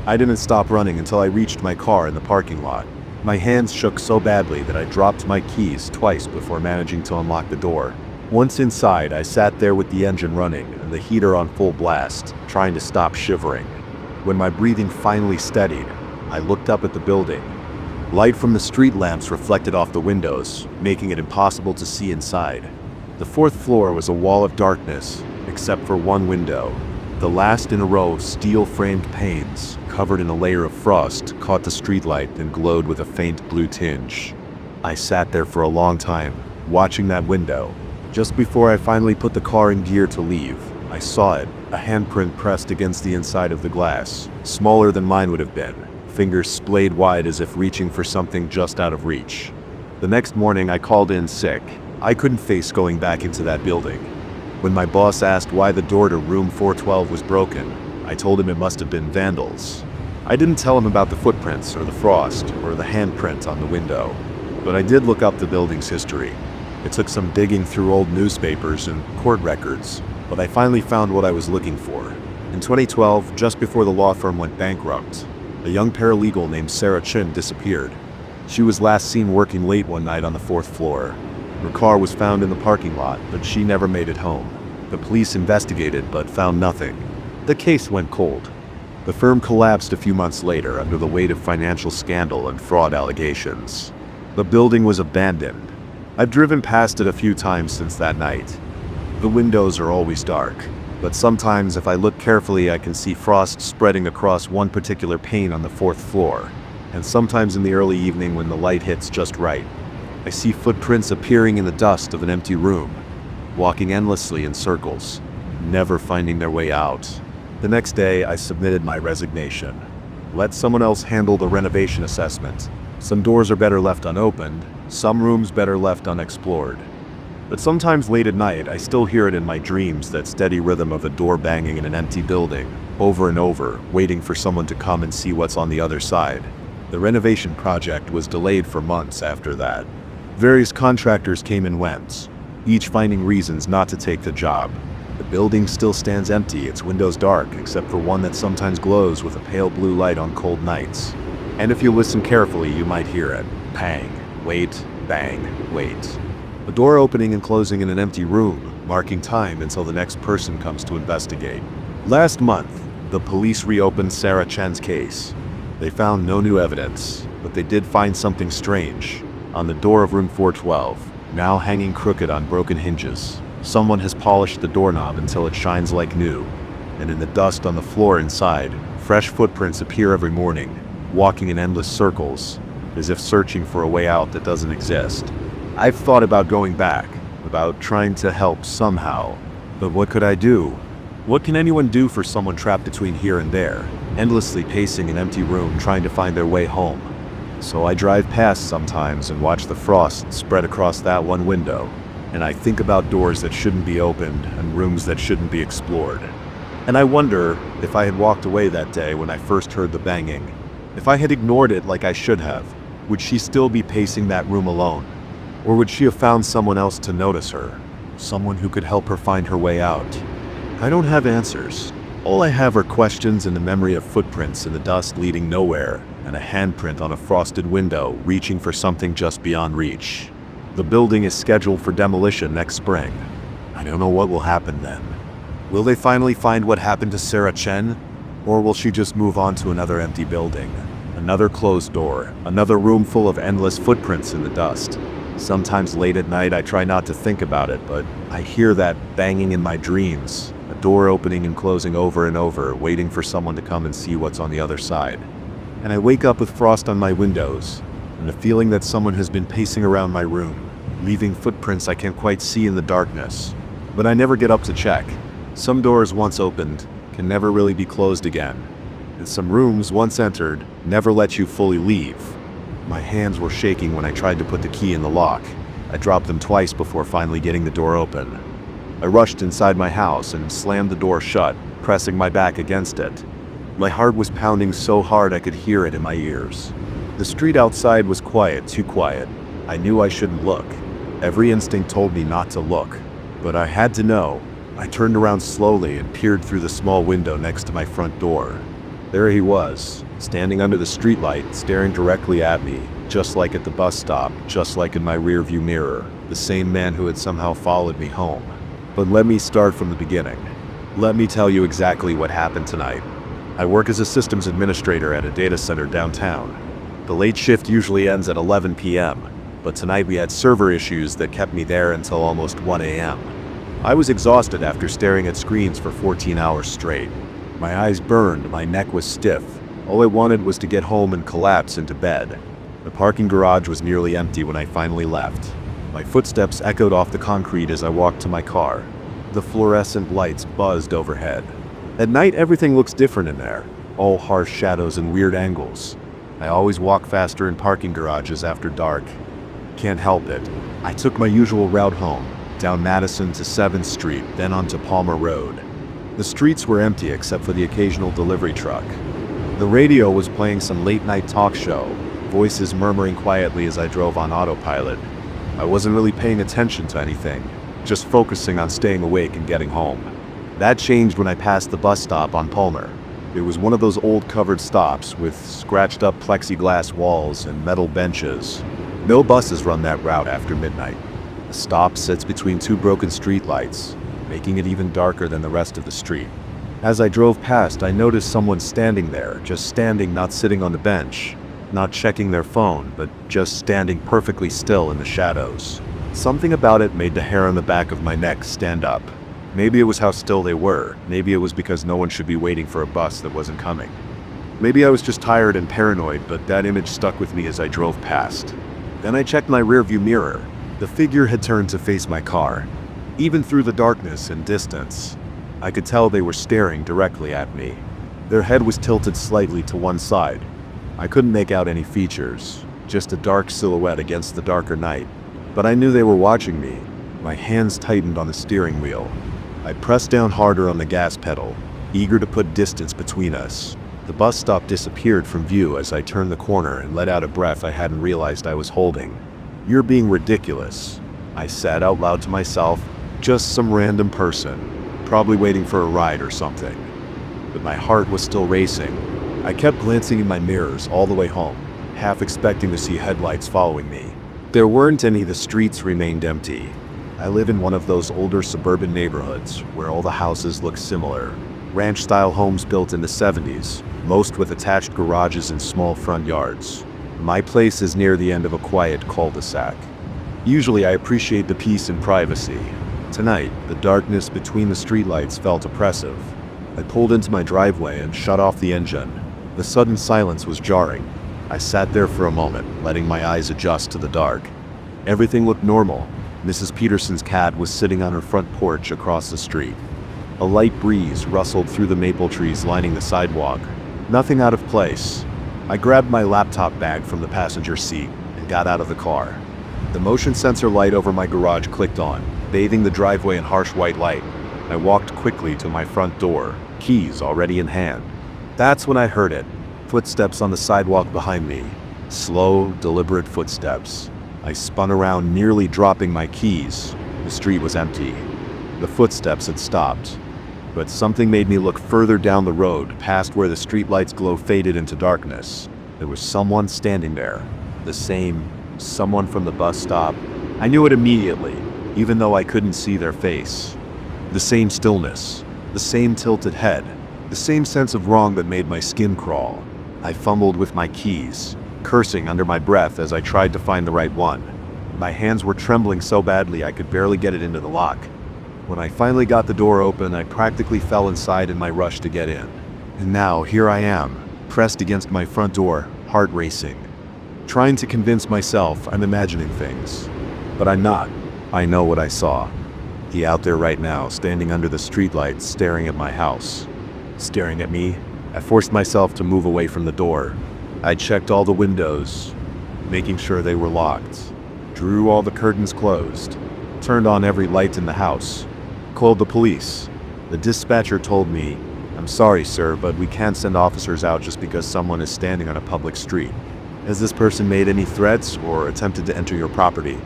I didn't stop running until I reached my car in the parking lot. My hands shook so badly that I dropped my keys twice before managing to unlock the door. Once inside, I sat there with the engine running and the heater on full blast, trying to stop shivering. When my breathing finally steadied, I looked up at the building. Light from the street lamps reflected off the windows, making it impossible to see inside. The 4th floor was a wall of darkness, except for one window. The last in a row of steel-framed panes, covered in a layer of frost, caught the streetlight and glowed with a faint blue tinge. I sat there for a long time, watching that window. Just before I finally put the car in gear to leave, I saw it, a handprint pressed against the inside of the glass, smaller than mine would have been, fingers splayed wide as if reaching for something just out of reach. The next morning I called in sick. I couldn't face going back into that building. When my boss asked why the door to room 412 was broken, I told him it must have been vandals. I didn't tell him about the footprints or the frost or the handprint on the window, but I did look up the building's history. It took some digging through old newspapers and court records, but I finally found what I was looking for. In 2012, just before the law firm went bankrupt, a young paralegal named Sarah Chin disappeared. She was last seen working late one night on the 4th floor. Her car was found in the parking lot, but she never made it home. The police investigated but found nothing. The case went cold. The firm collapsed a few months later under the weight of financial scandal and fraud allegations. The building was abandoned. I've driven past it a few times since that night. The windows are always dark, but sometimes if I look carefully I can see frost spreading across one particular pane on the 4th floor, and sometimes in the early evening when the light hits just right, I see footprints appearing in the dust of an empty room, walking endlessly in circles, never finding their way out. The next day I submitted my resignation. Let someone else handle the renovation assessment. Some doors are better left unopened, some rooms better left unexplored. But sometimes late at night, I still hear it in my dreams, that steady rhythm of a door banging in an empty building, over and over, waiting for someone to come and see what's on the other side. The renovation project was delayed for months after that. Various contractors came and went, each finding reasons not to take the job. The building still stands empty, its windows dark, except for one that sometimes glows with a pale blue light on cold nights. And if you listen carefully, you might hear it. Bang, wait, bang, wait. A door opening and closing in an empty room, marking time until the next person comes to investigate. Last month, the police reopened Sarah Chen's case. They found no new evidence, but they did find something strange. On the door of room 412, now hanging crooked on broken hinges, someone has polished the doorknob until it shines like new. And in the dust on the floor inside, fresh footprints appear every morning, walking in endless circles, as if searching for a way out that doesn't exist. I've thought about going back, about trying to help somehow, but what could I do? What can anyone do for someone trapped between here and there, endlessly pacing an empty room trying to find their way home? So I drive past sometimes and watch the frost spread across that one window, and I think about doors that shouldn't be opened and rooms that shouldn't be explored. And I wonder if I had walked away that day when I first heard the banging, if I had ignored it like I should have, would she still be pacing that room alone? Or would she have found someone else to notice her? Someone who could help her find her way out? I don't have answers. All I have are questions and the memory of footprints in the dust leading nowhere, and a handprint on a frosted window reaching for something just beyond reach. The building is scheduled for demolition next spring. I don't know what will happen then. Will they finally find what happened to Sarah Chen? Or will she just move on to another empty building? Another closed door, another room full of endless footprints in the dust. Sometimes late at night I try not to think about it, but I hear that banging in my dreams, a door opening and closing over and over, waiting for someone to come and see what's on the other side. And I wake up with frost on my windows, and the feeling that someone has been pacing around my room, leaving footprints I can't quite see in the darkness. But I never get up to check. Some doors once opened can never really be closed again, and some rooms once entered never let you fully leave. My hands were shaking when I tried to put the key in the lock. I dropped them twice before finally getting the door open. I rushed inside my house and slammed the door shut, pressing my back against it. My heart was pounding so hard I could hear it in my ears. The street outside was quiet, too quiet. I knew I shouldn't look. Every instinct told me not to look, but I had to know. I turned around slowly and peered through the small window next to my front door. There he was, standing under the streetlight, staring directly at me, just like at the bus stop, just like in my rearview mirror, the same man who had somehow followed me home. But let me start from the beginning. Let me tell you exactly what happened tonight. I work as a systems administrator at a data center downtown. The late shift usually ends at 11 p.m., but tonight we had server issues that kept me there until almost 1 a.m. I was exhausted after staring at screens for 14 hours straight. My eyes burned, my neck was stiff. All I wanted was to get home and collapse into bed. The parking garage was nearly empty when I finally left. My footsteps echoed off the concrete as I walked to my car. The fluorescent lights buzzed overhead. At night, everything looks different in there, all harsh shadows and weird angles. I always walk faster in parking garages after dark. Can't help it. I took my usual route home, down Madison to 7th Street, then onto Palmer Road. The streets were empty except for the occasional delivery truck. The radio was playing some late-night talk show, voices murmuring quietly as I drove on autopilot. I wasn't really paying attention to anything, just focusing on staying awake and getting home. That changed when I passed the bus stop on Palmer. It was one of those old covered stops with scratched-up plexiglass walls and metal benches. No buses run that route after midnight. The stop sits between two broken streetlights, making it even darker than the rest of the street. As I drove past, I noticed someone standing there, just standing, not sitting on the bench, not checking their phone, but just standing perfectly still in the shadows. Something about it made the hair on the back of my neck stand up. Maybe it was how still they were. Maybe it was because no one should be waiting for a bus that wasn't coming. Maybe I was just tired and paranoid, but that image stuck with me as I drove past. Then I checked my rearview mirror. The figure had turned to face my car. Even through the darkness and distance, I could tell they were staring directly at me. Their head was tilted slightly to one side. I couldn't make out any features, just a dark silhouette against the darker night. But I knew they were watching me. My hands tightened on the steering wheel. I pressed down harder on the gas pedal, eager to put distance between us. The bus stop disappeared from view as I turned the corner and let out a breath I hadn't realized I was holding. "You're being ridiculous," I said out loud to myself. "Just some random person, probably waiting for a ride or something." But my heart was still racing. I kept glancing in my mirrors all the way home, half expecting to see headlights following me. There weren't any. The streets remained empty. I live in one of those older suburban neighborhoods where all the houses look similar. Ranch-style homes built in the 70s, most with attached garages and small front yards. My place is near the end of a quiet cul-de-sac. Usually I appreciate the peace and privacy. Tonight, the darkness between the streetlights felt oppressive. I pulled into my driveway and shut off the engine. The sudden silence was jarring. I sat there for a moment, letting my eyes adjust to the dark. Everything looked normal. Mrs. Peterson's cat was sitting on her front porch across the street. A light breeze rustled through the maple trees lining the sidewalk. Nothing out of place. I grabbed my laptop bag from the passenger seat and got out of the car. The motion sensor light over my garage clicked on, bathing the driveway in harsh white light. I walked quickly to my front door, keys already in hand. That's when I heard it. Footsteps on the sidewalk behind me. Slow, deliberate footsteps. I spun around, nearly dropping my keys. The street was empty. The footsteps had stopped. But something made me look further down the road, past where the streetlight's glow faded into darkness. There was someone standing there. The same someone from the bus stop. I knew it immediately, even though I couldn't see their face. The same stillness. The same tilted head. The same sense of wrong that made my skin crawl. I fumbled with my keys, cursing under my breath as I tried to find the right one. My hands were trembling so badly I could barely get it into the lock. When I finally got the door open, I practically fell inside in my rush to get in. And now, here I am, pressed against my front door, heart racing. Trying to convince myself I'm imagining things. But I'm not. I know what I saw. He out there right now, standing under the streetlights, staring at my house. Staring at me. I forced myself to move away from the door. I checked all the windows, making sure they were locked. Drew all the curtains closed. Turned on every light in the house. Called the police. The dispatcher told me, "I'm sorry, sir, but we can't send officers out just because someone is standing on a public street. Has this person made any threats or attempted to enter your property?"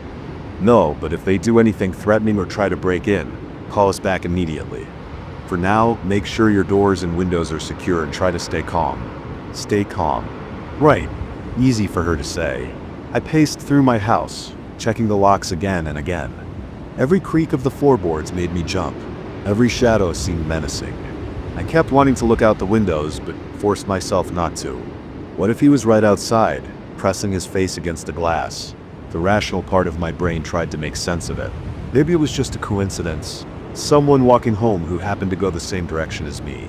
"No, but if they do anything threatening or try to break in, call us back immediately. For now, make sure your doors and windows are secure and try to stay calm." Stay calm. Right. Easy for her to say. I paced through my house, checking the locks again and again. Every creak of the floorboards made me jump. Every shadow seemed menacing. I kept wanting to look out the windows, but forced myself not to. What if he was right outside, pressing his face against the glass? The rational part of my brain tried to make sense of it. Maybe it was just a coincidence. Someone walking home who happened to go the same direction as me.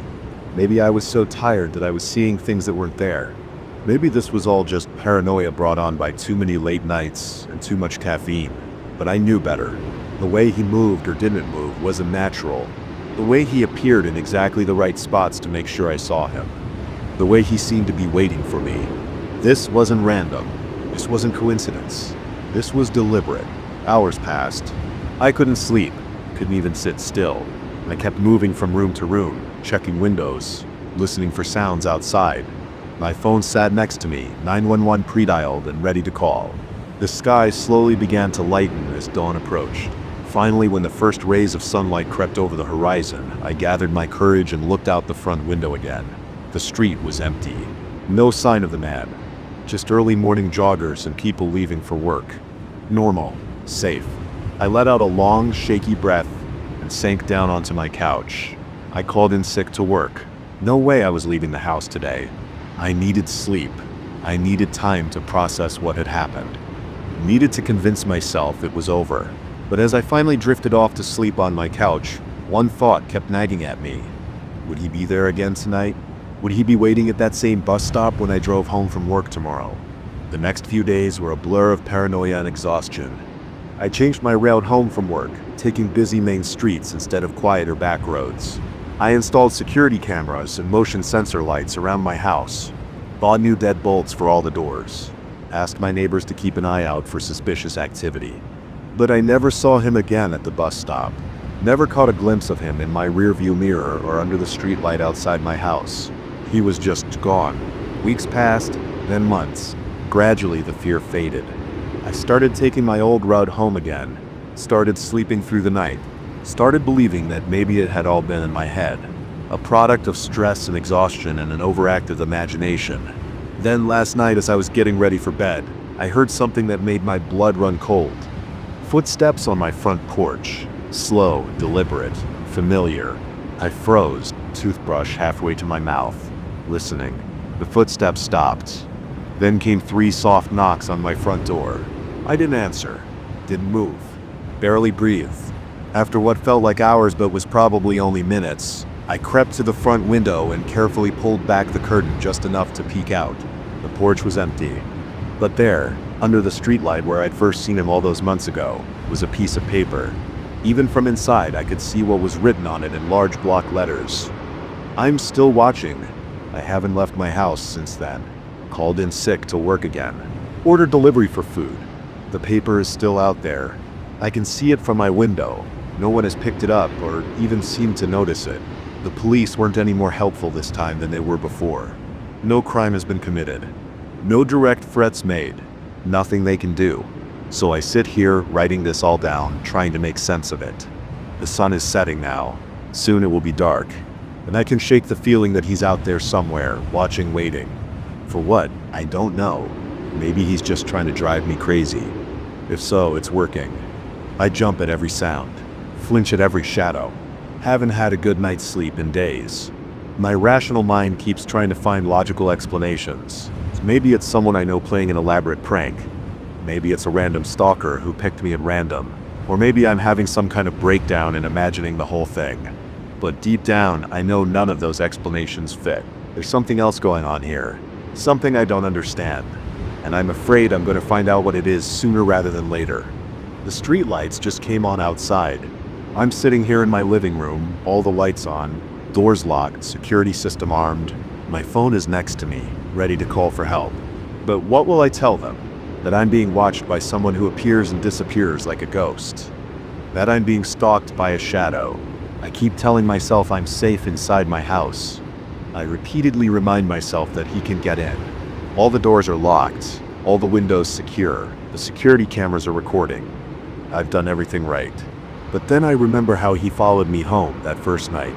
Maybe I was so tired that I was seeing things that weren't there. Maybe this was all just paranoia brought on by too many late nights and too much caffeine. But I knew better. The way he moved or didn't move wasn't natural. The way he appeared in exactly the right spots to make sure I saw him. The way he seemed to be waiting for me. This wasn't random. This wasn't coincidence. This was deliberate. Hours passed. I couldn't sleep. Couldn't even sit still. I kept moving from room to room, checking windows, listening for sounds outside. My phone sat next to me, 911 pre-dialed and ready to call. The sky slowly began to lighten as dawn approached. Finally, when the first rays of sunlight crept over the horizon, I gathered my courage and looked out the front window again. The street was empty. No sign of the man. Just early morning joggers and people leaving for work. Normal. Safe. I let out a long, shaky breath and sank down onto my couch. I called in sick to work. No way I was leaving the house today. I needed sleep. I needed time to process what had happened. Needed to convince myself it was over. But as I finally drifted off to sleep on my couch, one thought kept nagging at me. Would he be there again tonight? Would he be waiting at that same bus stop when I drove home from work tomorrow? The next few days were a blur of paranoia and exhaustion. I changed my route home from work, taking busy main streets instead of quieter back roads. I installed security cameras and motion sensor lights around my house, bought new deadbolts for all the doors, asked my neighbors to keep an eye out for suspicious activity. But I never saw him again at the bus stop. Never caught a glimpse of him in my rearview mirror or under the streetlight outside my house. He was just gone. Weeks passed, then months. Gradually, the fear faded. I started taking my old route home again, started sleeping through the night, started believing that maybe it had all been in my head, a product of stress and exhaustion and an overactive imagination. Then last night as I was getting ready for bed, I heard something that made my blood run cold. Footsteps on my front porch. Slow, deliberate, familiar. I froze, toothbrush halfway to my mouth, listening. The footsteps stopped. Then came 3 soft knocks on my front door. I didn't answer, didn't move, barely breathed. After what felt like hours but was probably only minutes, I crept to the front window and carefully pulled back the curtain just enough to peek out. The porch was empty. But there, under the streetlight where I'd first seen him all those months ago, was a piece of paper. Even from inside, I could see what was written on it in large block letters. I'm still watching. I haven't left my house since then. Called in sick to work again. Ordered delivery for food. The paper is still out there. I can see it from my window. No one has picked it up or even seemed to notice it. The police weren't any more helpful this time than they were before. No crime has been committed. No direct threats made. Nothing they can do. So I sit here writing this all down, trying to make sense of it. The sun is setting now. Soon it will be dark. And I can shake the feeling that he's out there somewhere, watching, waiting. For what? I don't know. Maybe he's just trying to drive me crazy. If so, it's working. I jump at every sound, flinch at every shadow. Haven't had a good night's sleep in days. My rational mind keeps trying to find logical explanations. Maybe it's someone I know playing an elaborate prank. Maybe it's a random stalker who picked me at random. Or maybe I'm having some kind of breakdown and imagining the whole thing. But deep down, I know none of those explanations fit. There's something else going on here. Something I don't understand. And I'm afraid I'm going to find out what it is sooner rather than later. The streetlights just came on outside. I'm sitting here in my living room, all the lights on, doors locked, security system armed. My phone is next to me, ready to call for help. But what will I tell them? That I'm being watched by someone who appears and disappears like a ghost. That I'm being stalked by a shadow. I keep telling myself I'm safe inside my house. I repeatedly remind myself that he can get in. All the doors are locked, all the windows secure, the security cameras are recording. I've done everything right. But then I remember how he followed me home that first night.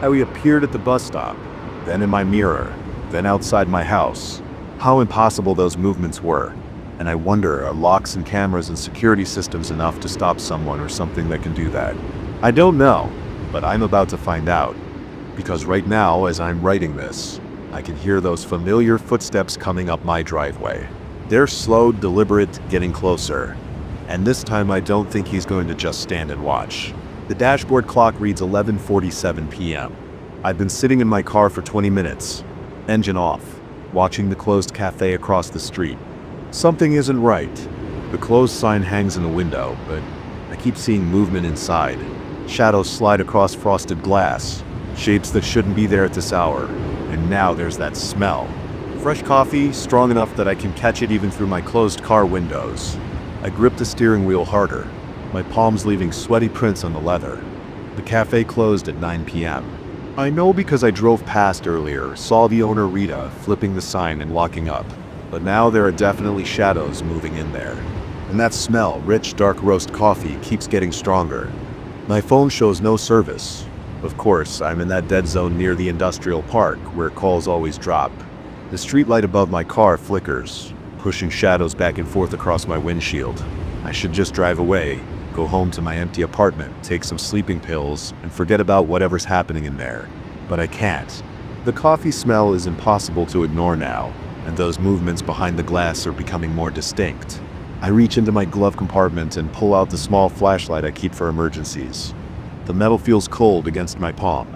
How he appeared at the bus stop, then in my mirror, then outside my house. How impossible those movements were. And I wonder, are locks and cameras and security systems enough to stop someone or something that can do that? I don't know, but I'm about to find out. Because right now, as I'm writing this, I can hear those familiar footsteps coming up my driveway. They're slow, deliberate, getting closer. And this time I don't think he's going to just stand and watch. The dashboard clock reads 11:47 p.m. I've been sitting in my car for 20 minutes, engine off, watching the closed cafe across the street. Something isn't right. The closed sign hangs in the window, but I keep seeing movement inside. Shadows slide across frosted glass, shapes that shouldn't be there at this hour. And now there's that smell. Fresh coffee, strong enough that I can catch it even through my closed car windows. I grip the steering wheel harder, my palms leaving sweaty prints on the leather. The cafe closed at 9 p.m. I know because I drove past earlier, saw the owner Rita flipping the sign and locking up. But now there are definitely shadows moving in there. And that smell, rich, dark roast coffee, keeps getting stronger. My phone shows no service. Of course, I'm in that dead zone near the industrial park, where calls always drop. The streetlight above my car flickers, pushing shadows back and forth across my windshield. I should just drive away, go home to my empty apartment, take some sleeping pills, and forget about whatever's happening in there. But I can't. The coffee smell is impossible to ignore now, and those movements behind the glass are becoming more distinct. I reach into my glove compartment and pull out the small flashlight I keep for emergencies. The metal feels cold against my palm.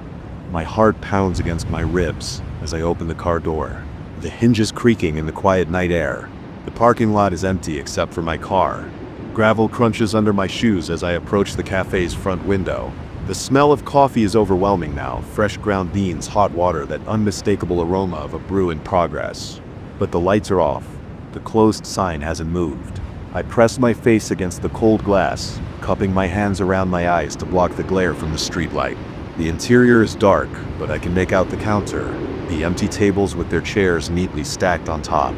My heart pounds against my ribs as I open the car door. The hinges creaking in the quiet night air. The parking lot is empty except for my car. Gravel crunches under my shoes as I approach the cafe's front window. The smell of coffee is overwhelming now, fresh ground beans, hot water, that unmistakable aroma of a brew in progress. But the lights are off. The closed sign hasn't moved. I press my face against the cold glass, cupping my hands around my eyes to block the glare from the streetlight. The interior is dark, but I can make out the counter, the empty tables with their chairs neatly stacked on top.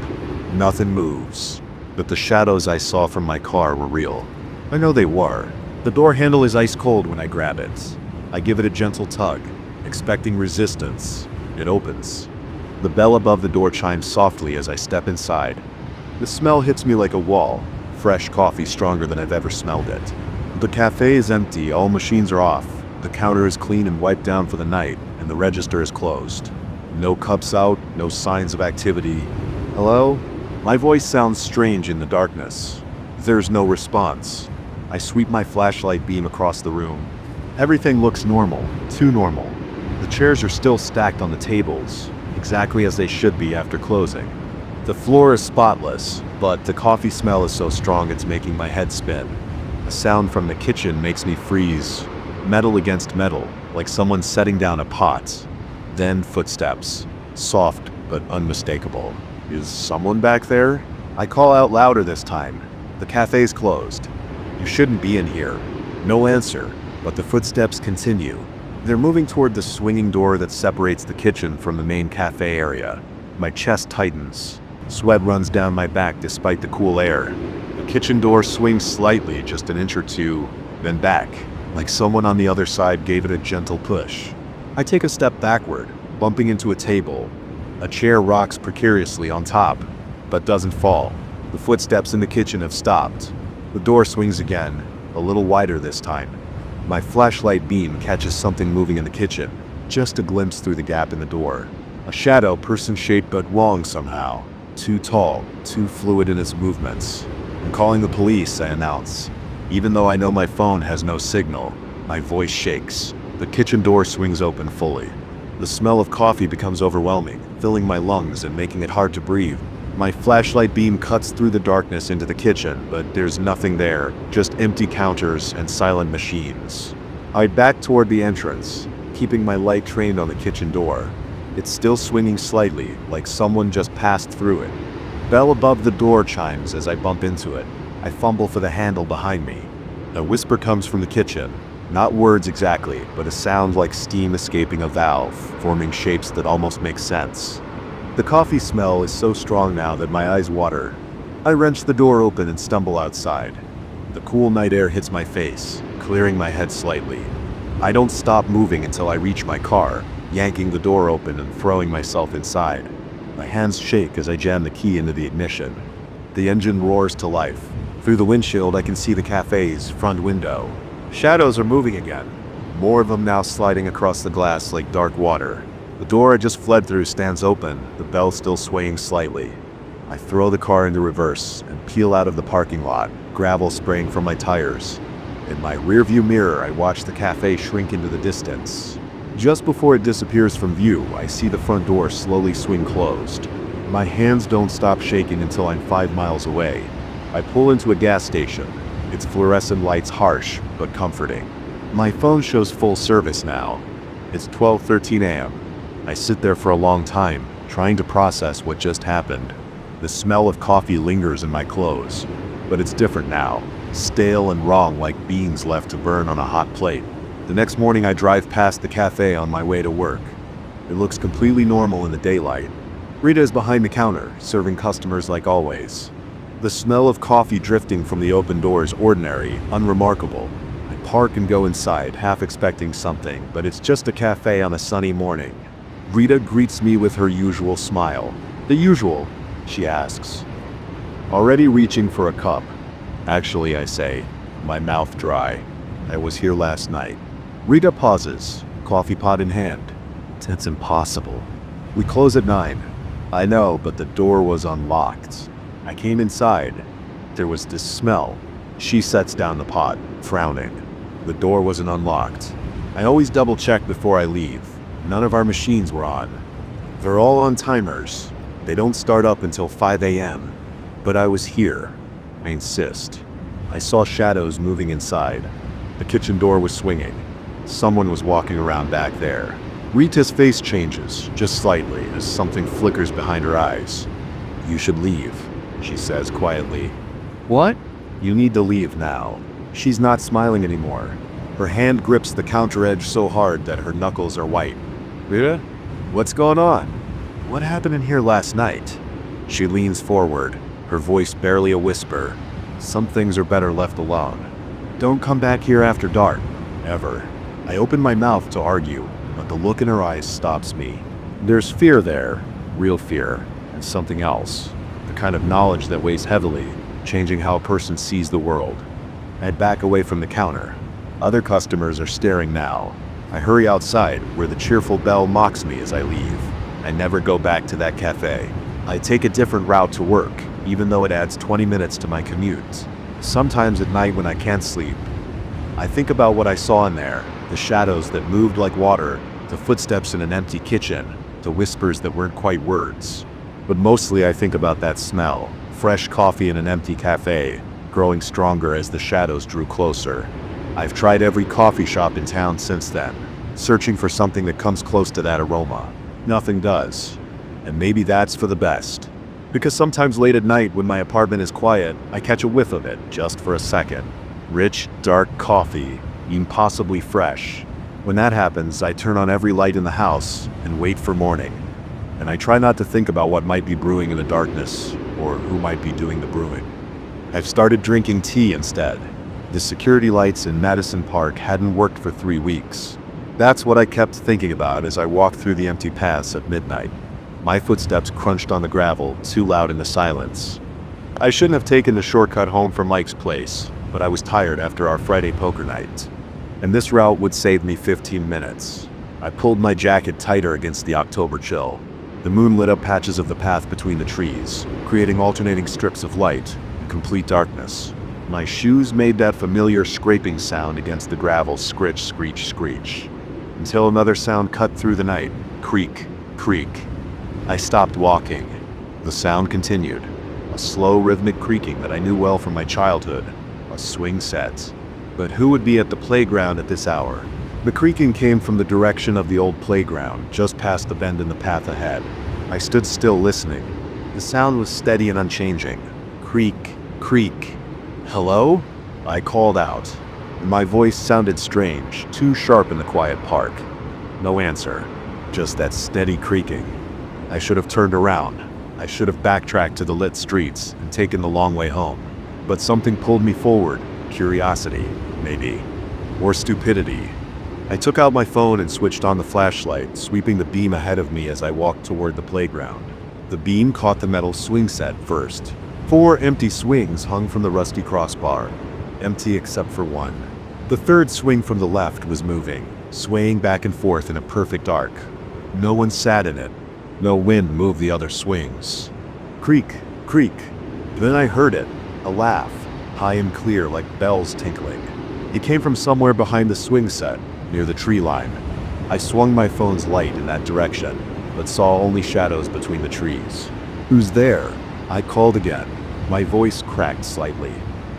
Nothing moves, but the shadows I saw from my car were real. I know they were. The door handle is ice cold when I grab it. I give it a gentle tug, expecting resistance. It opens. The bell above the door chimes softly as I step inside. The smell hits me like a wall, fresh coffee stronger than I've ever smelled it. The cafe is empty, all machines are off. The counter is clean and wiped down for the night, and the register is closed. No cups out, no signs of activity. Hello? My voice sounds strange in the darkness. There's no response. I sweep my flashlight beam across the room. Everything looks normal, too normal. The chairs are still stacked on the tables, exactly as they should be after closing. The floor is spotless, but the coffee smell is so strong it's making my head spin. A sound from the kitchen makes me freeze. Metal against metal, like someone setting down a pot. Then footsteps, soft but unmistakable. Is someone back there? I call out louder this time. The cafe's closed. You shouldn't be in here. No answer, but the footsteps continue. They're moving toward the swinging door that separates the kitchen from the main cafe area. My chest tightens. Sweat runs down my back despite the cool air. The kitchen door swings slightly, just an inch or two, then back, like someone on the other side gave it a gentle push. I take a step backward, bumping into a table. A chair rocks precariously on top, but doesn't fall. The footsteps in the kitchen have stopped. The door swings again, a little wider this time. My flashlight beam catches something moving in the kitchen, just a glimpse through the gap in the door. A shadow, person-shaped but long somehow. Too tall, too fluid in its movements. I'm calling the police, I announce. Even though I know my phone has no signal, my voice shakes. The kitchen door swings open fully. The smell of coffee becomes overwhelming, filling my lungs and making it hard to breathe. My flashlight beam cuts through the darkness into the kitchen, but there's nothing there, just empty counters and silent machines. I back toward the entrance, keeping my light trained on the kitchen door. It's still swinging slightly, like someone just passed through it. Bell above the door chimes as I bump into it. I fumble for the handle behind me. A whisper comes from the kitchen. Not words exactly, but a sound like steam escaping a valve, forming shapes that almost make sense. The coffee smell is so strong now that my eyes water. I wrench the door open and stumble outside. The cool night air hits my face, clearing my head slightly. I don't stop moving until I reach my car, yanking the door open and throwing myself inside. My hands shake as I jam the key into the ignition. The engine roars to life. Through the windshield I can see the cafe's front window. Shadows are moving again, more of them now sliding across the glass like dark water. The door I just fled through stands open, the bell still swaying slightly. I throw the car into reverse and peel out of the parking lot, gravel spraying from my tires. In my rearview mirror, I watch the cafe shrink into the distance. Just before it disappears from view, I see the front door slowly swing closed. My hands don't stop shaking until I'm 5 miles away. I pull into a gas station, its fluorescent lights harsh but comforting. My phone shows full service now. It's 12:13 a.m. I sit there for a long time, trying to process what just happened. The smell of coffee lingers in my clothes, but it's different now, stale and wrong like beans left to burn on a hot plate. The next morning I drive past the cafe on my way to work. It looks completely normal in the daylight. Rita is behind the counter, serving customers like always. The smell of coffee drifting from the open door is ordinary, unremarkable. I park and go inside, half expecting something, but it's just a cafe on a sunny morning. Rita greets me with her usual smile. The usual, she asks. Already reaching for a cup. Actually, I say, my mouth dry. I was here last night. Rita pauses, coffee pot in hand. That's impossible. We close at 9. I know, but the door was unlocked. I came inside. There was this smell. She sets down the pot, frowning. The door wasn't unlocked. I always double check before I leave. None of our machines were on. They're all on timers. They don't start up until 5 a.m. But I was here. I insist. I saw shadows moving inside. The kitchen door was swinging. Someone was walking around back there. Rita's face changes, just slightly, as something flickers behind her eyes. "You should leave," she says quietly. What? "You need to leave now." She's not smiling anymore. Her hand grips the counter edge so hard that her knuckles are white. "Rita? What's going on? What happened in here last night?" She leans forward, her voice barely a whisper. "Some things are better left alone. Don't come back here after dark. Ever." I open my mouth to argue, but the look in her eyes stops me. There's fear there, real fear, and something else. The kind of knowledge that weighs heavily, changing how a person sees the world. I back away from the counter. Other customers are staring now. I hurry outside, where the cheerful bell mocks me as I leave. I never go back to that cafe. I take a different route to work, even though it adds 20 minutes to my commute. Sometimes at night when I can't sleep, I think about what I saw in there, the shadows that moved like water, the footsteps in an empty kitchen, the whispers that weren't quite words. But mostly I think about that smell, fresh coffee in an empty cafe, growing stronger as the shadows drew closer. I've tried every coffee shop in town since then, searching for something that comes close to that aroma. Nothing does. And maybe that's for the best. Because sometimes late at night when my apartment is quiet, I catch a whiff of it, just for a second. Rich, dark coffee, impossibly fresh. When that happens, I turn on every light in the house and wait for morning. And I try not to think about what might be brewing in the darkness, or who might be doing the brewing. I've started drinking tea instead. The security lights in Madison Park hadn't worked for 3 weeks. That's what I kept thinking about as I walked through the empty paths at midnight. My footsteps crunched on the gravel, too loud in the silence. I shouldn't have taken the shortcut home from Mike's place, but I was tired after our Friday poker night. And this route would save me 15 minutes. I pulled my jacket tighter against the October chill. The moon lit up patches of the path between the trees, creating alternating strips of light and complete darkness. My shoes made that familiar scraping sound against the gravel, scritch, screech, screech. Until another sound cut through the night. Creak, creak. I stopped walking. The sound continued. A slow, rhythmic creaking that I knew well from my childhood. A swing set. But who would be at the playground at this hour? The creaking came from the direction of the old playground, just past the bend in the path ahead. I stood still listening. The sound was steady and unchanging. Creak, creak. "Hello?" I called out. My voice sounded strange, too sharp in the quiet park. No answer. Just that steady creaking. I should have turned around. I should have backtracked to the lit streets and taken the long way home. But something pulled me forward. Curiosity, maybe. Or stupidity. I took out my phone and switched on the flashlight, sweeping the beam ahead of me as I walked toward the playground. The beam caught the metal swing set first. 4 empty swings hung from the rusty crossbar. Empty except for one. The third swing from the left was moving, swaying back and forth in a perfect arc. No one sat in it. No wind moved the other swings. Creak, creak. Then I heard it. A laugh, high and clear like bells tinkling. It came from somewhere behind the swing set, near the tree line. I swung my phone's light in that direction, but saw only shadows between the trees. "Who's there?" I called again. My voice cracked slightly.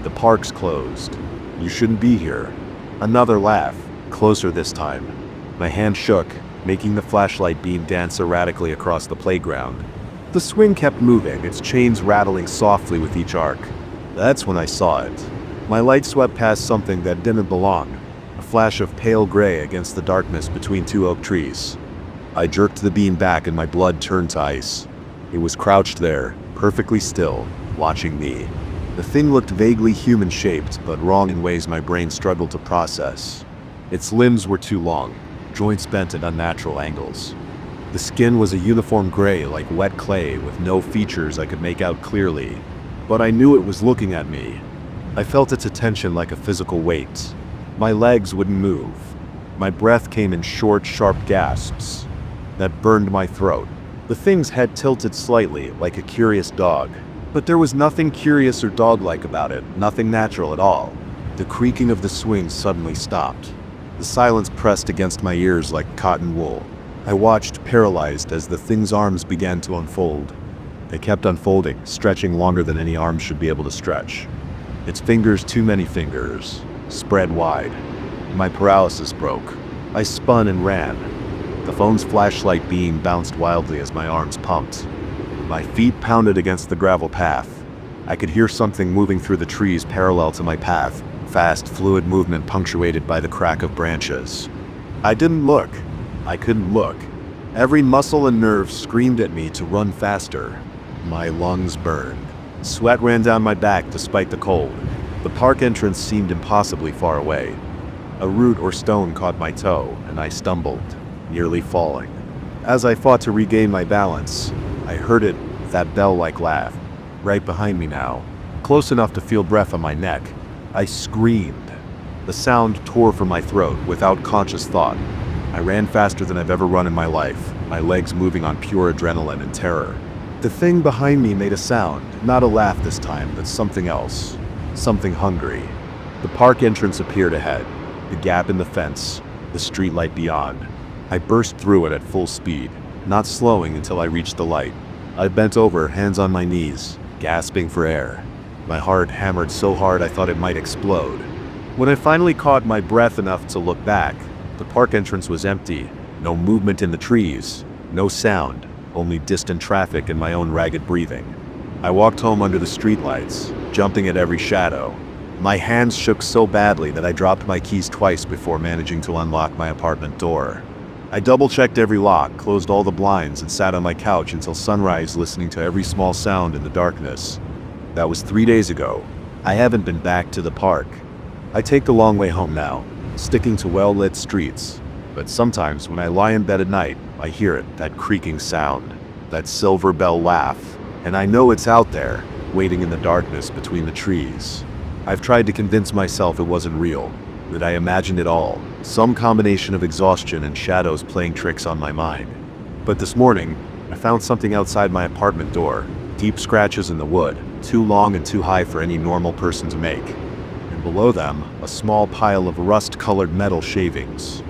"The park's closed. You shouldn't be here." Another laugh, closer this time. My hand shook, making the flashlight beam dance erratically across the playground. The swing kept moving, its chains rattling softly with each arc. That's when I saw it. My light swept past something that didn't belong, a flash of pale gray against the darkness between 2 oak trees. I jerked the beam back and my blood turned to ice. It was crouched there, perfectly still, watching me. The thing looked vaguely human-shaped, but wrong in ways my brain struggled to process. Its limbs were too long, joints bent at unnatural angles. The skin was a uniform gray like wet clay with no features I could make out clearly, but I knew it was looking at me. I felt its attention like a physical weight. My legs wouldn't move. My breath came in short, sharp gasps that burned my throat. The thing's head tilted slightly like a curious dog. But there was nothing curious or dog-like about it, nothing natural at all. The creaking of the swing suddenly stopped. The silence pressed against my ears like cotton wool. I watched, paralyzed, as the thing's arms began to unfold. They kept unfolding, stretching longer than any arms should be able to stretch. Its fingers, too many fingers, spread wide. My paralysis broke. I spun and ran. The phone's flashlight beam bounced wildly as my arms pumped. My feet pounded against the gravel path. I could hear something moving through the trees parallel to my path, fast, fluid movement punctuated by the crack of branches. I didn't look. I couldn't look. Every muscle and nerve screamed at me to run faster. My lungs burned. Sweat ran down my back despite the cold. The park entrance seemed impossibly far away. A root or stone caught my toe, and I stumbled, nearly falling. As I fought to regain my balance, I heard it, that bell-like laugh, right behind me now, close enough to feel breath on my neck. I screamed. The sound tore from my throat without conscious thought. I ran faster than I've ever run in my life, my legs moving on pure adrenaline and terror. The thing behind me made a sound, not a laugh this time, but something else. Something hungry. The park entrance appeared ahead, the gap in the fence, the streetlight beyond. I burst through it at full speed, not slowing until I reached the light. I bent over, hands on my knees, gasping for air. My heart hammered so hard I thought it might explode. When I finally caught my breath enough to look back, the park entrance was empty. No movement in the trees, no sound, only distant traffic and my own ragged breathing. I walked home under the streetlights, jumping at every shadow. My hands shook so badly that I dropped my keys twice before managing to unlock my apartment door. I double-checked every lock, closed all the blinds, and sat on my couch until sunrise, listening to every small sound in the darkness. That was 3 days ago. I haven't been back to the park. I take the long way home now, sticking to well-lit streets. But sometimes when I lie in bed at night, I hear it, that creaking sound, that silver bell laugh, and I know it's out there, waiting in the darkness between the trees. I've tried to convince myself it wasn't real, that I imagined it all, some combination of exhaustion and shadows playing tricks on my mind. But this morning, I found something outside my apartment door, deep scratches in the wood, too long and too high for any normal person to make. And below them, a small pile of rust-colored metal shavings.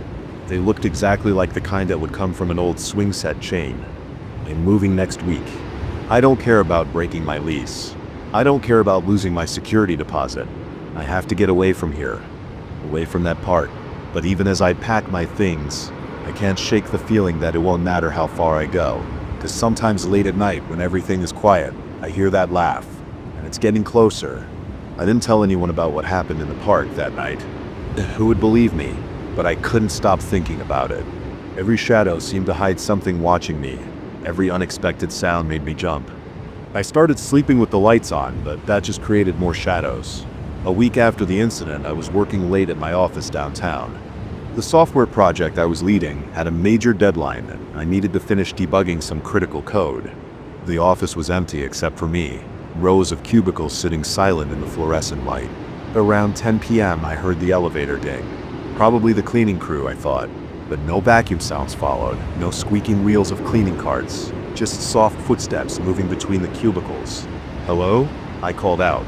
They looked exactly like the kind that would come from an old swing set chain. I'm moving next week. I don't care about breaking my lease. I don't care about losing my security deposit. I have to get away from here, away from that park. But even as I pack my things, I can't shake the feeling that it won't matter how far I go. Because sometimes late at night, when everything is quiet, I hear that laugh, and it's getting closer. I didn't tell anyone about what happened in the park that night. Who would believe me? But I couldn't stop thinking about it. Every shadow seemed to hide something watching me. Every unexpected sound made me jump. I started sleeping with the lights on, but that just created more shadows. A week after the incident, I was working late at my office downtown. The software project I was leading had a major deadline, and I needed to finish debugging some critical code. The office was empty except for me, rows of cubicles sitting silent in the fluorescent light. Around 10 p.m., I heard the elevator ding. Probably the cleaning crew, I thought. But no vacuum sounds followed, no squeaking wheels of cleaning carts, just soft footsteps moving between the cubicles. "Hello?" I called out.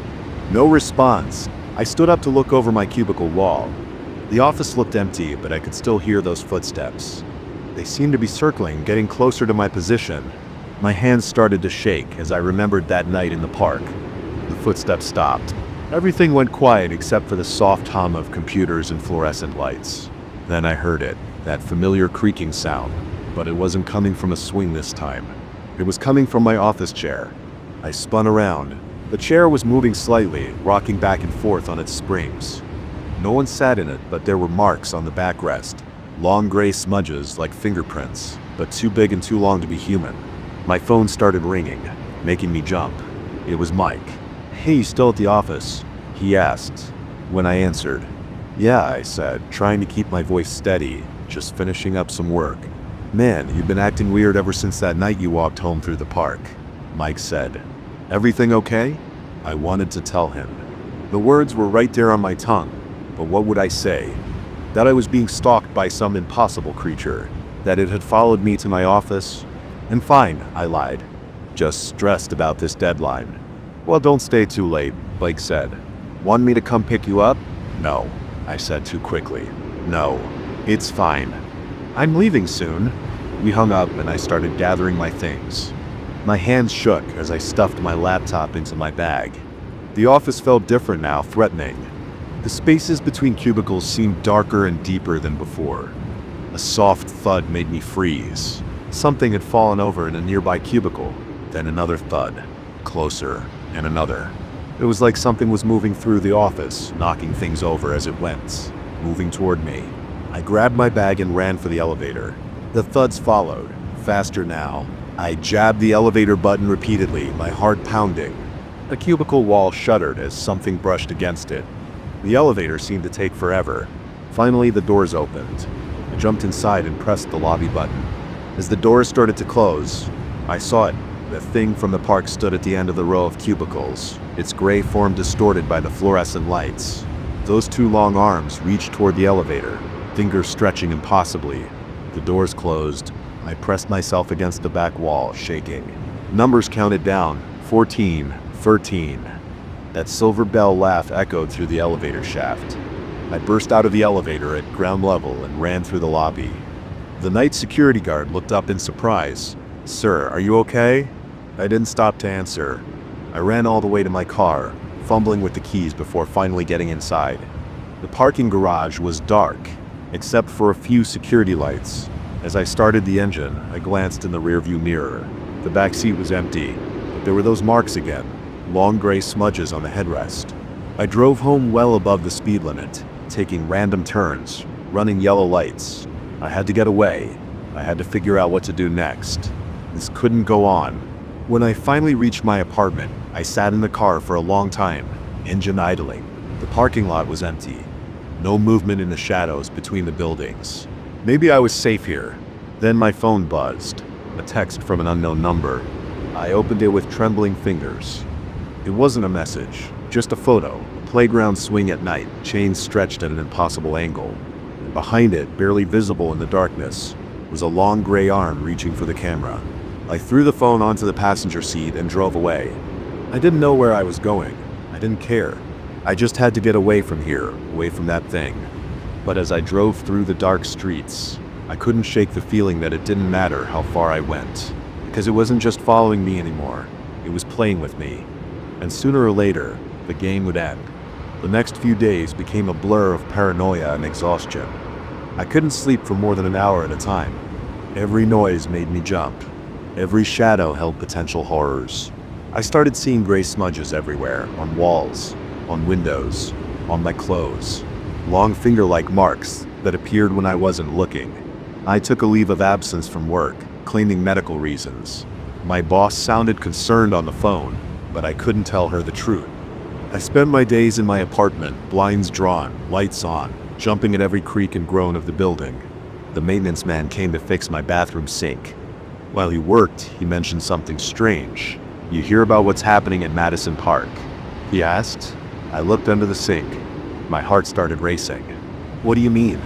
No response. I stood up to look over my cubicle wall. The office looked empty, but I could still hear those footsteps. They seemed to be circling, getting closer to my position. My hands started to shake as I remembered that night in the park. The footsteps stopped. Everything went quiet except for the soft hum of computers and fluorescent lights. Then I heard it, that familiar creaking sound, but it wasn't coming from a swing this time. It was coming from my office chair. I spun around. The chair was moving slightly, rocking back and forth on its springs. No one sat in it, but there were marks on the backrest. Long gray smudges like fingerprints, but too big and too long to be human. My phone started ringing, making me jump. It was Mike. "Hey, you still at the office?" he asked. When I answered, "Yeah," I said, trying to keep my voice steady, just finishing up some work. "Man, you've been acting weird ever since that night you walked home through the park," Mike said. "Everything okay?" I wanted to tell him. The words were right there on my tongue, but what would I say? That I was being stalked by some impossible creature, that it had followed me to my office? And fine, I lied. Just stressed about this deadline. Well, don't stay too late, Blake said. Want me to come pick you up? No, I said too quickly. No, it's fine. I'm leaving soon. We hung up and I started gathering my things. My hands shook as I stuffed my laptop into my bag. The office felt different now, threatening. The spaces between cubicles seemed darker and deeper than before. A soft thud made me freeze. Something had fallen over in a nearby cubicle, then another thud, closer, and another. It was like something was moving through the office, knocking things over as it went, moving toward me. I grabbed my bag and ran for the elevator. The thuds followed, faster now. I jabbed the elevator button repeatedly, my heart pounding. The cubicle wall shuddered as something brushed against it. The elevator seemed to take forever. Finally, the doors opened. I jumped inside and pressed the lobby button. As the doors started to close, I saw it. The thing from the park stood at the end of the row of cubicles, its gray form distorted by the fluorescent lights. Those two long arms reached toward the elevator, fingers stretching impossibly. The doors closed. I pressed myself against the back wall, shaking. Numbers counted down, 14, 13. That silver bell laugh echoed through the elevator shaft. I burst out of the elevator at ground level and ran through the lobby. The night security guard looked up in surprise. "Sir, are you okay?" I didn't stop to answer. I ran all the way to my car, fumbling with the keys before finally getting inside. The parking garage was dark, except for a few security lights. As I started the engine, I glanced in the rearview mirror. The back seat was empty, but there were those marks again, long gray smudges on the headrest. I drove home well above the speed limit, taking random turns, running yellow lights. I had to get away. I had to figure out what to do next. This couldn't go on. When I finally reached my apartment, I sat in the car for a long time, engine idling. The parking lot was empty. No movement in the shadows between the buildings. Maybe I was safe here. Then my phone buzzed. A text from an unknown number. I opened it with trembling fingers. It wasn't a message, just a photo. A playground swing at night, chains stretched at an impossible angle. And behind it, barely visible in the darkness, was a long gray arm reaching for the camera. I threw the phone onto the passenger seat and drove away. I didn't know where I was going. I didn't care. I just had to get away from here, away from that thing. But as I drove through the dark streets, I couldn't shake the feeling that it didn't matter how far I went. Because it wasn't just following me anymore. It was playing with me. And sooner or later, the game would end. The next few days became a blur of paranoia and exhaustion. I couldn't sleep for more than an hour at a time. Every noise made me jump. Every shadow held potential horrors. I started seeing gray smudges everywhere, on walls, on windows, on my clothes. Long finger-like marks that appeared when I wasn't looking. I took a leave of absence from work, claiming medical reasons. My boss sounded concerned on the phone, but I couldn't tell her the truth. I spent my days in my apartment, blinds drawn, lights on, jumping at every creak and groan of the building. The maintenance man came to fix my bathroom sink. While he worked, he mentioned something strange. "You hear about what's happening at Madison Park?" he asked. I looked under the sink. My heart started racing. "What do you mean?"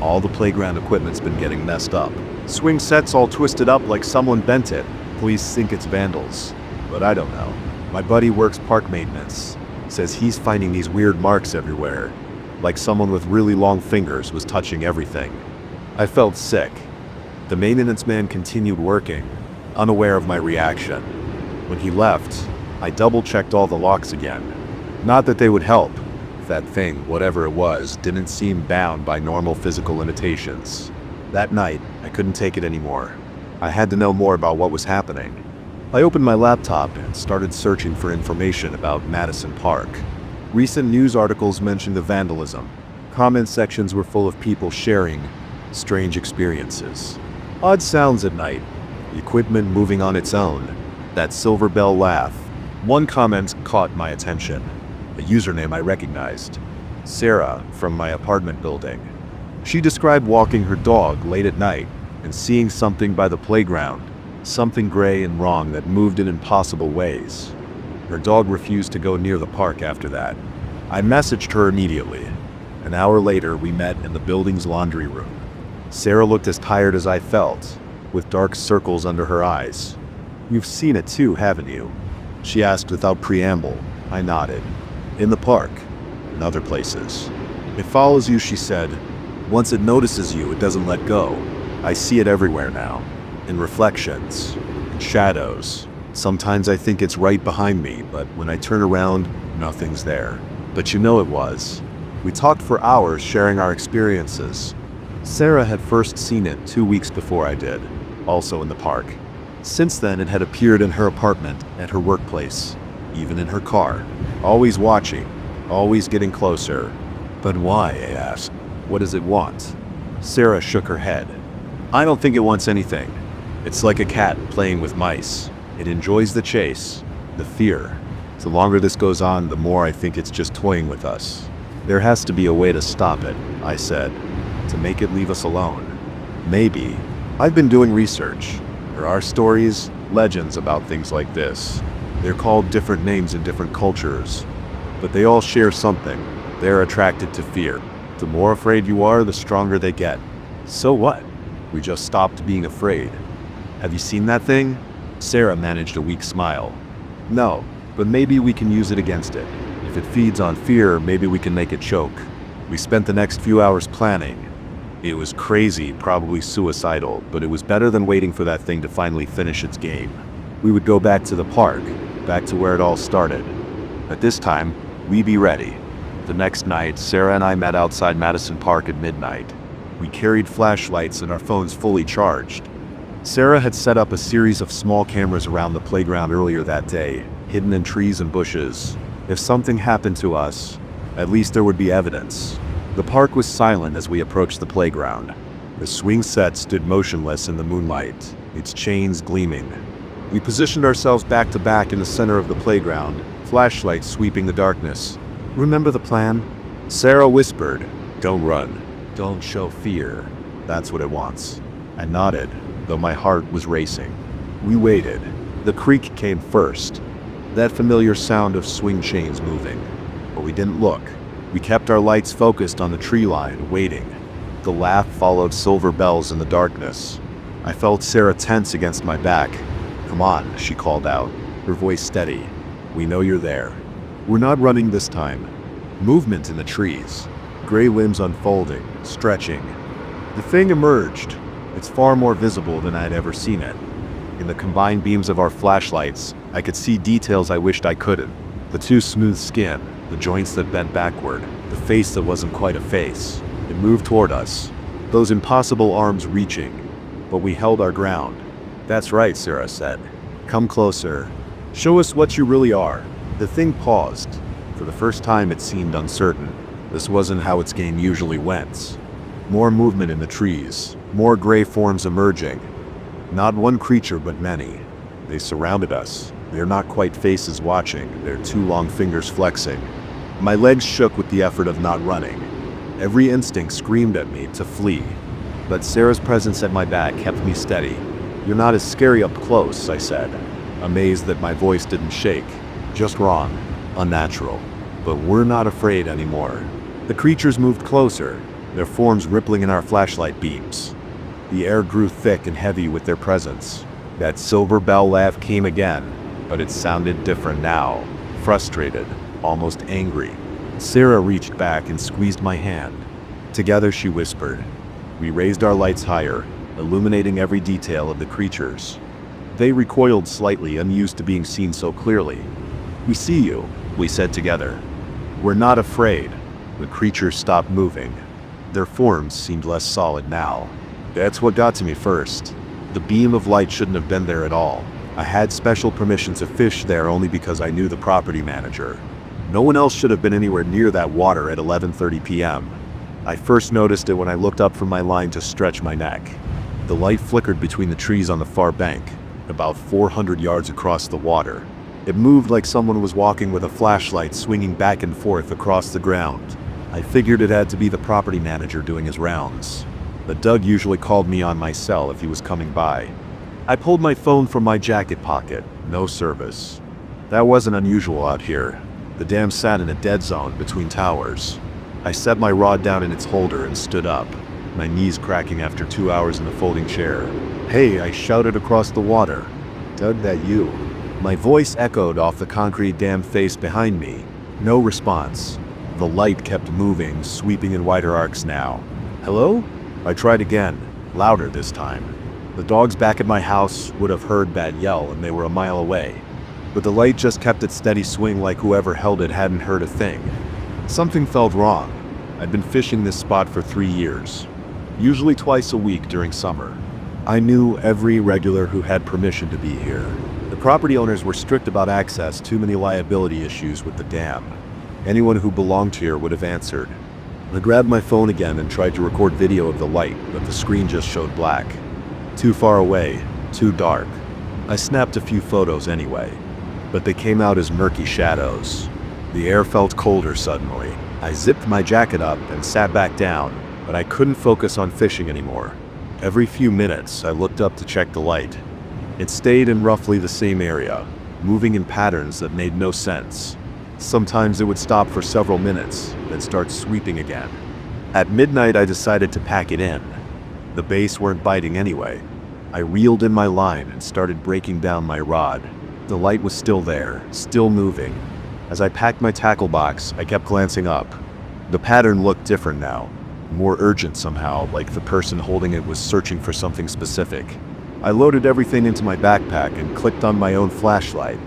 "All the playground equipment's been getting messed up. Swing sets all twisted up like someone bent it. Police think it's vandals. But I don't know. My buddy works park maintenance. Says he's finding these weird marks everywhere. Like someone with really long fingers was touching everything." I felt sick. The maintenance man continued working, unaware of my reaction. When he left, I double-checked all the locks again. Not that they would help. That thing, whatever it was, didn't seem bound by normal physical limitations. That night, I couldn't take it anymore. I had to know more about what was happening. I opened my laptop and started searching for information about Madison Park. Recent news articles mentioned the vandalism. Comment sections were full of people sharing strange experiences. Odd sounds at night. The equipment moving on its own. That silver bell laugh. One comment caught my attention. A username I recognized. Sarah from my apartment building. She described walking her dog late at night and seeing something by the playground. Something gray and wrong that moved in impossible ways. Her dog refused to go near the park after that. I messaged her immediately. An hour later, we met in the building's laundry room. Sarah looked as tired as I felt, with dark circles under her eyes. "You've seen it too, haven't you?" she asked without preamble. I nodded. In the park. And other places. It follows you, she said. Once it notices you, it doesn't let go. I see it everywhere now. In reflections. In shadows. Sometimes I think it's right behind me, but when I turn around, nothing's there. But you know it was. We talked for hours, sharing our experiences. Sarah had first seen it 2 weeks before I did, also in the park. Since then, it had appeared in her apartment, at her workplace, even in her car. Always watching, always getting closer. But why, I asked. What does it want? Sarah shook her head. I don't think it wants anything. It's like a cat playing with mice. It enjoys the chase, the fear. The longer this goes on, the more I think it's just toying with us. There has to be a way to stop it, I said, to make it leave us alone. Maybe. I've been doing research. There are stories, legends about things like this. They're called different names in different cultures, but they all share something. They're attracted to fear. The more afraid you are, the stronger they get. So what? We just stopped being afraid. Have you seen that thing? Sarah managed a weak smile. No, but maybe we can use it against it. If it feeds on fear, maybe we can make it choke. We spent the next few hours planning. It was crazy, probably suicidal, but it was better than waiting for that thing to finally finish its game. We would go back to the park, back to where it all started. At this time, we'd be ready. The next night, Sarah and I met outside Madison Park at midnight. We carried flashlights and our phones fully charged. Sarah had set up a series of small cameras around the playground earlier that day, hidden in trees and bushes. If something happened to us, at least there would be evidence. The park was silent as we approached the playground. The swing set stood motionless in the moonlight, its chains gleaming. We positioned ourselves back to back in the center of the playground, flashlights sweeping the darkness. Remember the plan? Sarah whispered, "Don't run. Don't show fear. That's what it wants." I nodded, though my heart was racing. We waited. The creak came first. That familiar sound of swing chains moving. But we didn't look. We kept our lights focused on the tree line, waiting. The laugh followed silver bells in the darkness. I felt Sarah tense against my back. "Come on," she called out, her voice steady. "We know you're there." We're not running this time. Movement in the trees. Gray limbs unfolding, stretching. The thing emerged. It's far more visible than I'd ever seen it. In the combined beams of our flashlights, I could see details I wished I couldn't. The too smooth skin, the joints that bent backward, the face that wasn't quite a face. It moved toward us, those impossible arms reaching, but we held our ground. "That's right," Sarah said. "Come closer. Show us what you really are." The thing paused. For the first time it seemed uncertain. This wasn't how its game usually went. More movement in the trees, more gray forms emerging. Not one creature, but many. They surrounded us. They're not quite faces watching, they're two long fingers flexing. My legs shook with the effort of not running. Every instinct screamed at me to flee. But Sarah's presence at my back kept me steady. "You're not as scary up close," I said, amazed that my voice didn't shake. Just wrong, unnatural. But we're not afraid anymore. The creatures moved closer, their forms rippling in our flashlight beams. The air grew thick and heavy with their presence. That silver bell laugh came again, but it sounded different now. Frustrated, almost angry. Sarah reached back and squeezed my hand. Together, she whispered. We raised our lights higher, illuminating every detail of the creatures. They recoiled slightly, unused to being seen so clearly. "We see you," we said together. "We're not afraid." The creatures stopped moving. Their forms seemed less solid now. That's what got to me first. The beam of light shouldn't have been there at all. I had special permission to fish there only because I knew the property manager. No one else should have been anywhere near that water at 11:30 p.m. I first noticed it when I looked up from my line to stretch my neck. The light flickered between the trees on the far bank, about 400 yards across the water. It moved like someone was walking with a flashlight swinging back and forth across the ground. I figured it had to be the property manager doing his rounds. But Doug usually called me on my cell if he was coming by. I pulled my phone from my jacket pocket. No service. That wasn't unusual out here. The dam sat in a dead zone between towers. I set my rod down in its holder and stood up, my knees cracking after 2 hours in the folding chair. "Hey," I shouted across the water. "Doug, that you?" My voice echoed off the concrete dam face behind me. No response. The light kept moving, sweeping in wider arcs now. Hello? I tried again, louder this time. The dogs back at my house would have heard that yell and they were a mile away. But the light just kept its steady swing like whoever held it hadn't heard a thing. Something felt wrong. I'd been fishing this spot for 3 years, usually twice a week during summer. I knew every regular who had permission to be here. The property owners were strict about access, too many liability issues with the dam. Anyone who belonged here would have answered. I grabbed my phone again and tried to record video of the light, but the screen just showed black. Too far away, too dark. I snapped a few photos anyway, but they came out as murky shadows. The air felt colder suddenly. I zipped my jacket up and sat back down, but I couldn't focus on fishing anymore. Every few minutes, I looked up to check the light. It stayed in roughly the same area, moving in patterns that made no sense. Sometimes it would stop for several minutes, then start sweeping again. At midnight, I decided to pack it in. The baits weren't biting anyway. I reeled in my line and started breaking down my rod. The light was still there, still moving. As I packed my tackle box, I kept glancing up. The pattern looked different now, more urgent somehow, like the person holding it was searching for something specific. I loaded everything into my backpack and clicked on my own flashlight.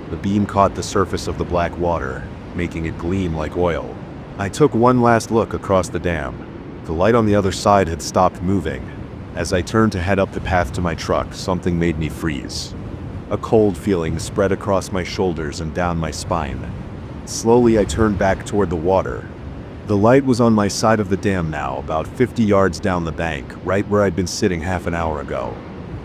The beam caught the surface of the black water, making it gleam like oil. I took one last look across the dam. The light on the other side had stopped moving. As I turned to head up the path to my truck, something made me freeze. A cold feeling spread across my shoulders and down my spine. Slowly, I turned back toward the water. The light was on my side of the dam now, about 50 yards down the bank, right where I'd been sitting half an hour ago.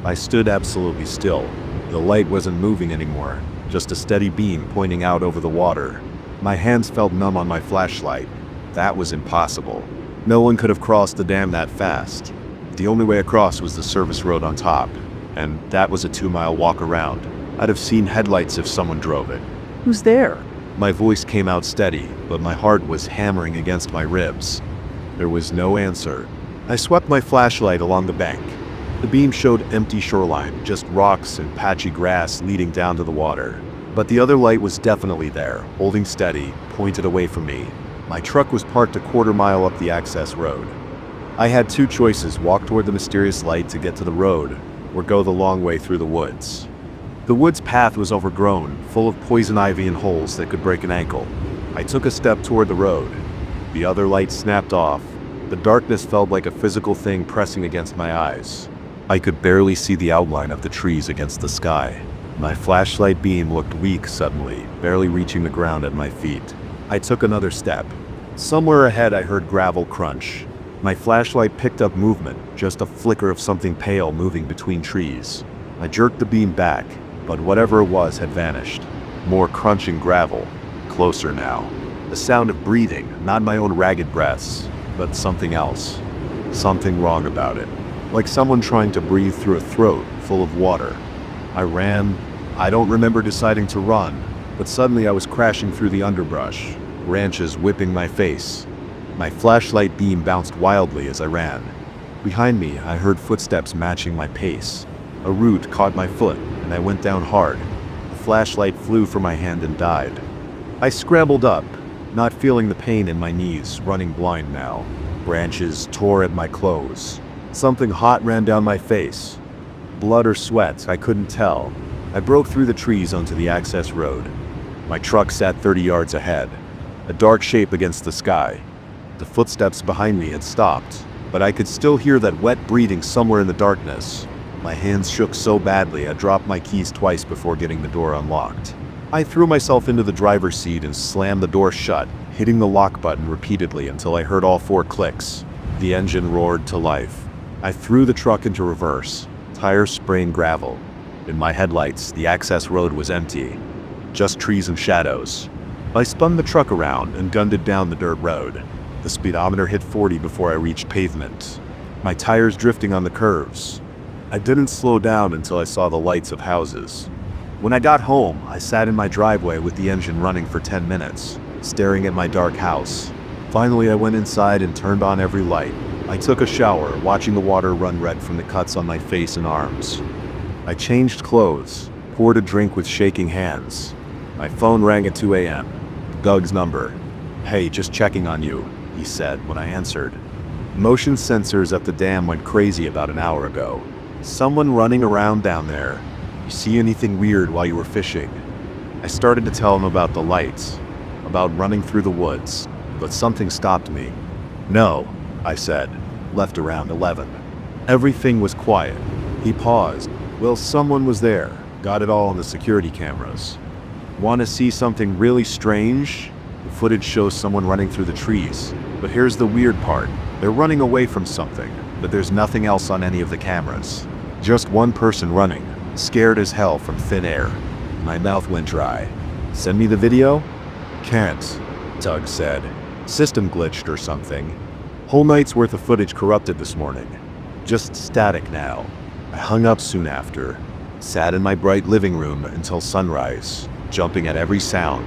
I stood absolutely still. The light wasn't moving anymore, just a steady beam pointing out over the water. My hands felt numb on my flashlight. That was impossible. No one could have crossed the dam that fast. The only way across was the service road on top, and that was a 2-mile walk around. I'd have seen headlights if someone drove it. Who's there? My voice came out steady, but my heart was hammering against my ribs. There was no answer. I swept my flashlight along the bank. The beam showed empty shoreline, just rocks and patchy grass leading down to the water. But the other light was definitely there, holding steady, pointed away from me. My truck was parked a quarter-mile up the access road. I had two choices: walk toward the mysterious light to get to the road, or go the long way through the woods. The woods path was overgrown, full of poison ivy and holes that could break an ankle. I took a step toward the road. The other light snapped off. The darkness felt like a physical thing pressing against my eyes. I could barely see the outline of the trees against the sky. My flashlight beam looked weak suddenly, barely reaching the ground at my feet. I took another step. Somewhere ahead I heard gravel crunch. My flashlight picked up movement, just a flicker of something pale moving between trees. I jerked the beam back, but whatever it was had vanished. More crunching gravel, closer now. The sound of breathing, not my own ragged breaths, but something else. Something wrong about it. Like someone trying to breathe through a throat full of water. I ran. I don't remember deciding to run, but suddenly I was crashing through the underbrush, branches whipping my face. My flashlight beam bounced wildly as I ran. Behind me, I heard footsteps matching my pace. A root caught my foot, and I went down hard. The flashlight flew from my hand and died. I scrambled up, not feeling the pain in my knees, running blind now. Branches tore at my clothes. Something hot ran down my face. Blood or sweat, I couldn't tell. I broke through the trees onto the access road. My truck sat 30 yards ahead, a dark shape against the sky. The footsteps behind me had stopped, but I could still hear that wet breathing somewhere in the darkness. My hands shook so badly I dropped my keys twice before getting the door unlocked. I threw myself into the driver's seat and slammed the door shut, hitting the lock button repeatedly until I heard all 4 clicks. The engine roared to life. I threw the truck into reverse, tires spraying gravel. In my headlights, the access road was empty, just trees and shadows. I spun the truck around and gunned it down the dirt road. The speedometer hit 40 before I reached pavement, my tires drifting on the curves. I didn't slow down until I saw the lights of houses. When I got home, I sat in my driveway with the engine running for 10 minutes, staring at my dark house. Finally, I went inside and turned on every light. I took a shower, watching the water run red from the cuts on my face and arms. I changed clothes, poured a drink with shaking hands. My phone rang at 2 a.m. Doug's number. "Hey, just checking on you," he said when I answered. Motion sensors at the dam went crazy about an hour ago. "Someone running around down there. You see anything weird while you were fishing?" I started to tell him about the lights, about running through the woods, but something stopped me. "No," I said, left around 11. Everything was quiet. He paused. "Well, someone was there. Got it all on the security cameras." "Want to see something really strange?" The footage shows someone running through the trees. But here's the weird part. They're running away from something, but there's nothing else on any of the cameras. Just one person running, scared as hell from thin air. My mouth went dry. "Send me the video?" "Can't," Doug said. "System glitched or something. Whole night's worth of footage corrupted this morning. Just static now." I hung up soon after. Sat in my bright living room until sunrise, jumping at every sound.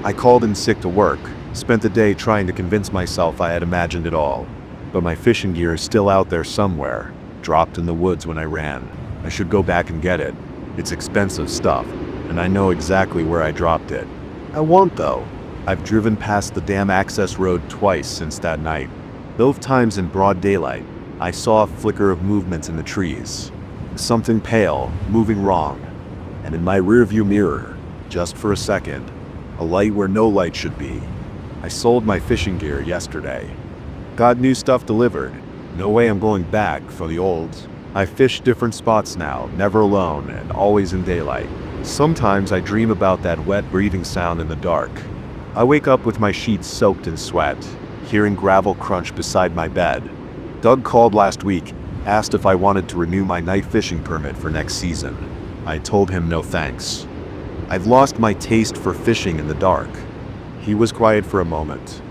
I called in sick to work, spent the day trying to convince myself I had imagined it all. But my fishing gear is still out there somewhere, dropped in the woods when I ran. I should go back and get it. It's expensive stuff, and I know exactly where I dropped it. I won't though. I've driven past the dam access road twice since that night. Both times in broad daylight, I saw a flicker of movement in the trees. Something pale, moving wrong. And in my rearview mirror, just for a second, a light where no light should be. I sold my fishing gear yesterday. Got new stuff delivered. No way I'm going back for the old. I fish different spots now, never alone and always in daylight. Sometimes I dream about that wet breathing sound in the dark. I wake up with my sheets soaked in sweat, hearing gravel crunch beside my bed. Doug called last week, asked if I wanted to renew my night fishing permit for next season. I told him no thanks. I've lost my taste for fishing in the dark. He was quiet for a moment.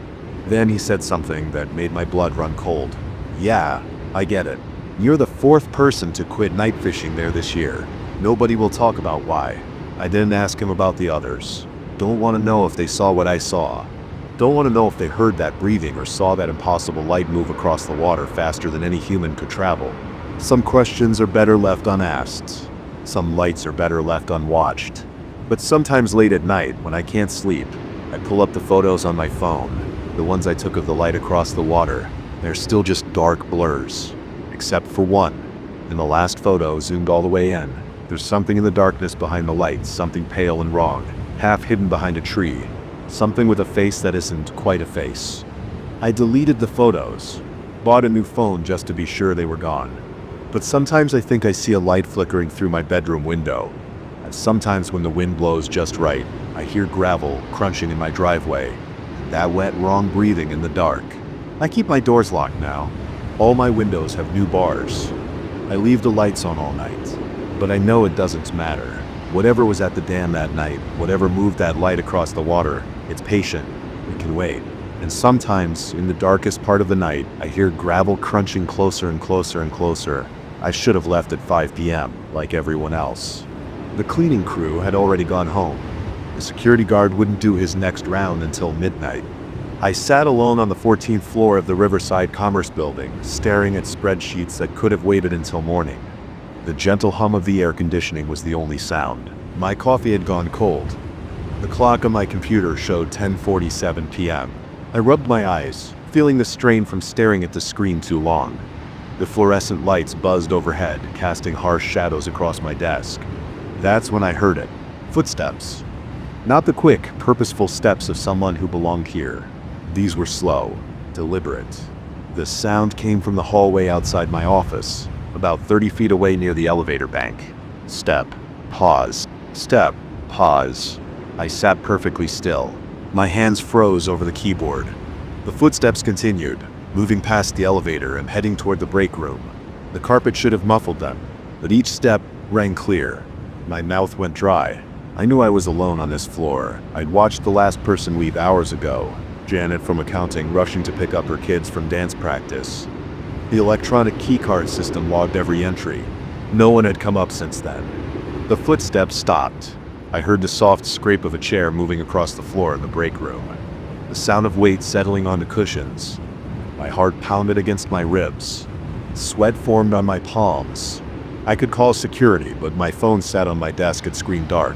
Then he said something that made my blood run cold. "Yeah, I get it. You're the fourth person to quit night fishing there this year. Nobody will talk about why." I didn't ask him about the others. Don't want to know if they saw what I saw. Don't want to know if they heard that breathing or saw that impossible light move across the water faster than any human could travel. Some questions are better left unasked. Some lights are better left unwatched. But sometimes late at night, when I can't sleep, I pull up the photos on my phone, the ones I took of the light across the water. They're still just dark blurs. Except for one. In the last photo, zoomed all the way in, there's something in the darkness behind the light, something pale and wrong, half hidden behind a tree. Something with a face that isn't quite a face. I deleted the photos, bought a new phone just to be sure they were gone. But sometimes I think I see a light flickering through my bedroom window. And sometimes when the wind blows just right, I hear gravel crunching in my driveway, and that wet, wrong breathing in the dark. I keep my doors locked now. All my windows have new bars. I leave the lights on all night, but I know it doesn't matter. Whatever was at the dam that night, whatever moved that light across the water, it's patient. It can wait. And sometimes, in the darkest part of the night, I hear gravel crunching closer and closer and closer. I should have left at 5 p.m., like everyone else. The cleaning crew had already gone home. The security guard wouldn't do his next round until midnight. I sat alone on the 14th floor of the Riverside Commerce Building, staring at spreadsheets that could have waited until morning. The gentle hum of the air conditioning was the only sound. My coffee had gone cold. The clock on my computer showed 10:47 p.m. I rubbed my eyes, feeling the strain from staring at the screen too long. The fluorescent lights buzzed overhead, casting harsh shadows across my desk. That's when I heard it. Footsteps. Not the quick, purposeful steps of someone who belonged here. These were slow, deliberate. The sound came from the hallway outside my office, about 30 feet away near the elevator bank. Step, pause, step, pause. I sat perfectly still. My hands froze over the keyboard. The footsteps continued, moving past the elevator and heading toward the break room. The carpet should have muffled them, but each step rang clear. My mouth went dry. I knew I was alone on this floor. I'd watched the last person leave hours ago, Janet from accounting rushing to pick up her kids from dance practice. The electronic keycard system logged every entry. No one had come up since then. The footsteps stopped. I heard the soft scrape of a chair moving across the floor in the break room. The sound of weight settling onto cushions. My heart pounded against my ribs. Sweat formed on my palms. I could call security, but my phone sat on my desk and screened dark.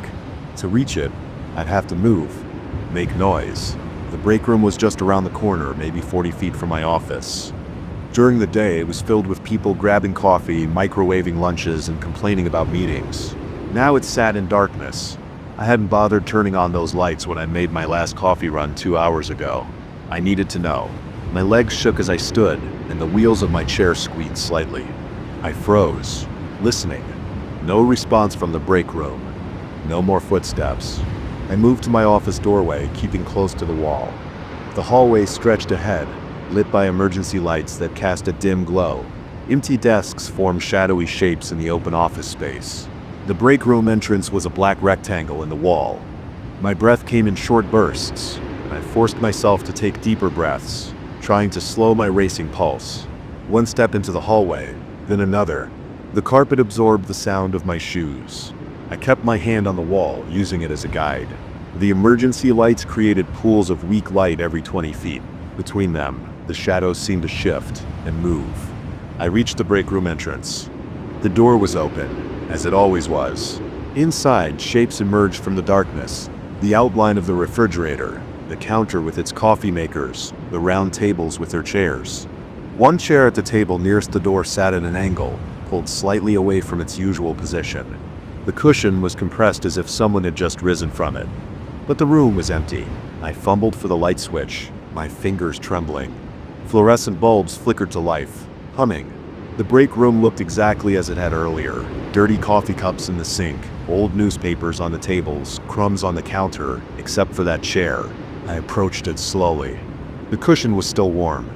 To reach it, I'd have to move, make noise. The break room was just around the corner, maybe 40 feet from my office. During the day, it was filled with people grabbing coffee, microwaving lunches, and complaining about meetings. Now it sat in darkness. I hadn't bothered turning on those lights when I made my last coffee run 2 hours ago. I needed to know. My legs shook as I stood, and the wheels of my chair squeaked slightly. I froze, listening. No response from the break room. No more footsteps. I moved to my office doorway, keeping close to the wall. The hallway stretched ahead, lit by emergency lights that cast a dim glow. Empty desks formed shadowy shapes in the open office space. The break room entrance was a black rectangle in the wall. My breath came in short bursts, and I forced myself to take deeper breaths, trying to slow my racing pulse. One step into the hallway, then another. The carpet absorbed the sound of my shoes. I kept my hand on the wall, using it as a guide. The emergency lights created pools of weak light every 20 feet. Between them, the shadows seemed to shift and move. I reached the break room entrance. The door was open, as it always was. Inside, shapes emerged from the darkness. The outline of the refrigerator, the counter with its coffee makers, the round tables with their chairs. One chair at the table nearest the door sat at an angle, pulled slightly away from its usual position. The cushion was compressed as if someone had just risen from it. But the room was empty. I fumbled for the light switch, my fingers trembling. Fluorescent bulbs flickered to life, humming. The break room looked exactly as it had earlier. Dirty coffee cups in the sink, old newspapers on the tables, crumbs on the counter, except for that chair. I approached it slowly. The cushion was still warm.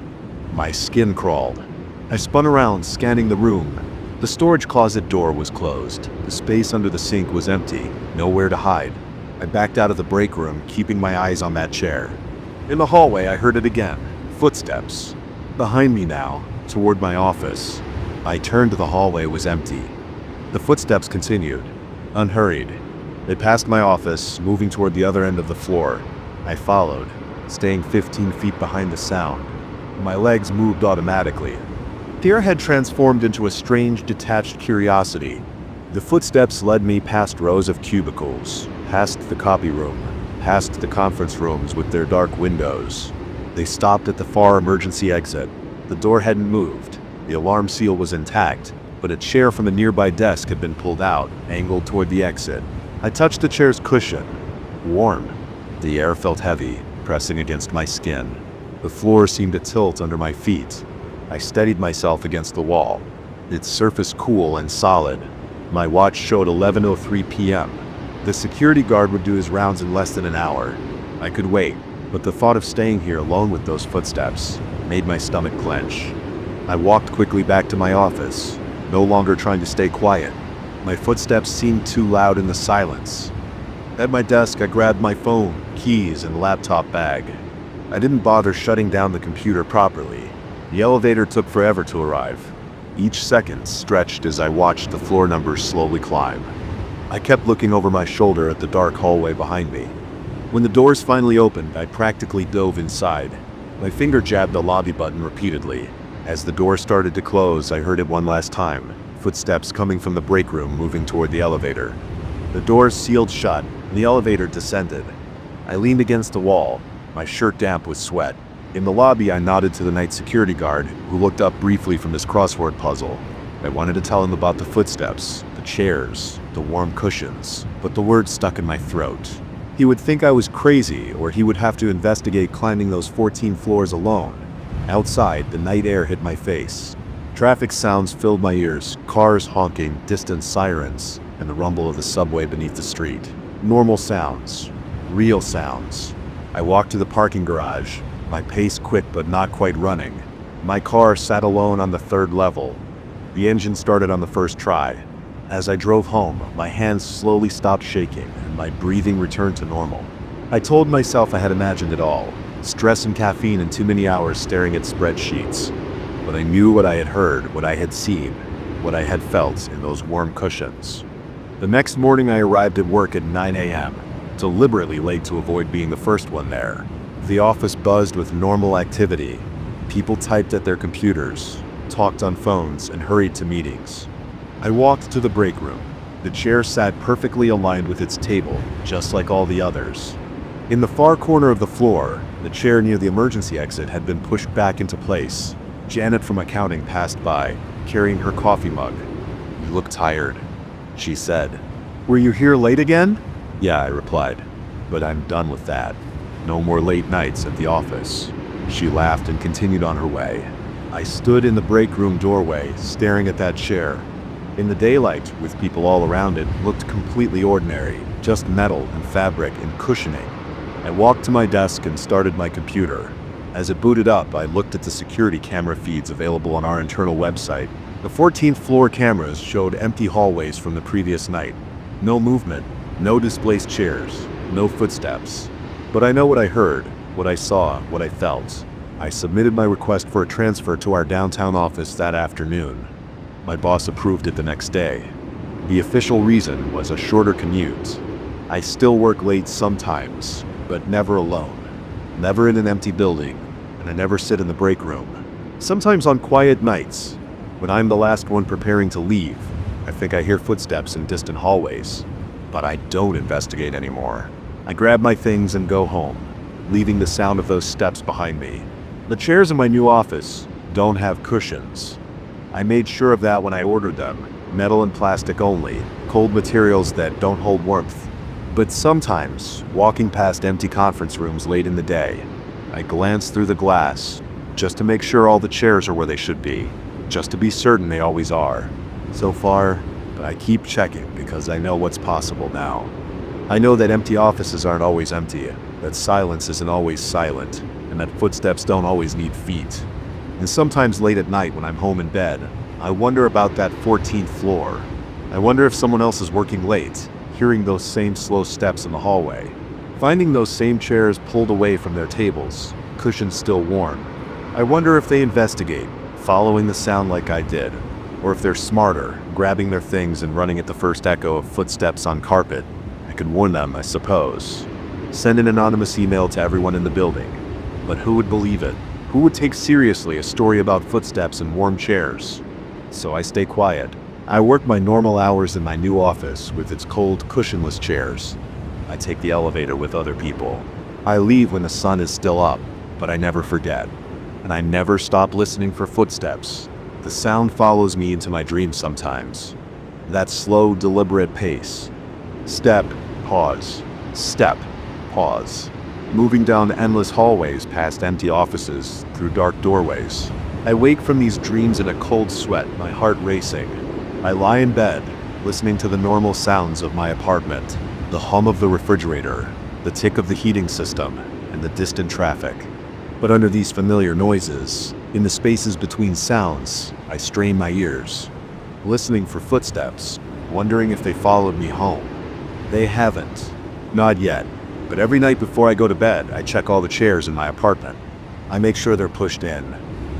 My skin crawled. I spun around, scanning the room. The storage closet door was closed. The space under the sink was empty, nowhere to hide. I backed out of the break room, keeping my eyes on that chair. In the hallway, I heard it again. Footsteps. Behind me now, toward my office. I turned. The hallway was empty. The footsteps continued, unhurried. They passed my office, moving toward the other end of the floor. I followed, staying 15 feet behind the sound. My legs moved automatically. Fear had transformed into a strange, detached curiosity. The footsteps led me past rows of cubicles, past the copy room, past the conference rooms with their dark windows. They stopped at the far emergency exit. The door hadn't moved. The alarm seal was intact, but a chair from a nearby desk had been pulled out, angled toward the exit. I touched the chair's cushion. Warm. The air felt heavy, pressing against my skin. The floor seemed to tilt under my feet. I steadied myself against the wall. Its surface cool and solid. My watch showed 11:03 p.m. The security guard would do his rounds in less than an hour. I could wait, but the thought of staying here alone with those footsteps made my stomach clench. I walked quickly back to my office, no longer trying to stay quiet. My footsteps seemed too loud in the silence. At my desk, I grabbed my phone, keys, and laptop bag. I didn't bother shutting down the computer properly. The elevator took forever to arrive. Each second stretched as I watched the floor numbers slowly climb. I kept looking over my shoulder at the dark hallway behind me. When the doors finally opened, I practically dove inside. My finger jabbed the lobby button repeatedly. As the door started to close, I heard it one last time. Footsteps coming from the break room moving toward the elevator. The doors sealed shut, and the elevator descended. I leaned against the wall, my shirt damp with sweat. In the lobby, I nodded to the night security guard, who looked up briefly from his crossword puzzle. I wanted to tell him about the footsteps, the chairs, the warm cushions, but the words stuck in my throat. He would think I was crazy, or he would have to investigate climbing those 14 floors alone. Outside, the night air hit my face. Traffic sounds filled my ears, cars honking, distant sirens, and the rumble of the subway beneath the street. Normal sounds. Real sounds. I walked to the parking garage, my pace quick but not quite running. My car sat alone on the third level. The engine started on the first try. As I drove home, my hands slowly stopped shaking and my breathing returned to normal. I told myself I had imagined it all. Stress and caffeine and too many hours staring at spreadsheets. But I knew what I had heard, what I had seen, what I had felt in those warm cushions. The next morning I arrived at work at 9 a.m., deliberately late to avoid being the first one there. The office buzzed with normal activity. People typed at their computers, talked on phones, and hurried to meetings. I walked to the break room. The chair sat perfectly aligned with its table, just like all the others. In the far corner of the floor, the chair near the emergency exit had been pushed back into place. Janet from accounting passed by, carrying her coffee mug. "You look tired," she said. "Were you here late again?" "Yeah," I replied. "But I'm done with that. No more late nights at the office." She laughed and continued on her way. I stood in the break room doorway, staring at that chair. In the daylight, with people all around it, looked completely ordinary, just metal and fabric and cushioning. I walked to my desk and started my computer. As it booted up, I looked at the security camera feeds available on our internal website. The 14th floor cameras showed empty hallways from the previous night. No movement, no displaced chairs, no footsteps. But I know what I heard, what I saw, what I felt. I submitted my request for a transfer to our downtown office that afternoon. My boss approved it the next day. The official reason was a shorter commute. I still work late sometimes, but never alone. Never in an empty building, and I never sit in the break room. Sometimes on quiet nights, when I'm the last one preparing to leave, I think I hear footsteps in distant hallways. But I don't investigate anymore. I grab my things and go home, leaving the sound of those steps behind me. The chairs in my new office don't have cushions. I made sure of that when I ordered them. Metal and plastic only, cold materials that don't hold warmth. But sometimes, walking past empty conference rooms late in the day, I glance through the glass just to make sure all the chairs are where they should be, just to be certain they always are. So far, but I keep checking because I know what's possible now. I know that empty offices aren't always empty, that silence isn't always silent, and that footsteps don't always need feet. And sometimes late at night when I'm home in bed, I wonder about that 14th floor. I wonder if someone else is working late, hearing those same slow steps in the hallway, finding those same chairs pulled away from their tables, cushions still warm. I wonder if they investigate, following the sound like I did, or if they're smarter, grabbing their things and running at the first echo of footsteps on carpet. I could warn them, I suppose. Send an anonymous email to everyone in the building. But who would believe it? Who would take seriously a story about footsteps and warm chairs? So I stay quiet. I work my normal hours in my new office with its cold, cushionless chairs. I take the elevator with other people. I leave when the sun is still up, but I never forget. And I never stop listening for footsteps. The sound follows me into my dreams sometimes. That slow, deliberate pace. Step, pause. Step, pause. Moving down endless hallways past empty offices, through dark doorways. I wake from these dreams in a cold sweat, my heart racing. I lie in bed, listening to the normal sounds of my apartment. The hum of the refrigerator, the tick of the heating system, and the distant traffic. But under these familiar noises, in the spaces between sounds, I strain my ears, listening for footsteps, wondering if they followed me home. They haven't. Not yet. But every night before I go to bed, I check all the chairs in my apartment. I make sure they're pushed in,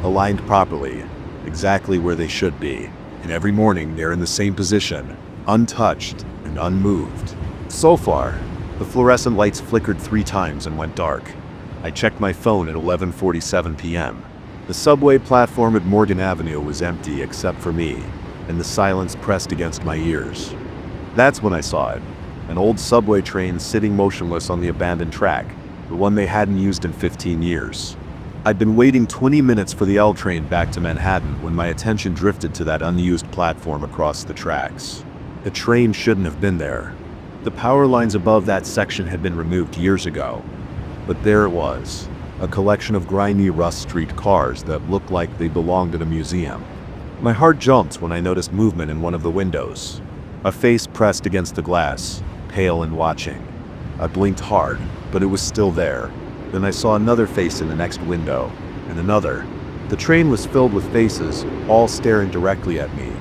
aligned properly, exactly where they should be. And every morning they're in the same position, untouched and unmoved. So far, the fluorescent lights flickered 3 times and went dark. I checked my phone at 11:47 p.m. The subway platform at Morgan Avenue was empty except for me, and the silence pressed against my ears. That's when I saw it. An old subway train sitting motionless on the abandoned track, the one they hadn't used in 15 years. I'd been waiting 20 minutes for the L train back to Manhattan when my attention drifted to that unused platform across the tracks. The train shouldn't have been there. The power lines above that section had been removed years ago. But there it was, a collection of grimy rust streaked cars that looked like they belonged in a museum. My heart jumped when I noticed movement in one of the windows. A face pressed against the glass, pale and watching. I blinked hard, but it was still there. Then I saw another face in the next window, and another. The train was filled with faces, all staring directly at me.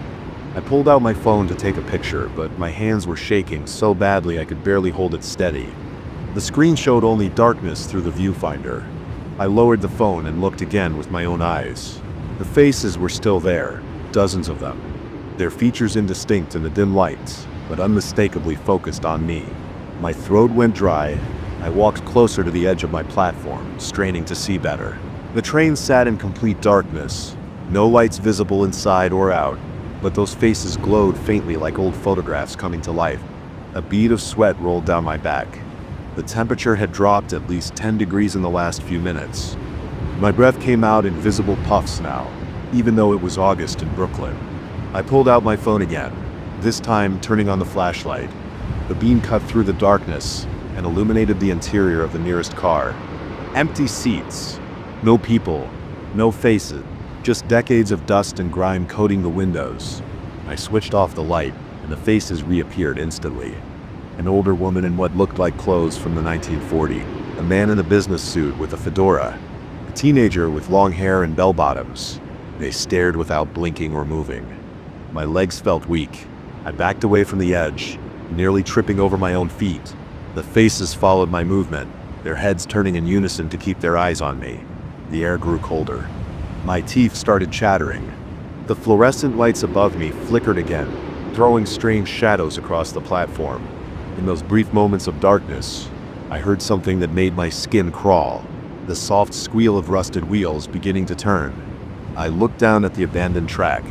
I pulled out my phone to take a picture, but my hands were shaking so badly I could barely hold it steady. The screen showed only darkness through the viewfinder. I lowered the phone and looked again with my own eyes. The faces were still there, dozens of them. Their features indistinct in the dim lights, but unmistakably focused on me. My throat went dry. I walked closer to the edge of my platform, straining to see better. The train sat in complete darkness, no lights visible inside or out. but those faces glowed faintly like old photographs coming to life. A bead of sweat rolled down my back. The temperature had dropped at least 10 degrees in the last few minutes. My breath came out in visible puffs now, even though it was August in Brooklyn. I pulled out my phone again, this time turning on the flashlight. The beam cut through the darkness and illuminated the interior of the nearest car. Empty seats. No people. No faces. Just decades of dust and grime coating the windows. I switched off the light, and the faces reappeared instantly. An older woman in what looked like clothes from the 1940s, a man in a business suit with a fedora, a teenager with long hair and bell-bottoms. They stared without blinking or moving. My legs felt weak. I backed away from the edge, nearly tripping over my own feet. The faces followed my movement, their heads turning in unison to keep their eyes on me. The air grew colder. My teeth started chattering. The fluorescent lights above me flickered again, throwing strange shadows across the platform. In those brief moments of darkness, I heard something that made my skin crawl, the soft squeal of rusted wheels beginning to turn. I looked down at the abandoned track.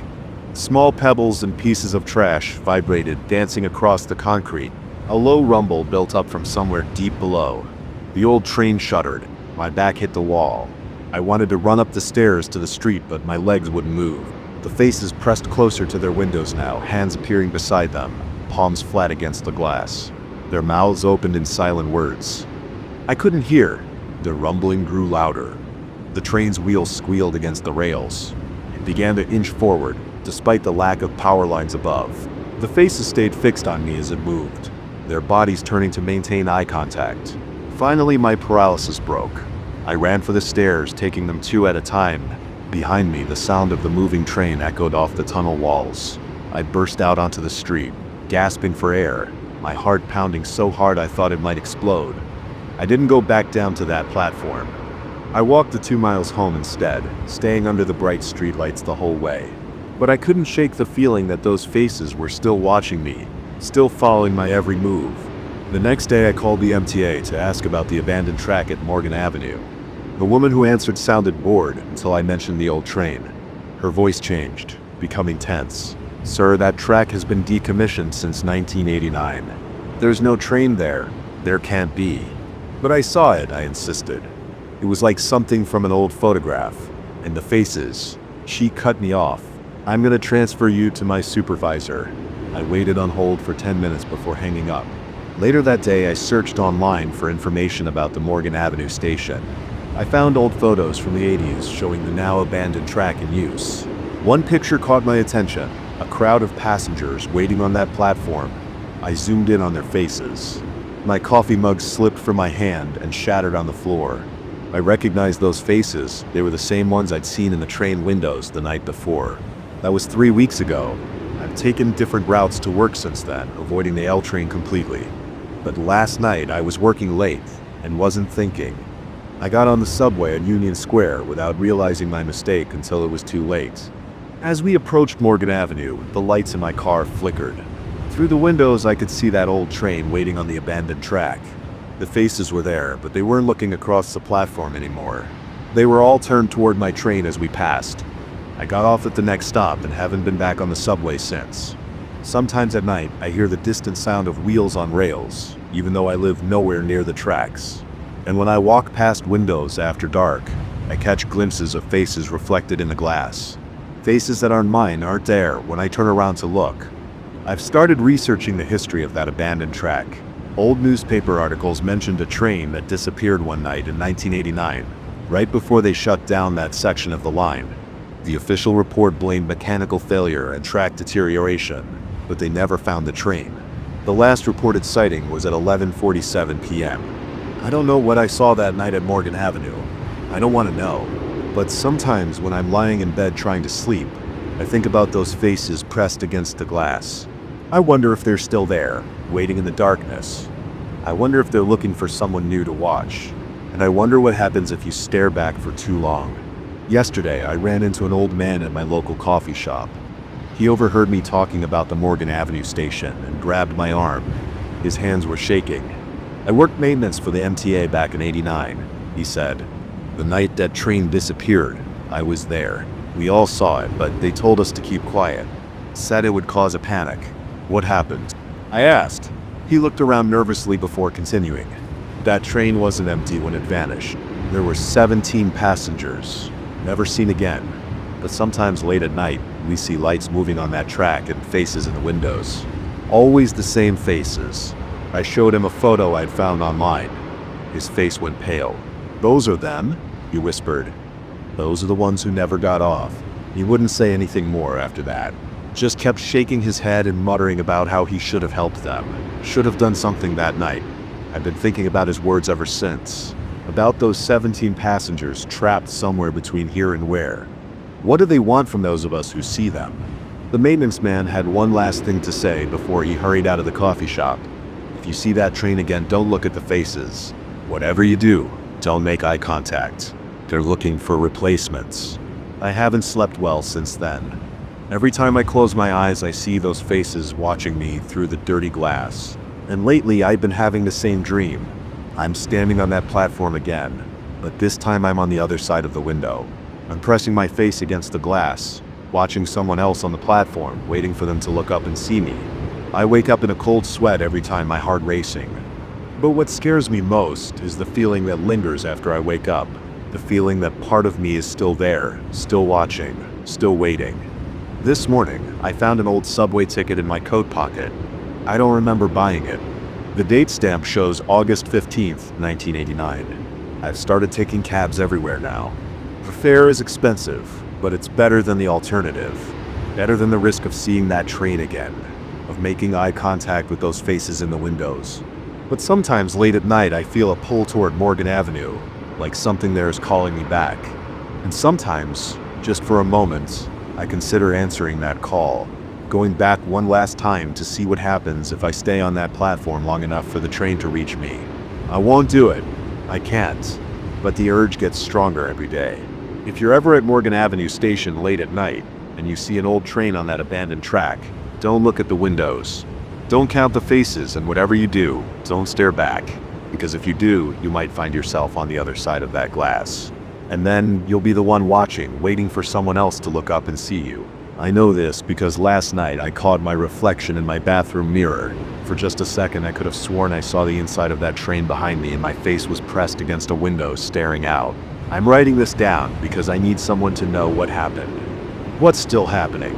Small pebbles and pieces of trash vibrated, dancing across the concrete. A low rumble built up from somewhere deep below. The old train shuddered. My back hit the wall. I wanted to run up the stairs to the street, but my legs wouldn't move. The faces pressed closer to their windows now, hands appearing beside them, palms flat against the glass. Their mouths opened in silent words. I couldn't hear. The rumbling grew louder. The train's wheels squealed against the rails. It began to inch forward, despite the lack of power lines above. The faces stayed fixed on me as it moved, their bodies turning to maintain eye contact. Finally, my paralysis broke. I ran for the stairs, taking them two at a time. Behind me, the sound of the moving train echoed off the tunnel walls. I burst out onto the street, gasping for air, my heart pounding so hard I thought it might explode. I didn't go back down to that platform. I walked the 2 miles home instead, staying under the bright streetlights the whole way. But I couldn't shake the feeling that those faces were still watching me, still following my every move. The next day I called the MTA to ask about the abandoned track at Morgan Avenue. The woman who answered sounded bored until I mentioned the old train. Her voice changed, becoming tense. "Sir, that track has been decommissioned since 1989. There's no train there. There can't be." "But I saw it," I insisted. It was like something from an old photograph. And the faces. She cut me off. "I'm gonna transfer you to my supervisor." I waited on hold for 10 minutes before hanging up. Later that day, I searched online for information about the Morgan Avenue station. I found old photos from the 80s showing the now abandoned track in use. One picture caught my attention, a crowd of passengers waiting on that platform. I zoomed in on their faces. My coffee mug slipped from my hand and shattered on the floor. I recognized those faces. They were the same ones I'd seen in the train windows the night before. That was 3 weeks ago. I've taken different routes to work since then, avoiding the L train completely. But last night I was working late and wasn't thinking. I got on the subway at Union Square without realizing my mistake until it was too late. As we approached Morgan Avenue, the lights in my car flickered. Through the windows I could see that old train waiting on the abandoned track. The faces were there, but they weren't looking across the platform anymore. They were all turned toward my train as we passed. I got off at the next stop and haven't been back on the subway since. Sometimes at night, I hear the distant sound of wheels on rails, even though I live nowhere near the tracks. And when I walk past windows after dark, I catch glimpses of faces reflected in the glass. Faces that aren't mine aren't there when I turn around to look. I've started researching the history of that abandoned track. Old newspaper articles mentioned a train that disappeared one night in 1989, right before they shut down that section of the line. The official report blamed mechanical failure and track deterioration, but they never found the train. The last reported sighting was at 11:47 p.m. I don't know what I saw that night at Morgan Avenue. I don't want to know. But sometimes when I'm lying in bed trying to sleep, I think about those faces pressed against the glass. I wonder if they're still there, waiting in the darkness. I wonder if they're looking for someone new to watch. And I wonder what happens if you stare back for too long. Yesterday, I ran into an old man at my local coffee shop. He overheard me talking about the Morgan Avenue station and grabbed my arm. His hands were shaking. "I worked maintenance for the MTA back in '89, he said. "The night that train disappeared, I was there. We all saw it, but they told us to keep quiet. Said it would cause a panic. What happened? I asked. He looked around nervously before continuing. That train wasn't empty when it vanished. There were 17 passengers, never seen again. But sometimes late at night, we see lights moving on that track and faces in the windows. Always the same faces. I showed him a photo I'd found online. His face went pale. Those are them? He whispered. Those are the ones who never got off. He wouldn't say anything more after that. Just kept shaking his head and muttering about how he should have helped them. Should have done something that night. I've been thinking about his words ever since. About those 17 passengers trapped somewhere between here and where. What do they want from those of us who see them? The maintenance man had one last thing to say before he hurried out of the coffee shop. If you see that train again, don't look at the faces. Whatever you do, don't make eye contact. They're looking for replacements. I haven't slept well since then. Every time I close my eyes, I see those faces watching me through the dirty glass. And lately, I've been having the same dream. I'm standing on that platform again, but this time I'm on the other side of the window. I'm pressing my face against the glass, watching someone else on the platform, waiting for them to look up and see me. I wake up in a cold sweat every time, my heart racing. But what scares me most is the feeling that lingers after I wake up. The feeling that part of me is still there, still watching, still waiting. This morning, I found an old subway ticket in my coat pocket. I don't remember buying it. The date stamp shows August 15th, 1989. I've started taking cabs everywhere now. The fare is expensive, but it's better than the alternative. Better than the risk of seeing that train again, of making eye contact with those faces in the windows. But sometimes late at night I feel a pull toward Morgan Avenue, like something there is calling me back. And sometimes, just for a moment, I consider answering that call, going back one last time to see what happens if I stay on that platform long enough for the train to reach me. I won't do it. I can't. But the urge gets stronger every day. If you're ever at Morgan Avenue Station late at night, and you see an old train on that abandoned track, don't look at the windows. Don't count the faces, and whatever you do, don't stare back. Because if you do, you might find yourself on the other side of that glass. And then you'll be the one watching, waiting for someone else to look up and see you. I know this because last night I caught my reflection in my bathroom mirror. For just a second I could have sworn I saw the inside of that train behind me and my face was pressed against a window staring out. I'm writing this down because I need someone to know what happened. What's still happening?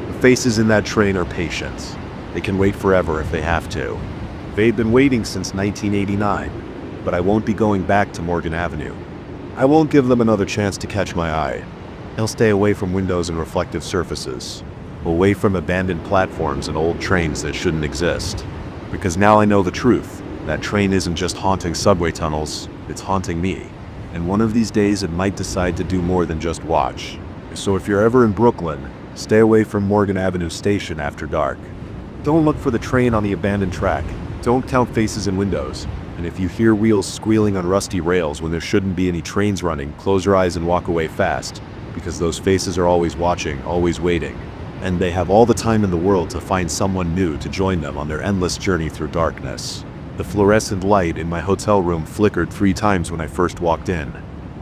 The faces in that train are patient. They can wait forever if they have to. They've been waiting since 1989, but I won't be going back to Morgan Avenue. I won't give them another chance to catch my eye. I'll stay away from windows and reflective surfaces, away from abandoned platforms and old trains that shouldn't exist. Because now I know the truth. That train isn't just haunting subway tunnels, it's haunting me. And one of these days it might decide to do more than just watch. So if you're ever in Brooklyn, stay away from Morgan Avenue Station after dark. Don't look for the train on the abandoned track. Don't count faces in windows. And if you hear wheels squealing on rusty rails when there shouldn't be any trains running, close your eyes and walk away fast. Because those faces are always watching, always waiting. And they have all the time in the world to find someone new to join them on their endless journey through darkness. The fluorescent light in my hotel room flickered 3 times when I first walked in.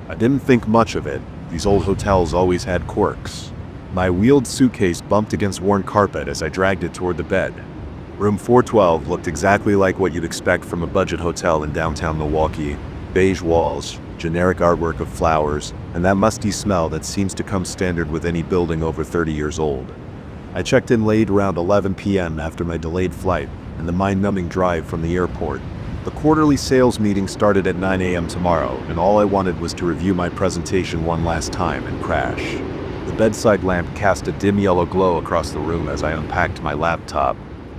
I didn't think much of it. These old hotels always had quirks. My wheeled suitcase bumped against worn carpet as I dragged it toward the bed. Room 412 looked exactly like what you'd expect from a budget hotel in downtown Milwaukee. Beige walls, generic artwork of flowers, and that musty smell that seems to come standard with any building over 30 years old. I checked in late around 11 p.m. after my delayed flight and the mind-numbing drive from the airport. The quarterly sales meeting started at 9 a.m. tomorrow, and all I wanted was to review my presentation one last time and crash. The bedside lamp cast a dim yellow glow across the room as I unpacked my laptop.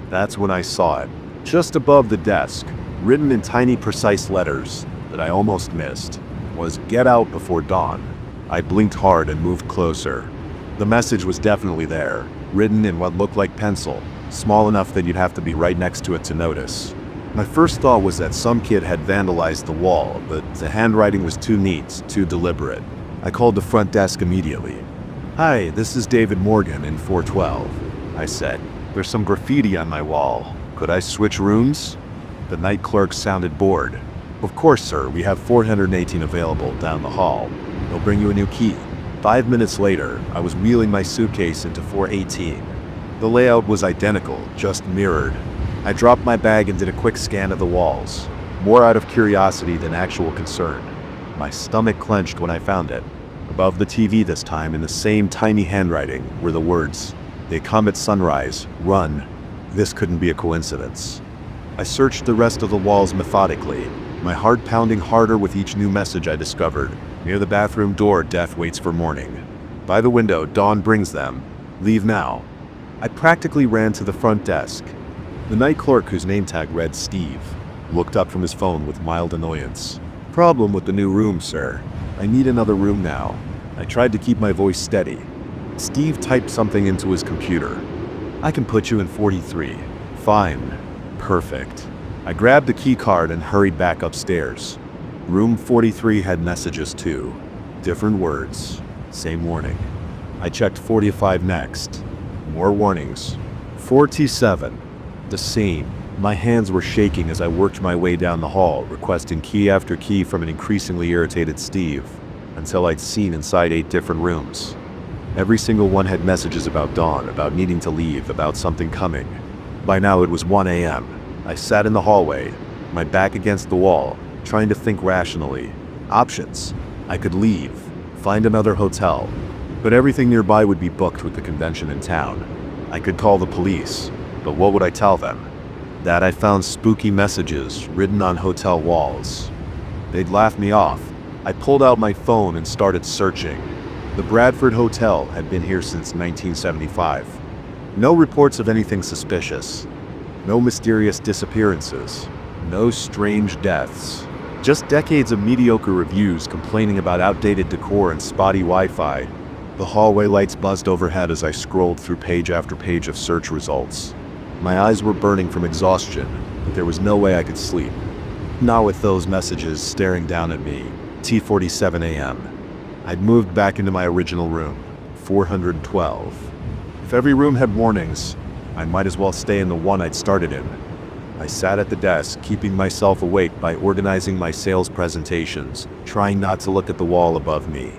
That's when I saw it. Just above the desk, written in tiny precise letters that I almost missed, was "Get out before dawn." I blinked hard and moved closer. The message was definitely there, written in what looked like pencil, small enough that you'd have to be right next to it to notice. My first thought was that some kid had vandalized the wall, but the handwriting was too neat, too deliberate. I called the front desk immediately. "Hi, this is David Morgan in 412, I said. "There's some graffiti on my wall. Could I switch rooms?" The night clerk sounded bored. "Of course, sir. We have 418 available down the hall. They'll bring you a new key." 5 minutes later, I was wheeling my suitcase into 418. The layout was identical, just mirrored. I dropped my bag and did a quick scan of the walls, more out of curiosity than actual concern. My stomach clenched when I found it. Above the TV this time, in the same tiny handwriting, were the words, "They come at sunrise, run." This couldn't be a coincidence. I searched the rest of the walls methodically, my heart pounding harder with each new message I discovered. Near the bathroom door, death waits for morning. By the window, dawn brings them. Leave now. I practically ran to the front desk. The night clerk, whose name tag read Steve, looked up from his phone with mild annoyance. "Problem with the new room, sir. I need another room now." I tried to keep my voice steady. Steve typed something into his computer. "I can put you in 43. Fine. Perfect." I grabbed the key card and hurried back upstairs. Room 43 had messages too. Different words. Same warning. I checked 45 next. More warnings. 47. The same. My hands were shaking as I worked my way down the hall, requesting key after key from an increasingly irritated Steve, until I'd seen inside 8 different rooms. Every single one had messages about dawn, about needing to leave, about something coming. By now it was 1 a.m. I sat in the hallway, my back against the wall, trying to think rationally. Options. I could leave, find another hotel, but everything nearby would be booked with the convention in town. I could call the police, but what would I tell them? That I found spooky messages written on hotel walls. They'd laugh me off. I pulled out my phone and started searching. The Bradford Hotel had been here since 1975. No reports of anything suspicious. No mysterious disappearances. No strange deaths. Just decades of mediocre reviews complaining about outdated decor and spotty Wi-Fi. The hallway lights buzzed overhead as I scrolled through page after page of search results. My eyes were burning from exhaustion, but there was no way I could sleep. Not with those messages staring down at me. T47 a.m. I'd moved back into my original room, 412. If every room had warnings, I might as well stay in the one I'd started in. I sat at the desk, keeping myself awake by organizing my sales presentations, trying not to look at the wall above me.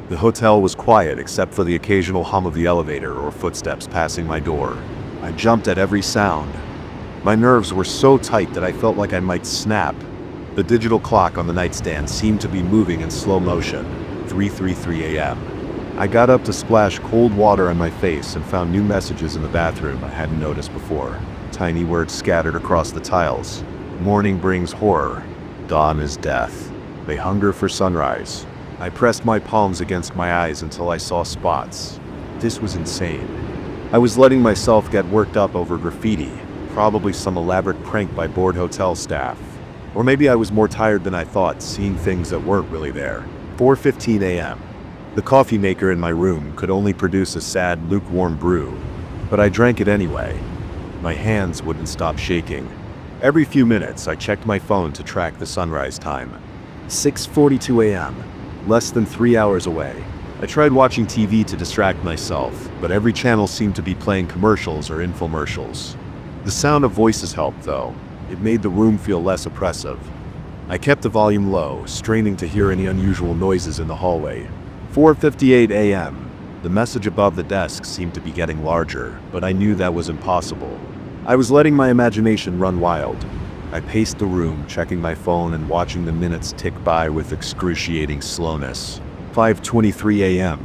The hotel was quiet except for the occasional hum of the elevator or footsteps passing my door. I jumped at every sound. My nerves were so tight that I felt like I might snap. The digital clock on the nightstand seemed to be moving in slow motion. 3:33 a.m. I got up to splash cold water on my face and found new messages in the bathroom I hadn't noticed before. Tiny words scattered across the tiles. Morning brings horror. Dawn is death. They hunger for sunrise. I pressed my palms against my eyes until I saw spots. This was insane. I was letting myself get worked up over graffiti, probably some elaborate prank by bored hotel staff. Or maybe I was more tired than I thought, seeing things that weren't really there. 4:15 a.m. The coffee maker in my room could only produce a sad, lukewarm brew, but I drank it anyway. My hands wouldn't stop shaking. Every few minutes, I checked my phone to track the sunrise time. 6:42 a.m. Less than 3 hours away. I tried watching TV to distract myself, but every channel seemed to be playing commercials or infomercials. The sound of voices helped, though. It made the room feel less oppressive. I kept the volume low, straining to hear any unusual noises in the hallway. 4:58 a.m. The message above the desk seemed to be getting larger, but I knew that was impossible. I was letting my imagination run wild. I paced the room, checking my phone and watching the minutes tick by with excruciating slowness. 5:23 a.m.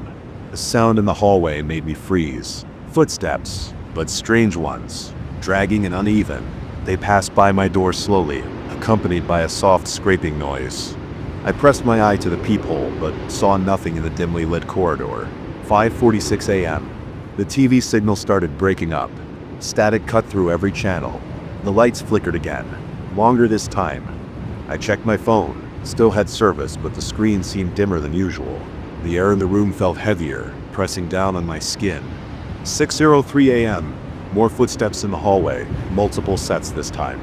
The sound in the hallway made me freeze. Footsteps, but strange ones, dragging and uneven. They passed by my door slowly, accompanied by a soft scraping noise. I pressed my eye to the peephole, but saw nothing in the dimly lit corridor. 5:46 a.m. The TV signal started breaking up. Static cut through every channel. The lights flickered again, longer this time. I checked my phone. Still had service, but the screen seemed dimmer than usual. The air in the room felt heavier, pressing down on my skin. 6:03 a.m. More footsteps in the hallway, multiple sets this time.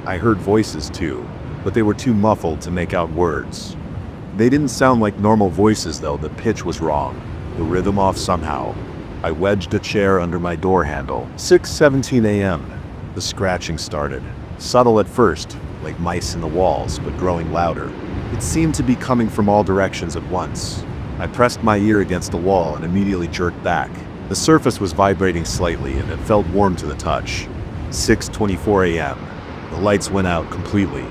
I heard voices too, but they were too muffled to make out words. They didn't sound like normal voices though, the pitch was wrong, the rhythm off somehow. I wedged a chair under my door handle. 6:17 a.m. The scratching started. Subtle at first, like mice in the walls, but growing louder. It seemed to be coming from all directions at once. I pressed my ear against the wall and immediately jerked back. The surface was vibrating slightly and it felt warm to the touch. 6:24 a.m. The lights went out completely.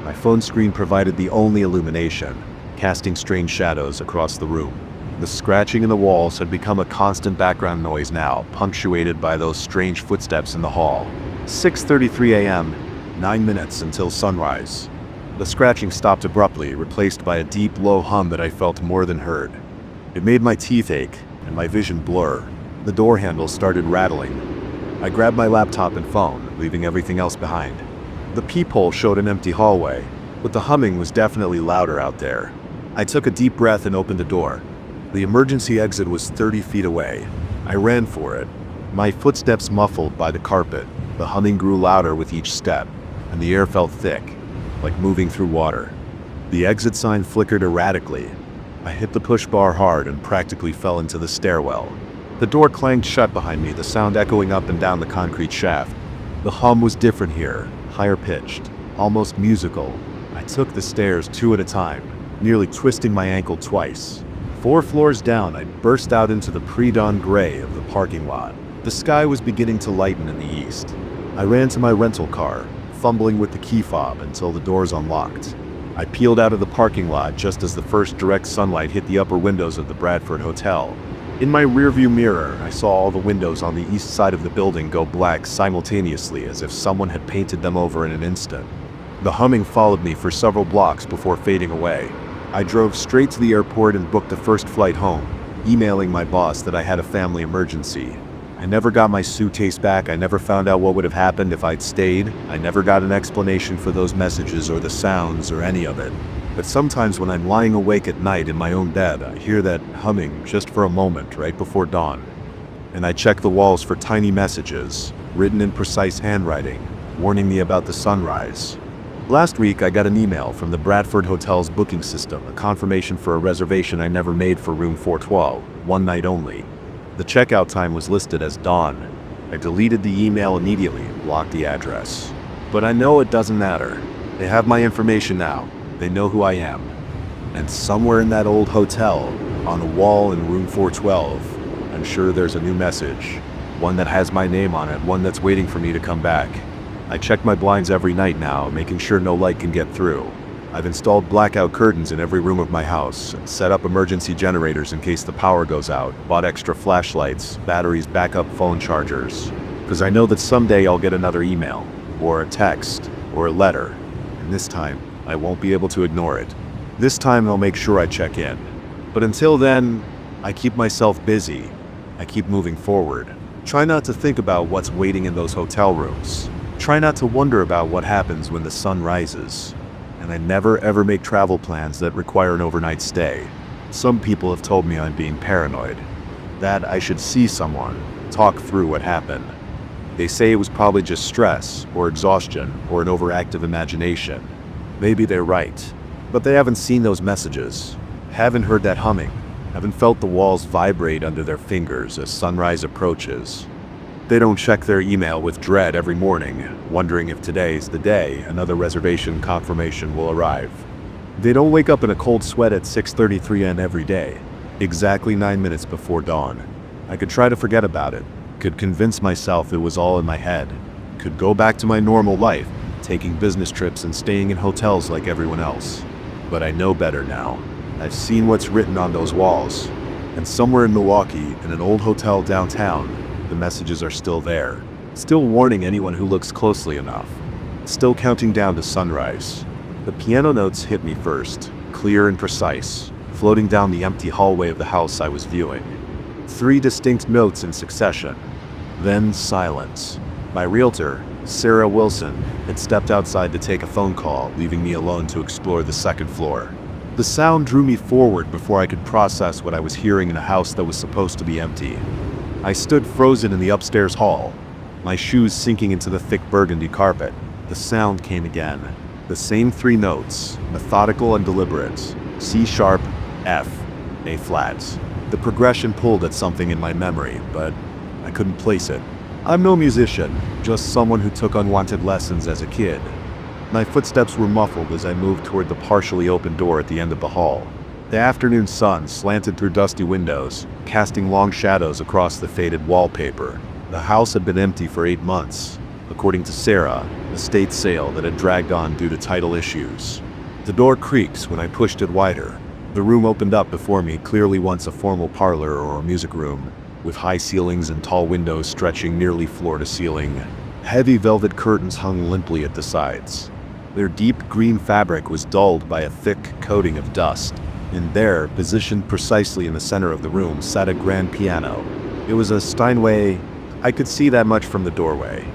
My phone screen provided the only illumination, casting strange shadows across the room. The scratching in the walls had become a constant background noise now, punctuated by those strange footsteps in the hall. 6:33 a.m., 9 minutes until sunrise. The scratching stopped abruptly, replaced by a deep, low hum that I felt more than heard. It made my teeth ache and my vision blur. The door handle started rattling. I grabbed my laptop and phone, leaving everything else behind. The peephole showed an empty hallway, but the humming was definitely louder out there. I took a deep breath and opened the door. The emergency exit was 30 feet away. I ran for it, my footsteps muffled by the carpet. The humming grew louder with each step, and the air felt thick, like moving through water. The exit sign flickered erratically. I hit the push bar hard and practically fell into the stairwell. The door clanged shut behind me, the sound echoing up and down the concrete shaft. The hum was different here, higher pitched, almost musical. I took the stairs 2 at a time, nearly twisting my ankle twice. 4 floors down, I burst out into the pre-dawn gray of the parking lot. The sky was beginning to lighten in the east. I ran to my rental car, fumbling with the key fob until the doors unlocked. I peeled out of the parking lot just as the first direct sunlight hit the upper windows of the Bradford Hotel. In my rearview mirror, I saw all the windows on the east side of the building go black simultaneously, as if someone had painted them over in an instant. The humming followed me for several blocks before fading away. I drove straight to the airport and booked the first flight home, emailing my boss that I had a family emergency. I never got my suitcase back. I never found out what would have happened if I'd stayed. I never got an explanation for those messages or the sounds or any of it. But sometimes when I'm lying awake at night in my own bed, I hear that humming just for a moment right before dawn. And I check the walls for tiny messages, written in precise handwriting, warning me about the sunrise. Last week, I got an email from the Bradford Hotel's booking system, a confirmation for a reservation I never made for room 412, one night only. The checkout time was listed as dawn. I deleted the email immediately and blocked the address. But I know it doesn't matter. They have my information now. They know who I am. And somewhere in that old hotel, on a wall in room 412, I'm sure there's a new message. One that has my name on it, one that's waiting for me to come back. I check my blinds every night now, making sure no light can get through. I've installed blackout curtains in every room of my house, set up emergency generators in case the power goes out, bought extra flashlights, batteries, backup phone chargers. Because I know that someday I'll get another email, or a text, or a letter. And this time, I won't be able to ignore it. This time I'll make sure I check in. But until then, I keep myself busy. I keep moving forward. Try not to think about what's waiting in those hotel rooms. Try not to wonder about what happens when the sun rises. And I never ever make travel plans that require an overnight stay. Some people have told me I'm being paranoid. That I should see someone, talk through what happened. They say it was probably just stress, or exhaustion, or an overactive imagination. Maybe they're right. But they haven't seen those messages, haven't heard that humming, haven't felt the walls vibrate under their fingers as sunrise approaches. They don't check their email with dread every morning, wondering if today's the day another reservation confirmation will arrive. They don't wake up in a cold sweat at 6:33 a.m. every day, exactly 9 minutes before dawn. I could try to forget about it, could convince myself it was all in my head, could go back to my normal life, taking business trips and staying in hotels like everyone else. But I know better now. I've seen what's written on those walls. And somewhere in Milwaukee, in an old hotel downtown, the messages are still there. Still warning anyone who looks closely enough. Still counting down to sunrise. The piano notes hit me first, clear and precise, floating down the empty hallway of the house I was viewing. 3 distinct notes in succession. Then silence. My realtor, Sarah Wilson, had stepped outside to take a phone call, leaving me alone to explore the second floor. The sound drew me forward before I could process what I was hearing in a house that was supposed to be empty. I stood frozen in the upstairs hall, my shoes sinking into the thick burgundy carpet. The sound came again. The same 3 notes, methodical and deliberate. C sharp, F, A flat. The progression pulled at something in my memory, but I couldn't place it. I'm no musician, just someone who took unwanted lessons as a kid. My footsteps were muffled as I moved toward the partially open door at the end of the hall. The afternoon sun slanted through dusty windows, casting long shadows across the faded wallpaper. The house had been empty for 8 months, according to Sarah, a state sale that had dragged on due to title issues. The door creaked when I pushed it wider. The room opened up before me, clearly once a formal parlor or a music room, with high ceilings and tall windows stretching nearly floor to ceiling. Heavy velvet curtains hung limply at the sides. Their deep green fabric was dulled by a thick coating of dust. And there, positioned precisely in the center of the room, sat a grand piano. It was a Steinway. I could see that much from the doorway.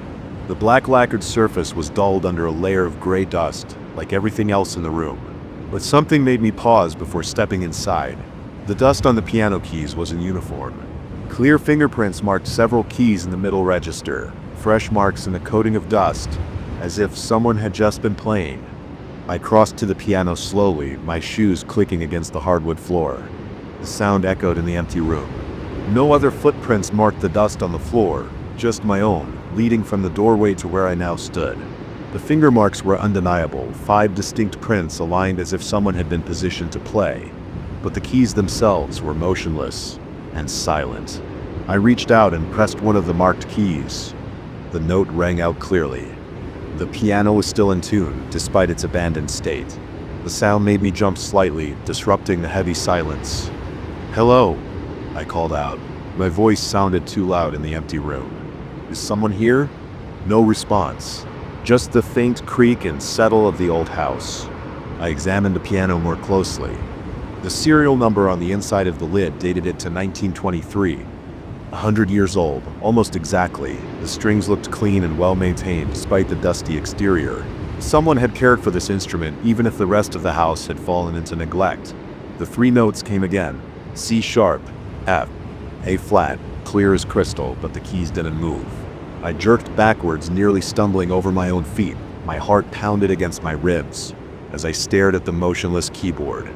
The black lacquered surface was dulled under a layer of gray dust, like everything else in the room. But something made me pause before stepping inside. The dust on the piano keys was in uniform. Clear fingerprints marked several keys in the middle register, fresh marks in a coating of dust, as if someone had just been playing. I crossed to the piano slowly, my shoes clicking against the hardwood floor. The sound echoed in the empty room. No other footprints marked the dust on the floor, just my own, leading from the doorway to where I now stood. The finger marks were undeniable, 5 distinct prints aligned as if someone had been positioned to play. But the keys themselves were motionless and silent. I reached out and pressed one of the marked keys. The note rang out clearly. The piano was still in tune, despite its abandoned state. The sound made me jump slightly, disrupting the heavy silence. "Hello," I called out. My voice sounded too loud in the empty room. "Is someone here?" No response. Just the faint creak and settle of the old house. I examined the piano more closely. The serial number on the inside of the lid dated it to 1923. 100 years old, almost exactly. The strings looked clean and well-maintained despite the dusty exterior. Someone had cared for this instrument even if the rest of the house had fallen into neglect. The 3 notes came again. C sharp, F, A flat, clear as crystal, but the keys didn't move. I jerked backwards, nearly stumbling over my own feet. My heart pounded against my ribs as I stared at the motionless keyboard.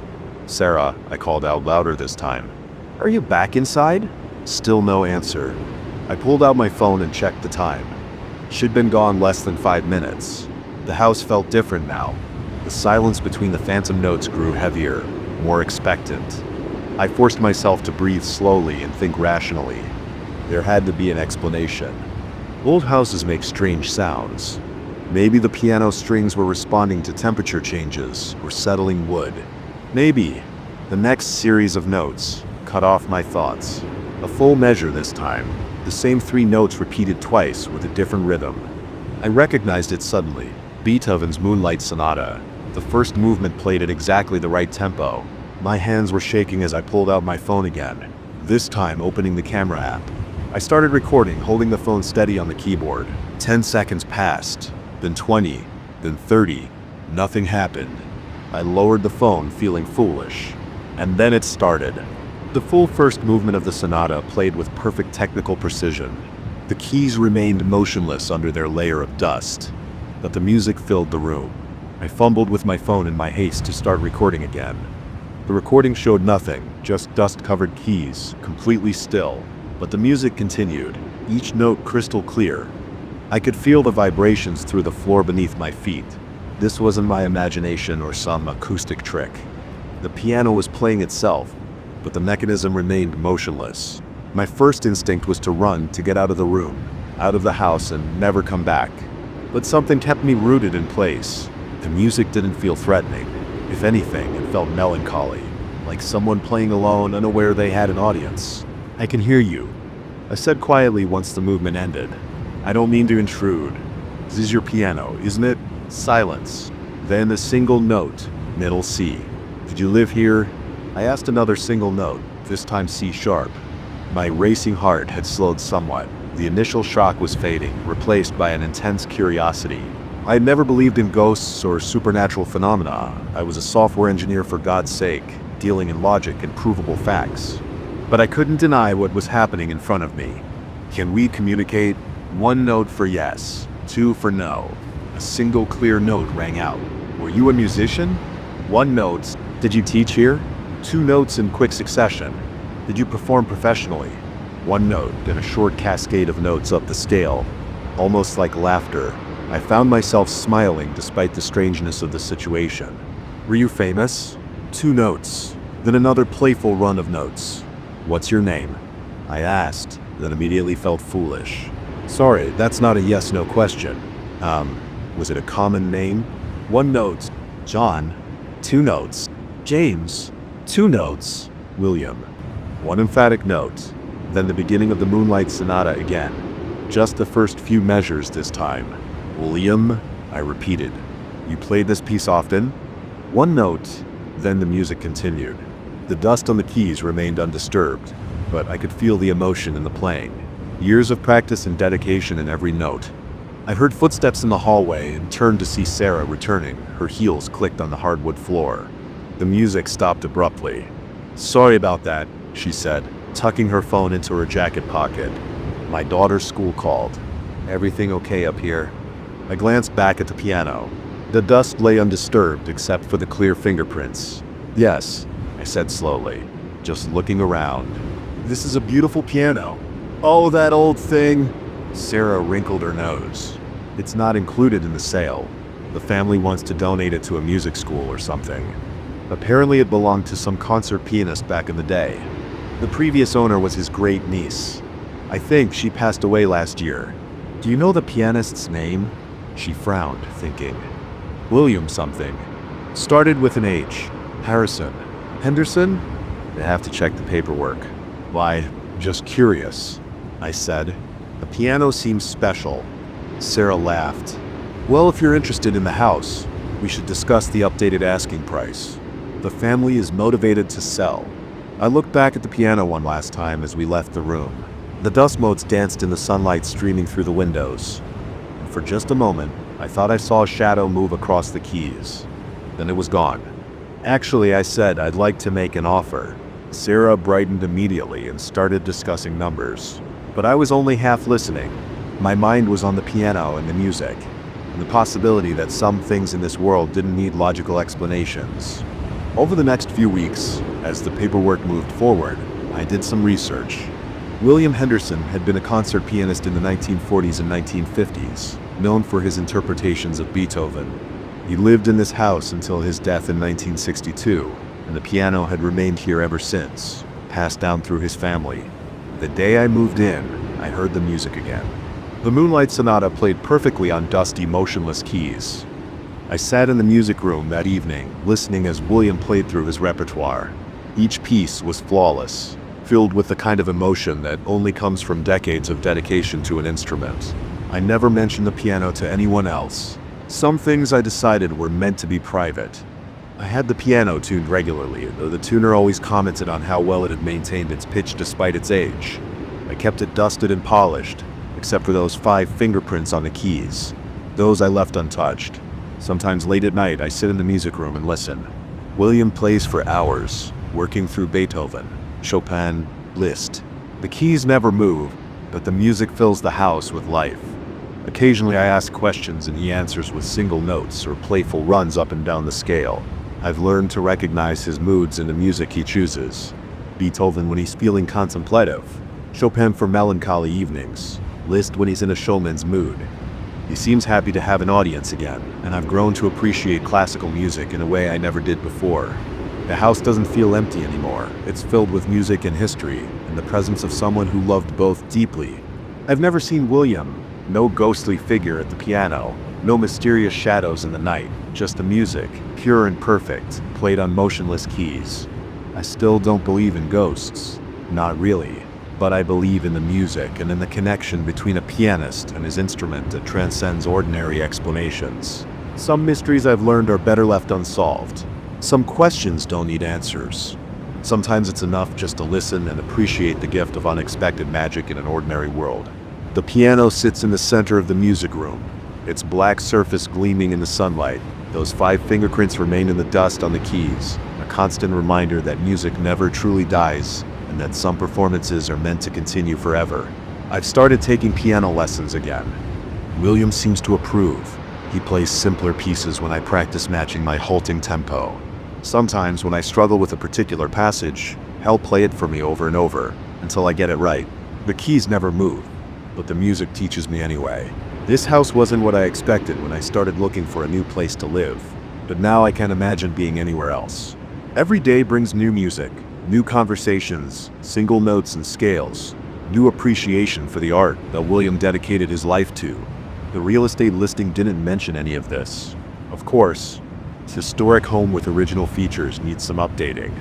"Sarah," I called out louder this time. "Are you back inside?" Still no answer. I pulled out my phone and checked the time. She'd been gone less than 5 minutes. The house felt different now. The silence between the phantom notes grew heavier, more expectant. I forced myself to breathe slowly and think rationally. There had to be an explanation. Old houses make strange sounds. Maybe the piano strings were responding to temperature changes or settling wood. Maybe. The next series of notes cut off my thoughts. A full measure this time. The same 3 notes repeated twice with a different rhythm. I recognized it suddenly. Beethoven's Moonlight Sonata. The first movement played at exactly the right tempo. My hands were shaking as I pulled out my phone again, this time opening the camera app. I started recording, holding the phone steady on the keyboard. 10 seconds passed, then 20, then 30. Nothing happened. I lowered the phone, feeling foolish. And then it started. The full first movement of the sonata played with perfect technical precision. The keys remained motionless under their layer of dust, but the music filled the room. I fumbled with my phone in my haste to start recording again. The recording showed nothing, just dust-covered keys, completely still. But the music continued, each note crystal clear. I could feel the vibrations through the floor beneath my feet. This wasn't my imagination or some acoustic trick. The piano was playing itself, but the mechanism remained motionless. My first instinct was to run, to get out of the room, out of the house, and never come back. But something kept me rooted in place. The music didn't feel threatening. If anything, it felt melancholy, like someone playing alone, unaware they had an audience. "I can hear you," I said quietly once the movement ended. "I don't mean to intrude. This is your piano, isn't it?" Silence. Then a single note, middle C. "Did you live here?" I asked another single note, this time C sharp. My racing heart had slowed somewhat. The initial shock was fading, replaced by an intense curiosity. I had never believed in ghosts or supernatural phenomena. I was a software engineer for God's sake, dealing in logic and provable facts. But I couldn't deny what was happening in front of me. "Can we communicate?" 1 note for yes, 2 for no. A single clear note rang out. "Were you a musician?" 1 note. "Did you teach here?" 2 notes in quick succession. "Did you perform professionally?" 1 note, then a short cascade of notes up the scale, almost like laughter. I found myself smiling despite the strangeness of the situation. "Were you famous?" 2 notes. Then another playful run of notes. "What's your name?" I asked, then immediately felt foolish. "Sorry, that's not a yes-no question. Was it a common name?" "1 note. John." "2 notes. James." "2 notes. William." 1 emphatic note. Then the beginning of the Moonlight Sonata again. Just the first few measures this time. "William," I repeated. "You played this piece often?" 1 note. Then the music continued. The dust on the keys remained undisturbed, but I could feel the emotion in the playing. Years of practice and dedication in every note. I heard footsteps in the hallway and turned to see Sarah returning. Her heels clicked on the hardwood floor. The music stopped abruptly. "Sorry about that," she said, tucking her phone into her jacket pocket. "My daughter's school called." "Everything okay up here?" I glanced back at the piano. The dust lay undisturbed except for the clear fingerprints. "Yes," I said slowly, just looking around. "This is a beautiful piano." "Oh, that old thing." Sarah wrinkled her nose. "It's not included in the sale. The family wants to donate it to a music school or something. Apparently it belonged to some concert pianist back in the day. The previous owner was his great niece. I think she passed away last year." "Do you know the pianist's name?" She frowned, thinking. "William something. Started with an H. Harrison. Henderson?" "I have to check the paperwork." "Why, just curious," I said. "The piano seems special." Sarah laughed. "Well, if you're interested in the house, we should discuss the updated asking price. The family is motivated to sell." I looked back at the piano one last time as we left the room. The dust motes danced in the sunlight streaming through the windows. And for just a moment, I thought I saw a shadow move across the keys. Then it was gone. "Actually," I said, "I'd like to make an offer." Sarah brightened immediately and started discussing numbers. But I was only half listening. My mind was on the piano and the music, and the possibility that some things in this world didn't need logical explanations. Over the next few weeks, as the paperwork moved forward, I did some research. William Henderson had been a concert pianist in the 1940s and 1950s, known for his interpretations of Beethoven. He lived in this house until his death in 1962, and the piano had remained here ever since, passed down through his family. The day I moved in, I heard the music again. The Moonlight Sonata played perfectly on dusty, motionless keys. I sat in the music room that evening, listening as William played through his repertoire. Each piece was flawless, filled with the kind of emotion that only comes from decades of dedication to an instrument. I never mentioned the piano to anyone else. Some things I decided were meant to be private. I had the piano tuned regularly, though the tuner always commented on how well it had maintained its pitch despite its age. I kept it dusted and polished, except for those 5 fingerprints on the keys. Those I left untouched. Sometimes late at night, I sit in the music room and listen. William plays for hours, working through Beethoven, Chopin, Liszt. The keys never move, but the music fills the house with life. Occasionally I ask questions and he answers with single notes or playful runs up and down the scale. I've learned to recognize his moods in the music he chooses. Beethoven when he's feeling contemplative, Chopin for melancholy evenings, Liszt when he's in a showman's mood. He seems happy to have an audience again, and I've grown to appreciate classical music in a way I never did before. The house doesn't feel empty anymore. It's filled with music and history, and the presence of someone who loved both deeply. I've never seen William. No ghostly figure at the piano, no mysterious shadows in the night, just the music, pure and perfect, played on motionless keys. I still don't believe in ghosts. Not really. But I believe in the music and in the connection between a pianist and his instrument that transcends ordinary explanations. Some mysteries I've learned are better left unsolved. Some questions don't need answers. Sometimes it's enough just to listen and appreciate the gift of unexpected magic in an ordinary world. The piano sits in the center of the music room, its black surface gleaming in the sunlight. Those 5 fingerprints remain in the dust on the keys, a constant reminder that music never truly dies, and that some performances are meant to continue forever. I've started taking piano lessons again. William seems to approve. He plays simpler pieces when I practice matching my halting tempo. Sometimes when I struggle with a particular passage, he'll play it for me over and over, until I get it right. The keys never move, but the music teaches me anyway. This house wasn't what I expected when I started looking for a new place to live, but now I can't imagine being anywhere else. Every day brings new music, new conversations, single notes and scales, new appreciation for the art that William dedicated his life to. The real estate listing didn't mention any of this. Of course, this historic home with original features needs some updating.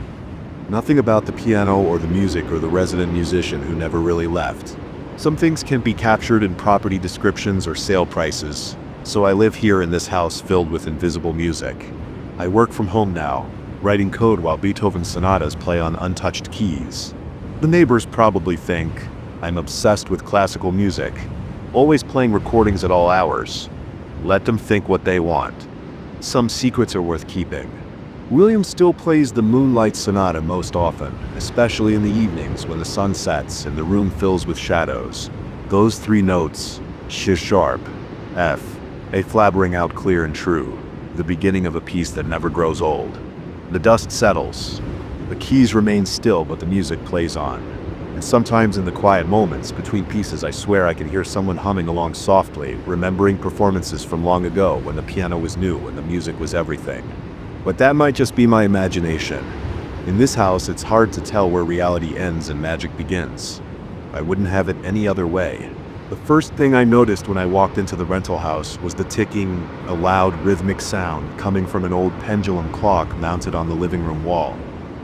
Nothing about the piano or the music or the resident musician who never really left. Some things can be captured in property descriptions or sale prices, so I live here in this house filled with invisible music. I work from home now, writing code while Beethoven's sonatas play on untouched keys. The neighbors probably think I'm obsessed with classical music, always playing recordings at all hours. Let them think what they want. Some secrets are worth keeping. William still plays the Moonlight Sonata most often, especially in the evenings when the sun sets and the room fills with shadows. Those three notes, sh sharp, F, A flat ring out clear and true, the beginning of a piece that never grows old. The dust settles. The keys remain still, but the music plays on. And sometimes in the quiet moments between pieces, I swear I can hear someone humming along softly, remembering performances from long ago when the piano was new and the music was everything. But that might just be my imagination. In this house, it's hard to tell where reality ends and magic begins. I wouldn't have it any other way. The first thing I noticed when I walked into the rental house was the ticking, a loud rhythmic sound coming from an old pendulum clock mounted on the living room wall.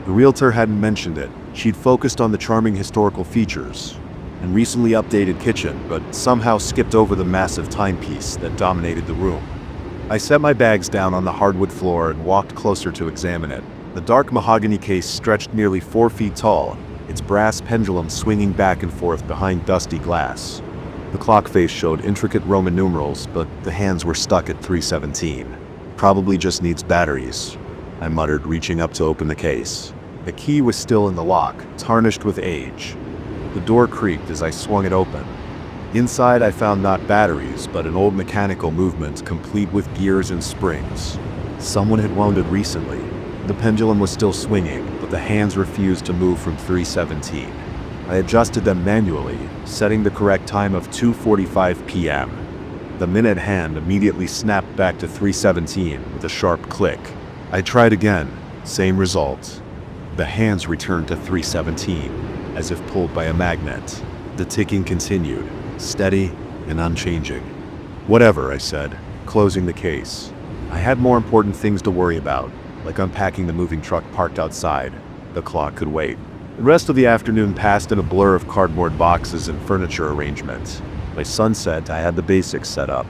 The realtor hadn't mentioned it. She'd focused on the charming historical features and recently updated kitchen, but somehow skipped over the massive timepiece that dominated the room. I set my bags down on the hardwood floor and walked closer to examine it. The dark mahogany case stretched nearly 4 feet tall, its brass pendulum swinging back and forth behind dusty glass. The clock face showed intricate Roman numerals, but the hands were stuck at 317. Probably just needs batteries, I muttered, reaching up to open the case. The key was still in the lock, tarnished with age. The door creaked as I swung it open. Inside, I found not batteries, but an old mechanical movement complete with gears and springs. Someone had wound it recently. The pendulum was still swinging, but the hands refused to move from 317. I adjusted them manually, setting the correct time of 2:45 p.m. The minute hand immediately snapped back to 317 with a sharp click. I tried again, same result. The hands returned to 317, as if pulled by a magnet. The ticking continued, steady and unchanging. Whatever, I said, closing the case. I had more important things to worry about, like unpacking the moving truck parked outside. The clock could wait. The rest of the afternoon passed in a blur of cardboard boxes and furniture arrangements. By sunset, I had the basics set up.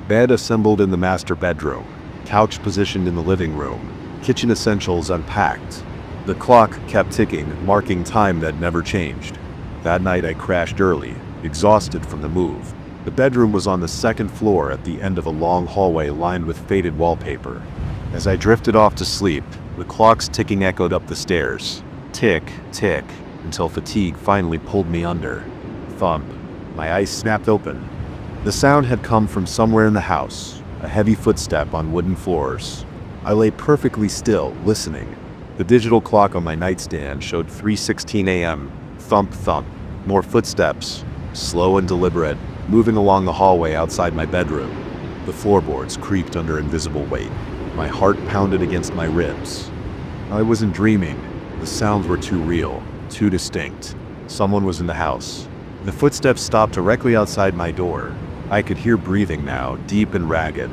Bed assembled in the master bedroom, couch positioned in the living room, kitchen essentials unpacked. The clock kept ticking, marking time that never changed. That night I crashed early, exhausted from the move. The bedroom was on the second floor at the end of a long hallway lined with faded wallpaper. As I drifted off to sleep, the clock's ticking echoed up the stairs. Tick, tick, until fatigue finally pulled me under. Thump. My eyes snapped open. The sound had come from somewhere in the house, a heavy footstep on wooden floors. I lay perfectly still, listening. The digital clock on my nightstand showed 3:16 a.m. Thump, thump. More footsteps, slow and deliberate, moving along the hallway outside my bedroom. The floorboards creaked under invisible weight. My heart pounded against my ribs. I wasn't dreaming. The sounds were too real, too distinct. Someone was in the house. The footsteps stopped directly outside my door. I could hear breathing now, deep and ragged,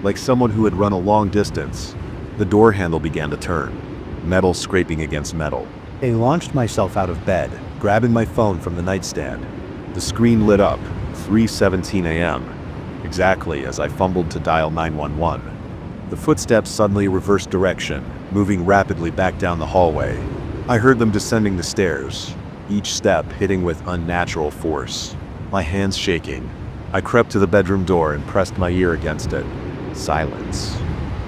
like someone who had run a long distance. The door handle began to turn, metal scraping against metal. I launched myself out of bed, grabbing my phone from the nightstand. The screen lit up, 3:17 a.m., exactly as I fumbled to dial 911. The footsteps suddenly reversed direction, moving rapidly back down the hallway. I heard them descending the stairs, each step hitting with unnatural force. My hands shaking. I crept to the bedroom door and pressed my ear against it. Silence.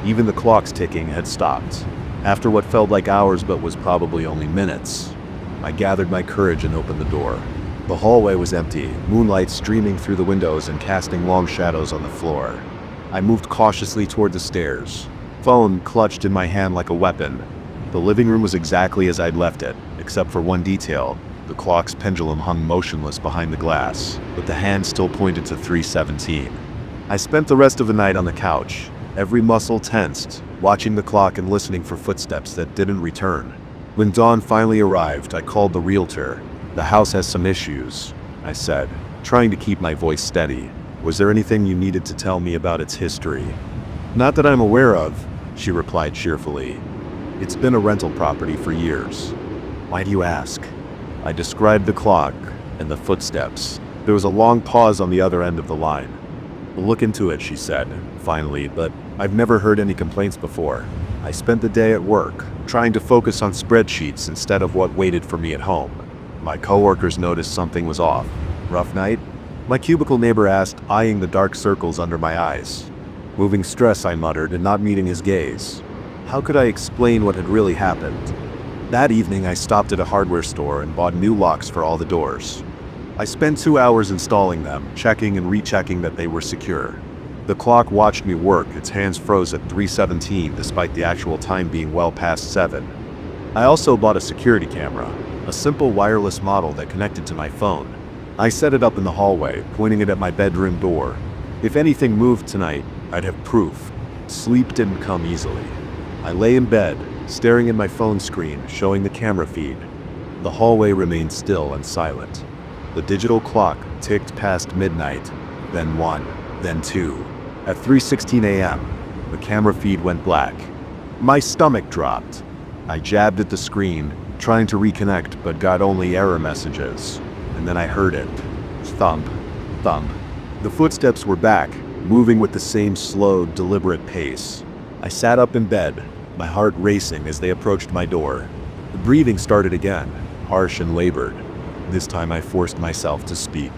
Even the clock's ticking had stopped. After what felt like hours but was probably only minutes, I gathered my courage and opened the door. The hallway was empty, moonlight streaming through the windows and casting long shadows on the floor. I moved cautiously toward the stairs, phone clutched in my hand like a weapon. The living room was exactly as I'd left it, except for one detail. The clock's pendulum hung motionless behind the glass, but the hand still pointed to 3:17. I spent the rest of the night on the couch, every muscle tensed, watching the clock and listening for footsteps that didn't return. When dawn finally arrived, I called the realtor. "The house has some issues," I said, trying to keep my voice steady. "Was there anything you needed to tell me about its history?" "Not that I'm aware of," she replied cheerfully. "It's been a rental property for years." "Why do you ask?" I described the clock and the footsteps. There was a long pause on the other end of the line. "We'll look into it," she said, finally, "but I've never heard any complaints before." I spent the day at work, trying to focus on spreadsheets instead of what waited for me at home. My coworkers noticed something was off. "Rough night?" my cubicle neighbor asked, eyeing the dark circles under my eyes. "Moving stress," I muttered, and not meeting his gaze. How could I explain what had really happened? That evening, I stopped at a hardware store and bought new locks for all the doors. I spent 2 hours installing them, checking and rechecking that they were secure. The clock watched me work, its hands froze at 3:17 despite the actual time being well past 7. I also bought a security camera, a simple wireless model that connected to my phone. I set it up in the hallway, pointing it at my bedroom door. If anything moved tonight, I'd have proof. Sleep didn't come easily. I lay in bed, staring at my phone screen, showing the camera feed. The hallway remained still and silent. The digital clock ticked past midnight, then 1, then 2. At 3:16 a.m., the camera feed went black. My stomach dropped. I jabbed at the screen, trying to reconnect, but got only error messages. And then I heard it. Thump, thump. The footsteps were back, moving with the same slow, deliberate pace. I sat up in bed, my heart racing as they approached my door. The breathing started again, harsh and labored. This time I forced myself to speak.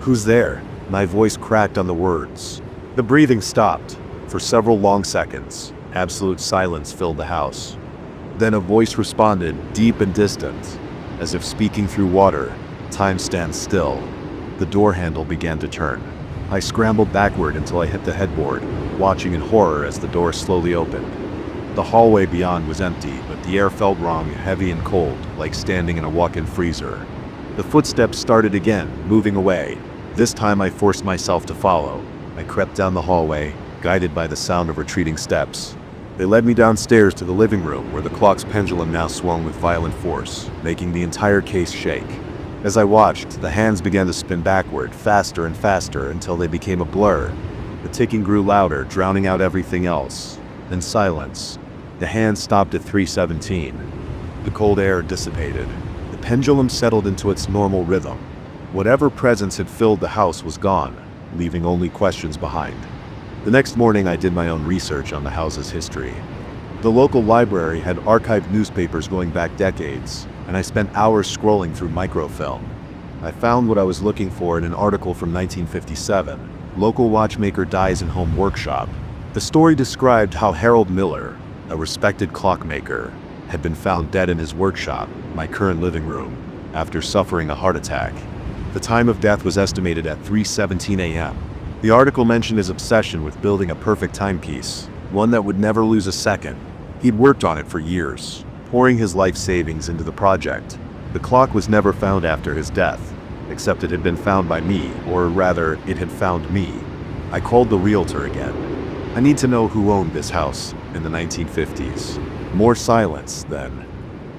"Who's there?" My voice cracked on the words. The breathing stopped. For several long seconds, absolute silence filled the house. Then a voice responded, deep and distant, as if speaking through water. "Time stands still." The door handle began to turn. I scrambled backward until I hit the headboard, watching in horror as the door slowly opened. The hallway beyond was empty, but the air felt wrong, heavy and cold, like standing in a walk-in freezer. The footsteps started again, moving away. This time I forced myself to follow. I crept down the hallway, guided by the sound of retreating steps. They led me downstairs to the living room, where the clock's pendulum now swung with violent force, making the entire case shake. As I watched, the hands began to spin backward, faster and faster, until they became a blur. The ticking grew louder, drowning out everything else. Then silence. The hands stopped at 3:17. The cold air dissipated. The pendulum settled into its normal rhythm. Whatever presence had filled the house was gone, leaving only questions behind. The next morning, I did my own research on the house's history. The local library had archived newspapers going back decades, and I spent hours scrolling through microfilm. I found what I was looking for in an article from 1957, "Local Watchmaker Dies in Home Workshop." The story described how Harold Miller, a respected clockmaker, had been found dead in his workshop, my current living room, after suffering a heart attack. The time of death was estimated at 3:17 a.m. The article mentioned his obsession with building a perfect timepiece, one that would never lose a second. He'd worked on it for years, pouring his life savings into the project. The clock was never found after his death, except it had been found by me, or rather, it had found me. I called the realtor again. I need to know who owned this house in the 1950s. More silence, then.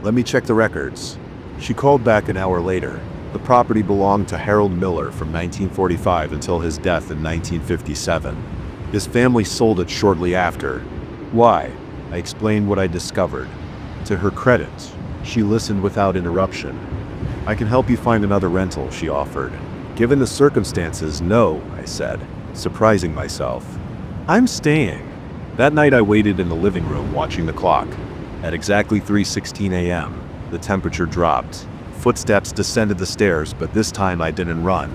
"Let me check the records." She called back an hour later. The property belonged to Harold Miller from 1945 until his death in 1957. His family sold it shortly after. "Why?" I explained what I discovered. To her credit, she listened without interruption. "I can help you find another rental," she offered. "Given the circumstances, no," I said, surprising myself. "I'm staying." That night I waited in the living room watching the clock. At exactly 3:16 a.m., the temperature dropped. Footsteps descended the stairs, but this time I didn't run.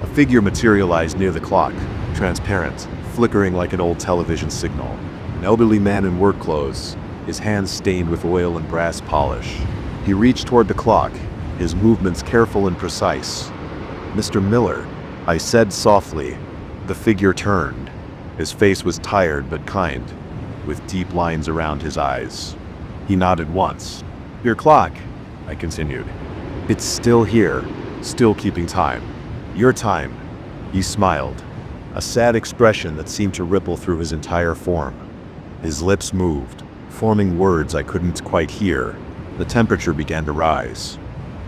A figure materialized near the clock, transparent, flickering like an old television signal. An elderly man in work clothes, his hands stained with oil and brass polish. He reached toward the clock, his movements careful and precise. "Mr. Miller," I said softly. The figure turned. His face was tired but kind, with deep lines around his eyes. He nodded once. "Your clock," I continued. "It's still here, still keeping time. Your time." He smiled. a sad expression that seemed to ripple through his entire form. His lips moved, forming words I couldn't quite hear. The temperature began to rise.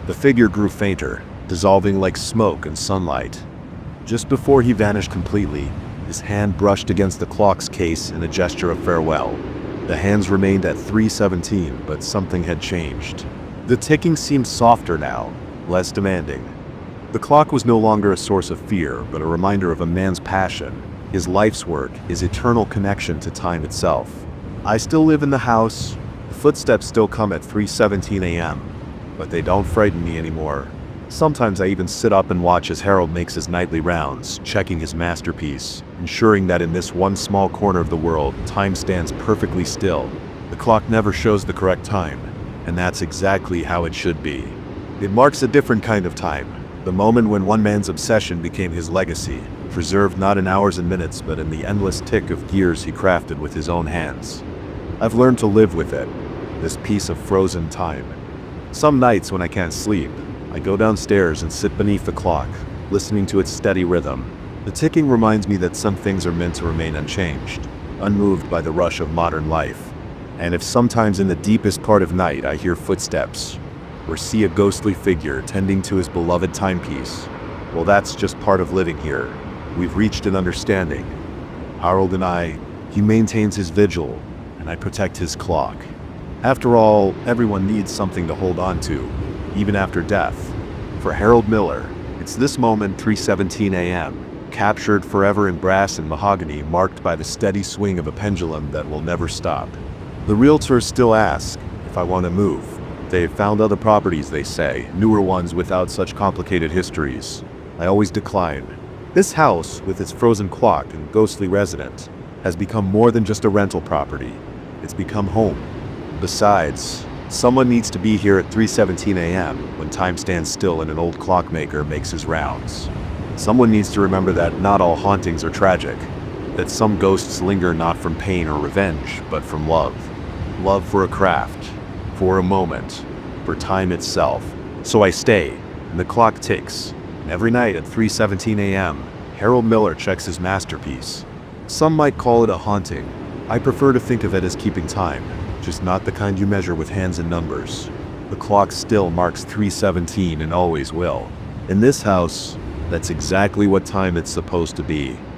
The figure grew fainter, dissolving like smoke in sunlight. Just before he vanished completely, his hand brushed against the clock's case in a gesture of farewell. The hands remained at 3:17, but something had changed. The ticking seemed softer now, less demanding. The clock was no longer a source of fear, but a reminder of a man's passion, his life's work, his eternal connection to time itself. I still live in the house. The footsteps still come at 3:17 a.m., but they don't frighten me anymore. Sometimes I even sit up and watch as Harold makes his nightly rounds, checking his masterpiece, ensuring that in this one small corner of the world, time stands perfectly still. The clock never shows the correct time, and that's exactly how it should be. It marks a different kind of time, the moment when one man's obsession became his legacy, preserved not in hours and minutes, but in the endless tick of gears he crafted with his own hands. I've learned to live with it, this piece of frozen time. Some nights when I can't sleep, I go downstairs and sit beneath the clock, listening to its steady rhythm. The ticking reminds me that some things are meant to remain unchanged, unmoved by the rush of modern life. And if sometimes in the deepest part of night I hear footsteps, or see a ghostly figure tending to his beloved timepiece, well, that's just part of living here. We've reached an understanding. Harold and I, he maintains his vigil, and I protect his clock. After all, everyone needs something to hold on to, even after death. For Harold Miller, it's this moment, 3:17 a.m., captured forever in brass and mahogany, marked by the steady swing of a pendulum that will never stop. The realtors still ask if I want to move. They've found other properties, they say, newer ones without such complicated histories. I always decline. This house, with its frozen clock and ghostly resident, has become more than just a rental property. It's become home. Besides, someone needs to be here at 3:17 a.m. when time stands still and an old clockmaker makes his rounds. Someone needs to remember that not all hauntings are tragic, that some ghosts linger not from pain or revenge, but from love. Love for a craft, for a moment, for time itself. So I stay, and the clock ticks. And every night at 3:17 a.m., Harold Miller checks his masterpiece. Some might call it a haunting. I prefer to think of it as keeping time, just not the kind you measure with hands and numbers. The clock still marks 3:17 and always will. In this house, that's exactly what time it's supposed to be.